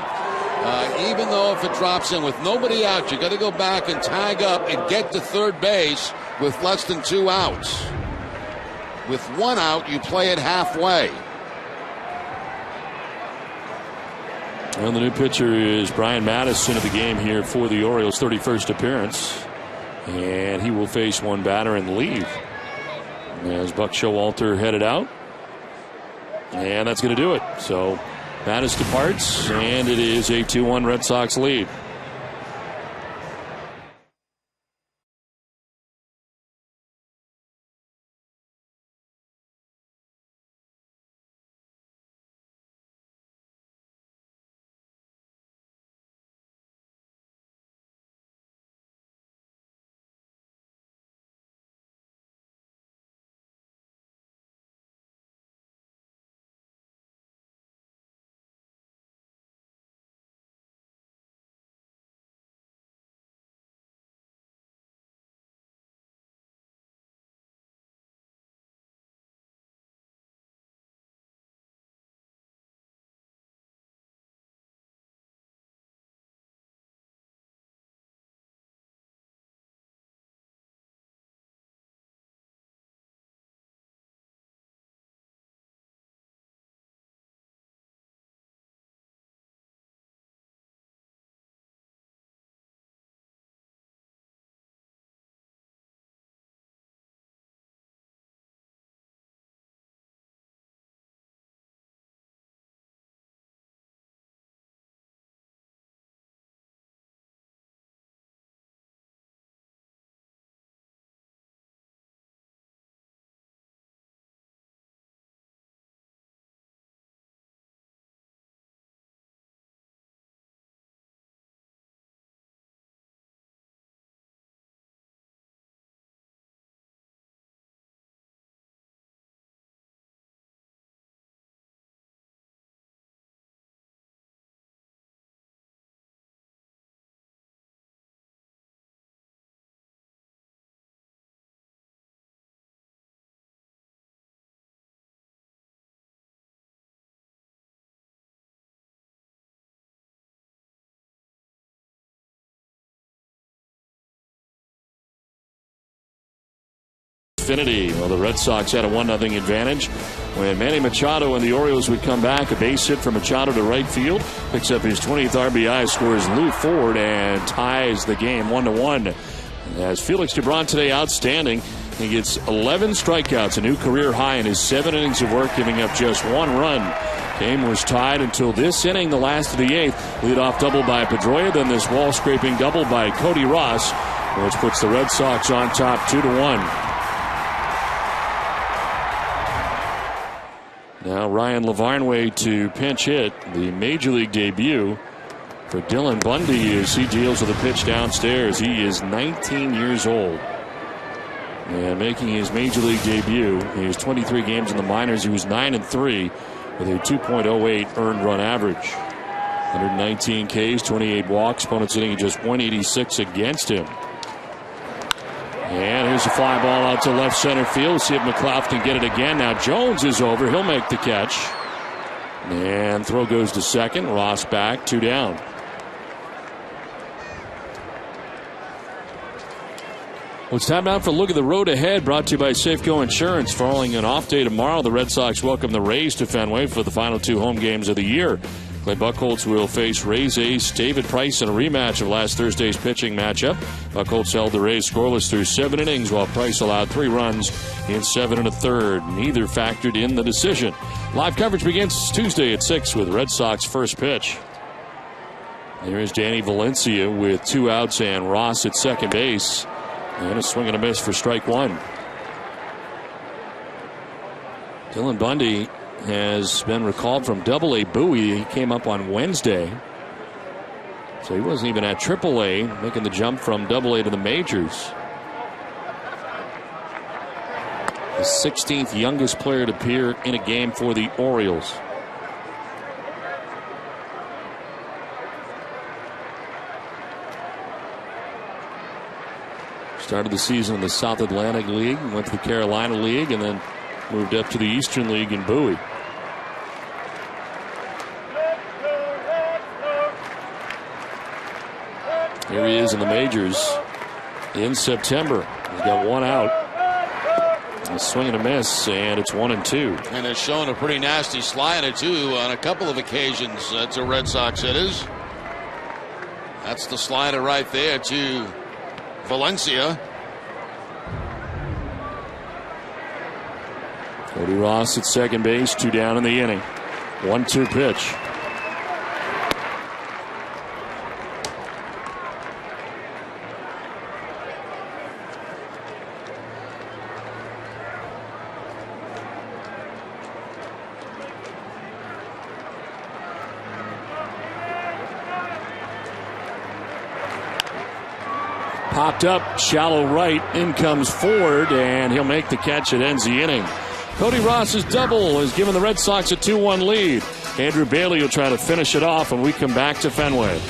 Even though if it drops in with nobody out, you got to go back and tag up and get to third base with less than 2 outs. With 1 out, you play it halfway. Well, the new pitcher is Brian Madison of the game here for the Orioles' 31st appearance. And he will face one batter and leave. As Buck Showalter headed out. And that's going to do it. So Mattis departs, and it is a 2-1 Red Sox lead. Well, the Red Sox had a 1-0 advantage when Manny Machado and the Orioles would come back. A base hit from Machado to right field. Picks up his 20th RBI, scores Lou Ford, and ties the game 1-1. As Felix Gibran today outstanding. He gets 11 strikeouts, a new career high in his 7 innings of work, giving up just 1 run. Game was tied until this inning, the last of the 8th. Leadoff double by Pedroia, then this wall-scraping double by Cody Ross, which puts the Red Sox on top 2-1. Now Ryan Lavarnway to pinch hit, the Major League debut for Dylan Bundy as he deals with a pitch downstairs. He is 19 years old and making his Major League debut. He has 23 games in the minors. He was 9-3 with a 2.08 earned run average. 119 Ks, 28 walks. Opponents hitting just 186 against him. And here's a fly ball out to left center field. See if McLeod can get it again. Now Jones is over. He'll make the catch. And throw goes to second. Ross back, 2 down. Well, it's time now for a look at the road ahead, brought to you by Safeco Insurance. Following an off day tomorrow, the Red Sox welcome the Rays to Fenway for the final 2 home games of the year. Clay Buchholz will face Rays ace David Price in a rematch of last Thursday's pitching matchup. Buchholz held the Rays scoreless through 7 innings, while Price allowed 3 runs in 7 1/3. Neither factored in the decision. Live coverage begins Tuesday at 6 with Red Sox first pitch. There is Danny Valencia with 2 outs and Ross at second base. And a swing and a miss for strike 1. Dylan Bundy has been recalled from Double-A Bowie. He came up on Wednesday. So he wasn't even at AAA, making the jump from AA to the majors. The 16th youngest player to appear in a game for the Orioles. Started the season in the South Atlantic League, went to the Carolina League, and then moved up to the Eastern League in Bowie. Here he is in the majors in September. He's got one out. A swing and a miss, and it's 1-2. And has shown a pretty nasty slider, too, on a couple of occasions to Red Sox hitters. That's the slider right there to Valencia. Cody Ross at second base, 2 down in the inning. 1-2 pitch. Popped up, shallow right, in comes Ford, and he'll make the catch. It ends the inning. Cody Ross's double has given the Red Sox a 2-1 lead. Andrew Bailey will try to finish it off when we come back to Fenway.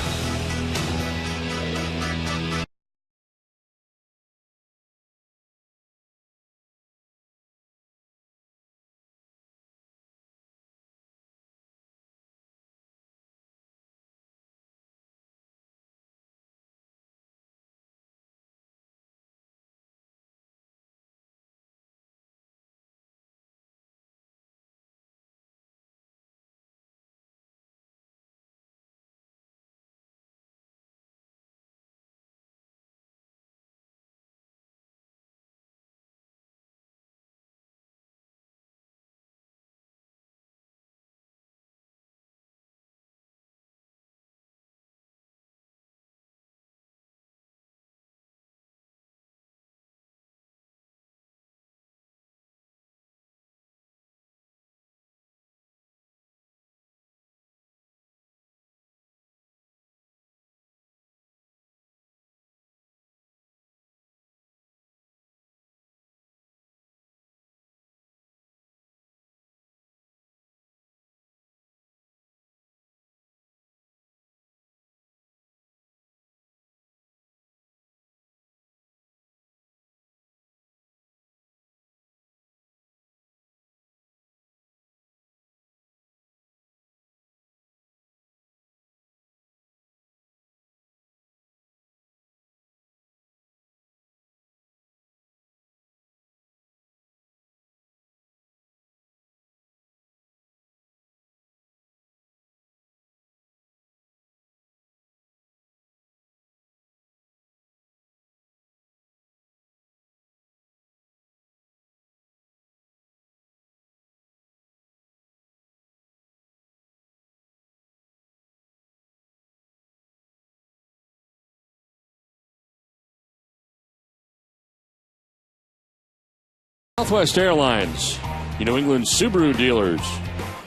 Southwest Airlines, New England Subaru dealers,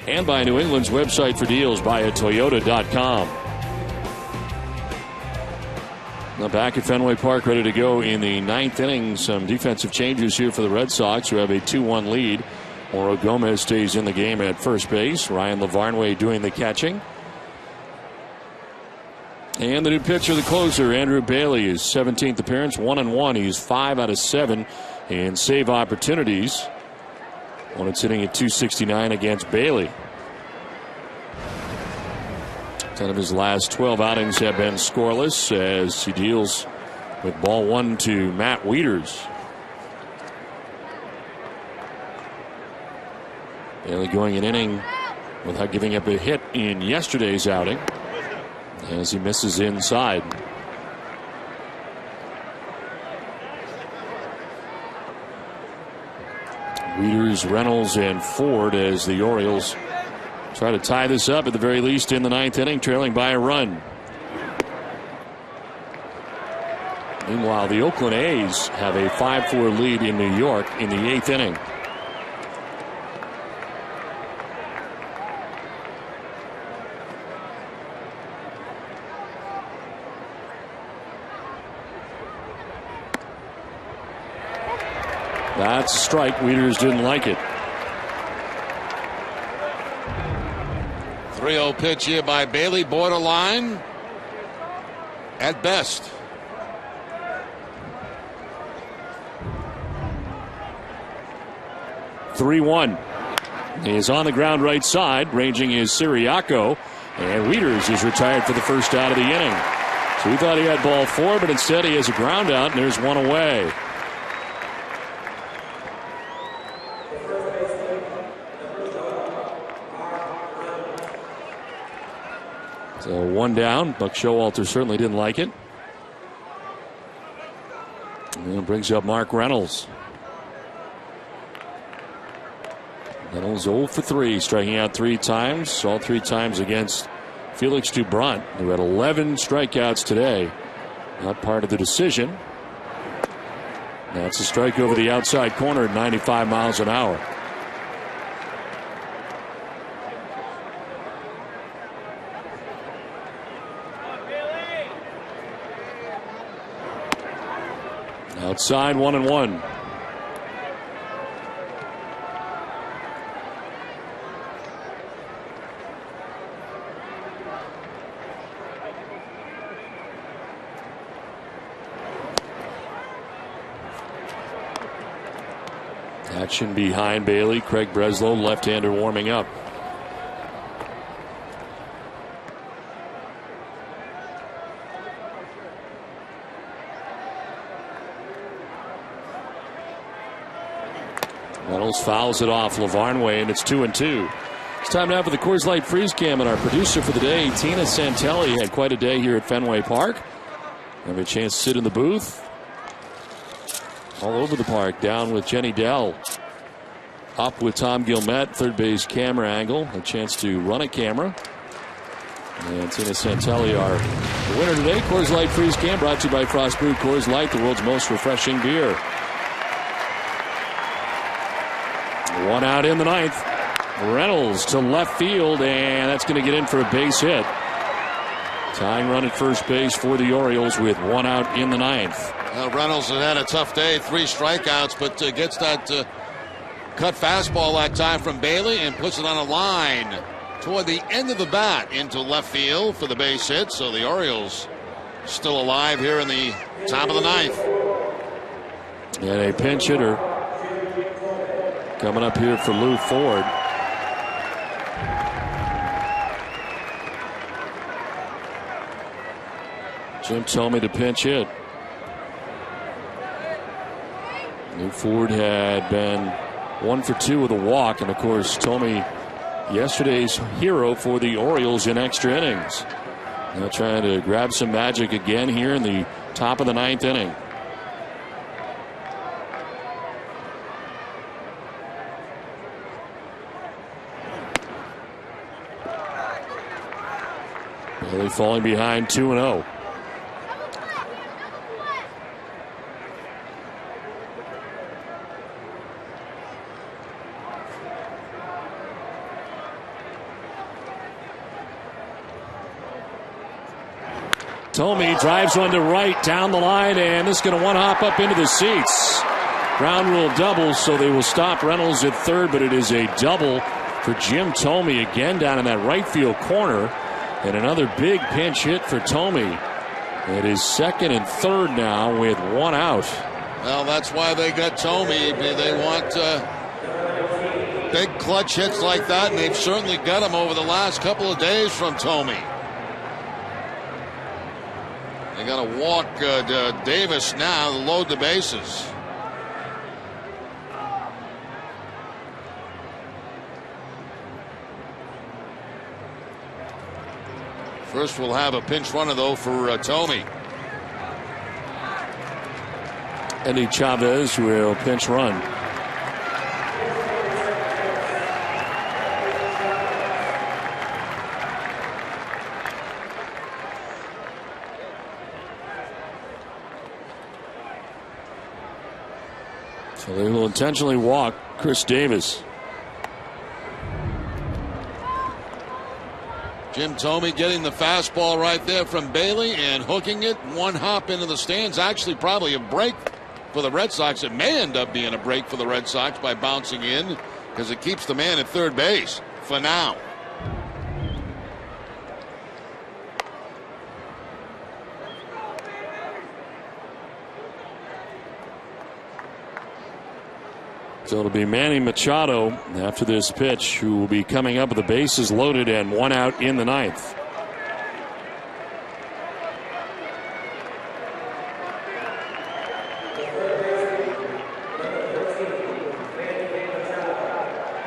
and by New England's website for deals via Toyota.com. Now back at Fenway Park, ready to go in the 9th inning. Some defensive changes here for the Red Sox, who have a 2-1 lead. Oro Gomez stays in the game at first base. Ryan Lavarnway doing the catching. And the new pitcher, the closer, Andrew Bailey, his 17th appearance, 1-1. He's 5 out of 7 in save opportunities. When it's hitting at .269 against Bailey. 10 of his last 12 outings have been scoreless as he deals with ball 1 to Matt Wieters. Bailey going an inning without giving up a hit in yesterday's outing as he misses inside. Wieters, Reynolds, and Ford as the Orioles try to tie this up at the very least in the 9th inning, trailing by a run. Meanwhile, the Oakland A's have a 5-4 lead in New York in the 8th inning. That's a strike. Wieters didn't like it. 3-0 pitch here by Bailey, borderline at best. (3-1). He is on the ground right side. Ranging is Siriaco. And Wieters is retired for the first out of the inning. So we thought he had ball 4, but instead he has a ground out, and there's one away. So 1 down. Buck Showalter certainly didn't like it. And brings up Mark Reynolds. Reynolds 0 for 3, striking out 3 times, all 3 times against Felix Doubront, who had 11 strikeouts today. Not part of the decision. That's a strike over the outside corner at 95 miles an hour. Outside 1-1. Action behind Bailey. Craig Breslow, left-hander, warming up. Reynolds fouls it off Lavarn way, and it's 2-2. It's time now for the Coors Light Freeze Cam, and our producer for the day, Tina Santelli, had quite a day here at Fenway Park. Have a chance to sit in the booth. All over the park, down with Jenny Dell. Up with Tom Gilmet, third base camera angle. A chance to run a camera. And Tina Santelli, our winner today. Coors Light Freeze Cam, brought to you by Frost Brewed Coors Light, the world's most refreshing beer. 1 out in the 9th. Reynolds to left field, and that's going to get in for a base hit. Tying run at first base for the Orioles with 1 out in the 9th. Well, Reynolds has had a tough day, 3 strikeouts, but gets that cut fastball that time from Bailey and puts it on a line toward the end of the bat into left field for the base hit. So the Orioles still alive here in the top of the 9th. And a pinch hitter coming up here for Lou Ford. Jim Thome to pinch hit. Lou Ford had been 1 for 2 with a walk, and of course Thome, yesterday's hero for the Orioles in extra innings. Now trying to grab some magic again here in the top of the 9th inning. Bailey falling behind 2-0. Thome drives one to right down the line, and this is going to one-hop up into the seats. Ground rule double, so they will stop Reynolds at third, but it is a double for Jim Thome again down in that right field corner. And another big pinch hit for Thome. It is second and third now with 1 out. Well, that's why they got Thome. They want big clutch hits like that, and they've certainly got them over the last couple of days from Thome. They got to walk Davis now to load the bases. First, we'll have a pinch runner, though, for Thome. Eddie Chavez will pinch run. So they will intentionally walk Chris Davis. Jim Thome getting the fastball right there from Bailey and hooking it. 1 hop into the stands. Actually, probably a break for the Red Sox. It may end up being a break for the Red Sox by bouncing in, because it keeps the man at third base for now. So it'll be Manny Machado after this pitch, who will be coming up with the bases loaded and 1 out in the 9th.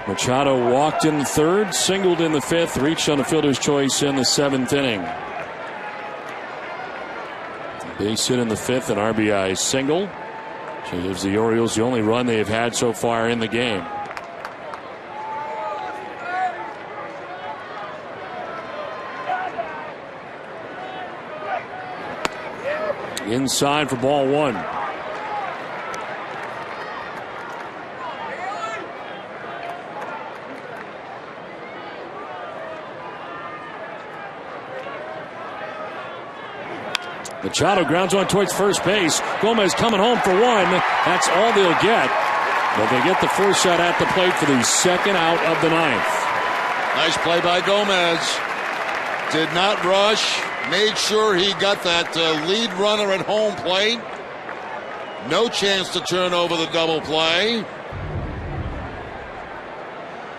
Machado walked in the 3rd, singled in the 5th, reached on a fielder's choice in the 7th inning. Base hit in the 5th, an RBI single. So gives the Orioles the only run they've had so far in the game. Inside for ball 1. Machado grounds one towards first base. Gomez coming home for 1. That's all they'll get. But they get the first shot at the plate for the 2nd out of the 9th. Nice play by Gomez. Did not rush. Made sure he got that lead runner at home plate. No chance to turn over the double play.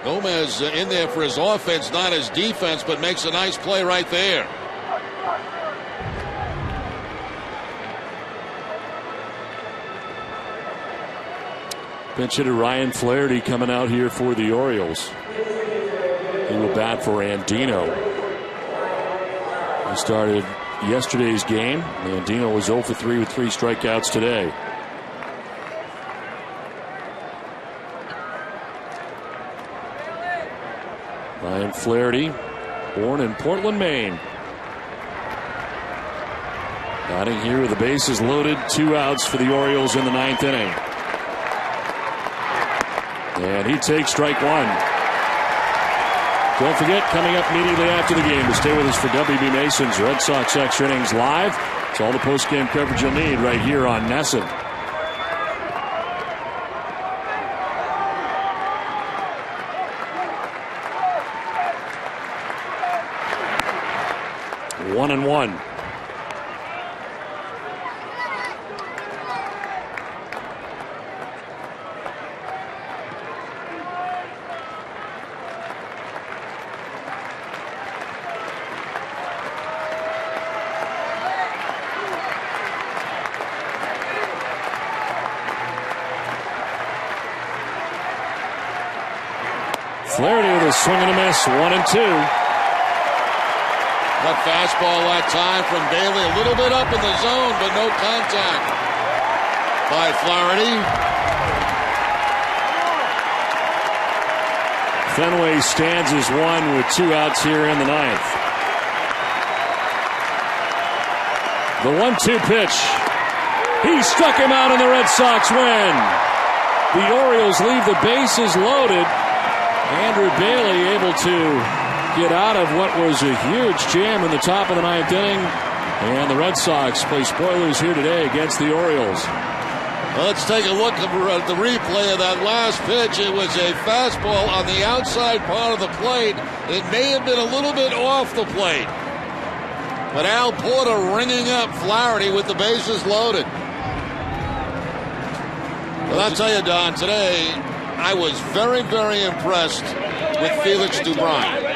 Gomez in there for his offense, not his defense, but makes a nice play right there. Pinch hitter Ryan Flaherty coming out here for the Orioles. He will bat for Andino. He started yesterday's game. Andino was 0 for 3 with 3 strikeouts today. Ryan Flaherty, born in Portland, Maine. Batting here with the bases loaded, 2 outs for the Orioles in the 9th inning. And he takes strike 1. Don't forget, coming up immediately after the game, to stay with us for WB Mason's Red Sox Extra Innings Live. It's all the post-game coverage you'll need right here on NESN. One and one. Flaherty with a swing and a miss, 1 and 2. That fastball that time from Bailey, a little bit up in the zone, but no contact by Flaherty. Fenway stands as 1 with 2 outs here in the 9th. The 1-2 pitch. He struck him out and the Red Sox win. The Orioles leave the bases loaded. Andrew Bailey able to get out of what was a huge jam in the top of the 9th inning. And the Red Sox play spoilers here today against the Orioles. Let's take a look at the replay of that last pitch. It was a fastball on the outside part of the plate. It may have been a little bit off the plate. But Al Porter ringing up Flaherty with the bases loaded. Well, I'll tell you, Don, today I was very, very impressed with Felix Dubron.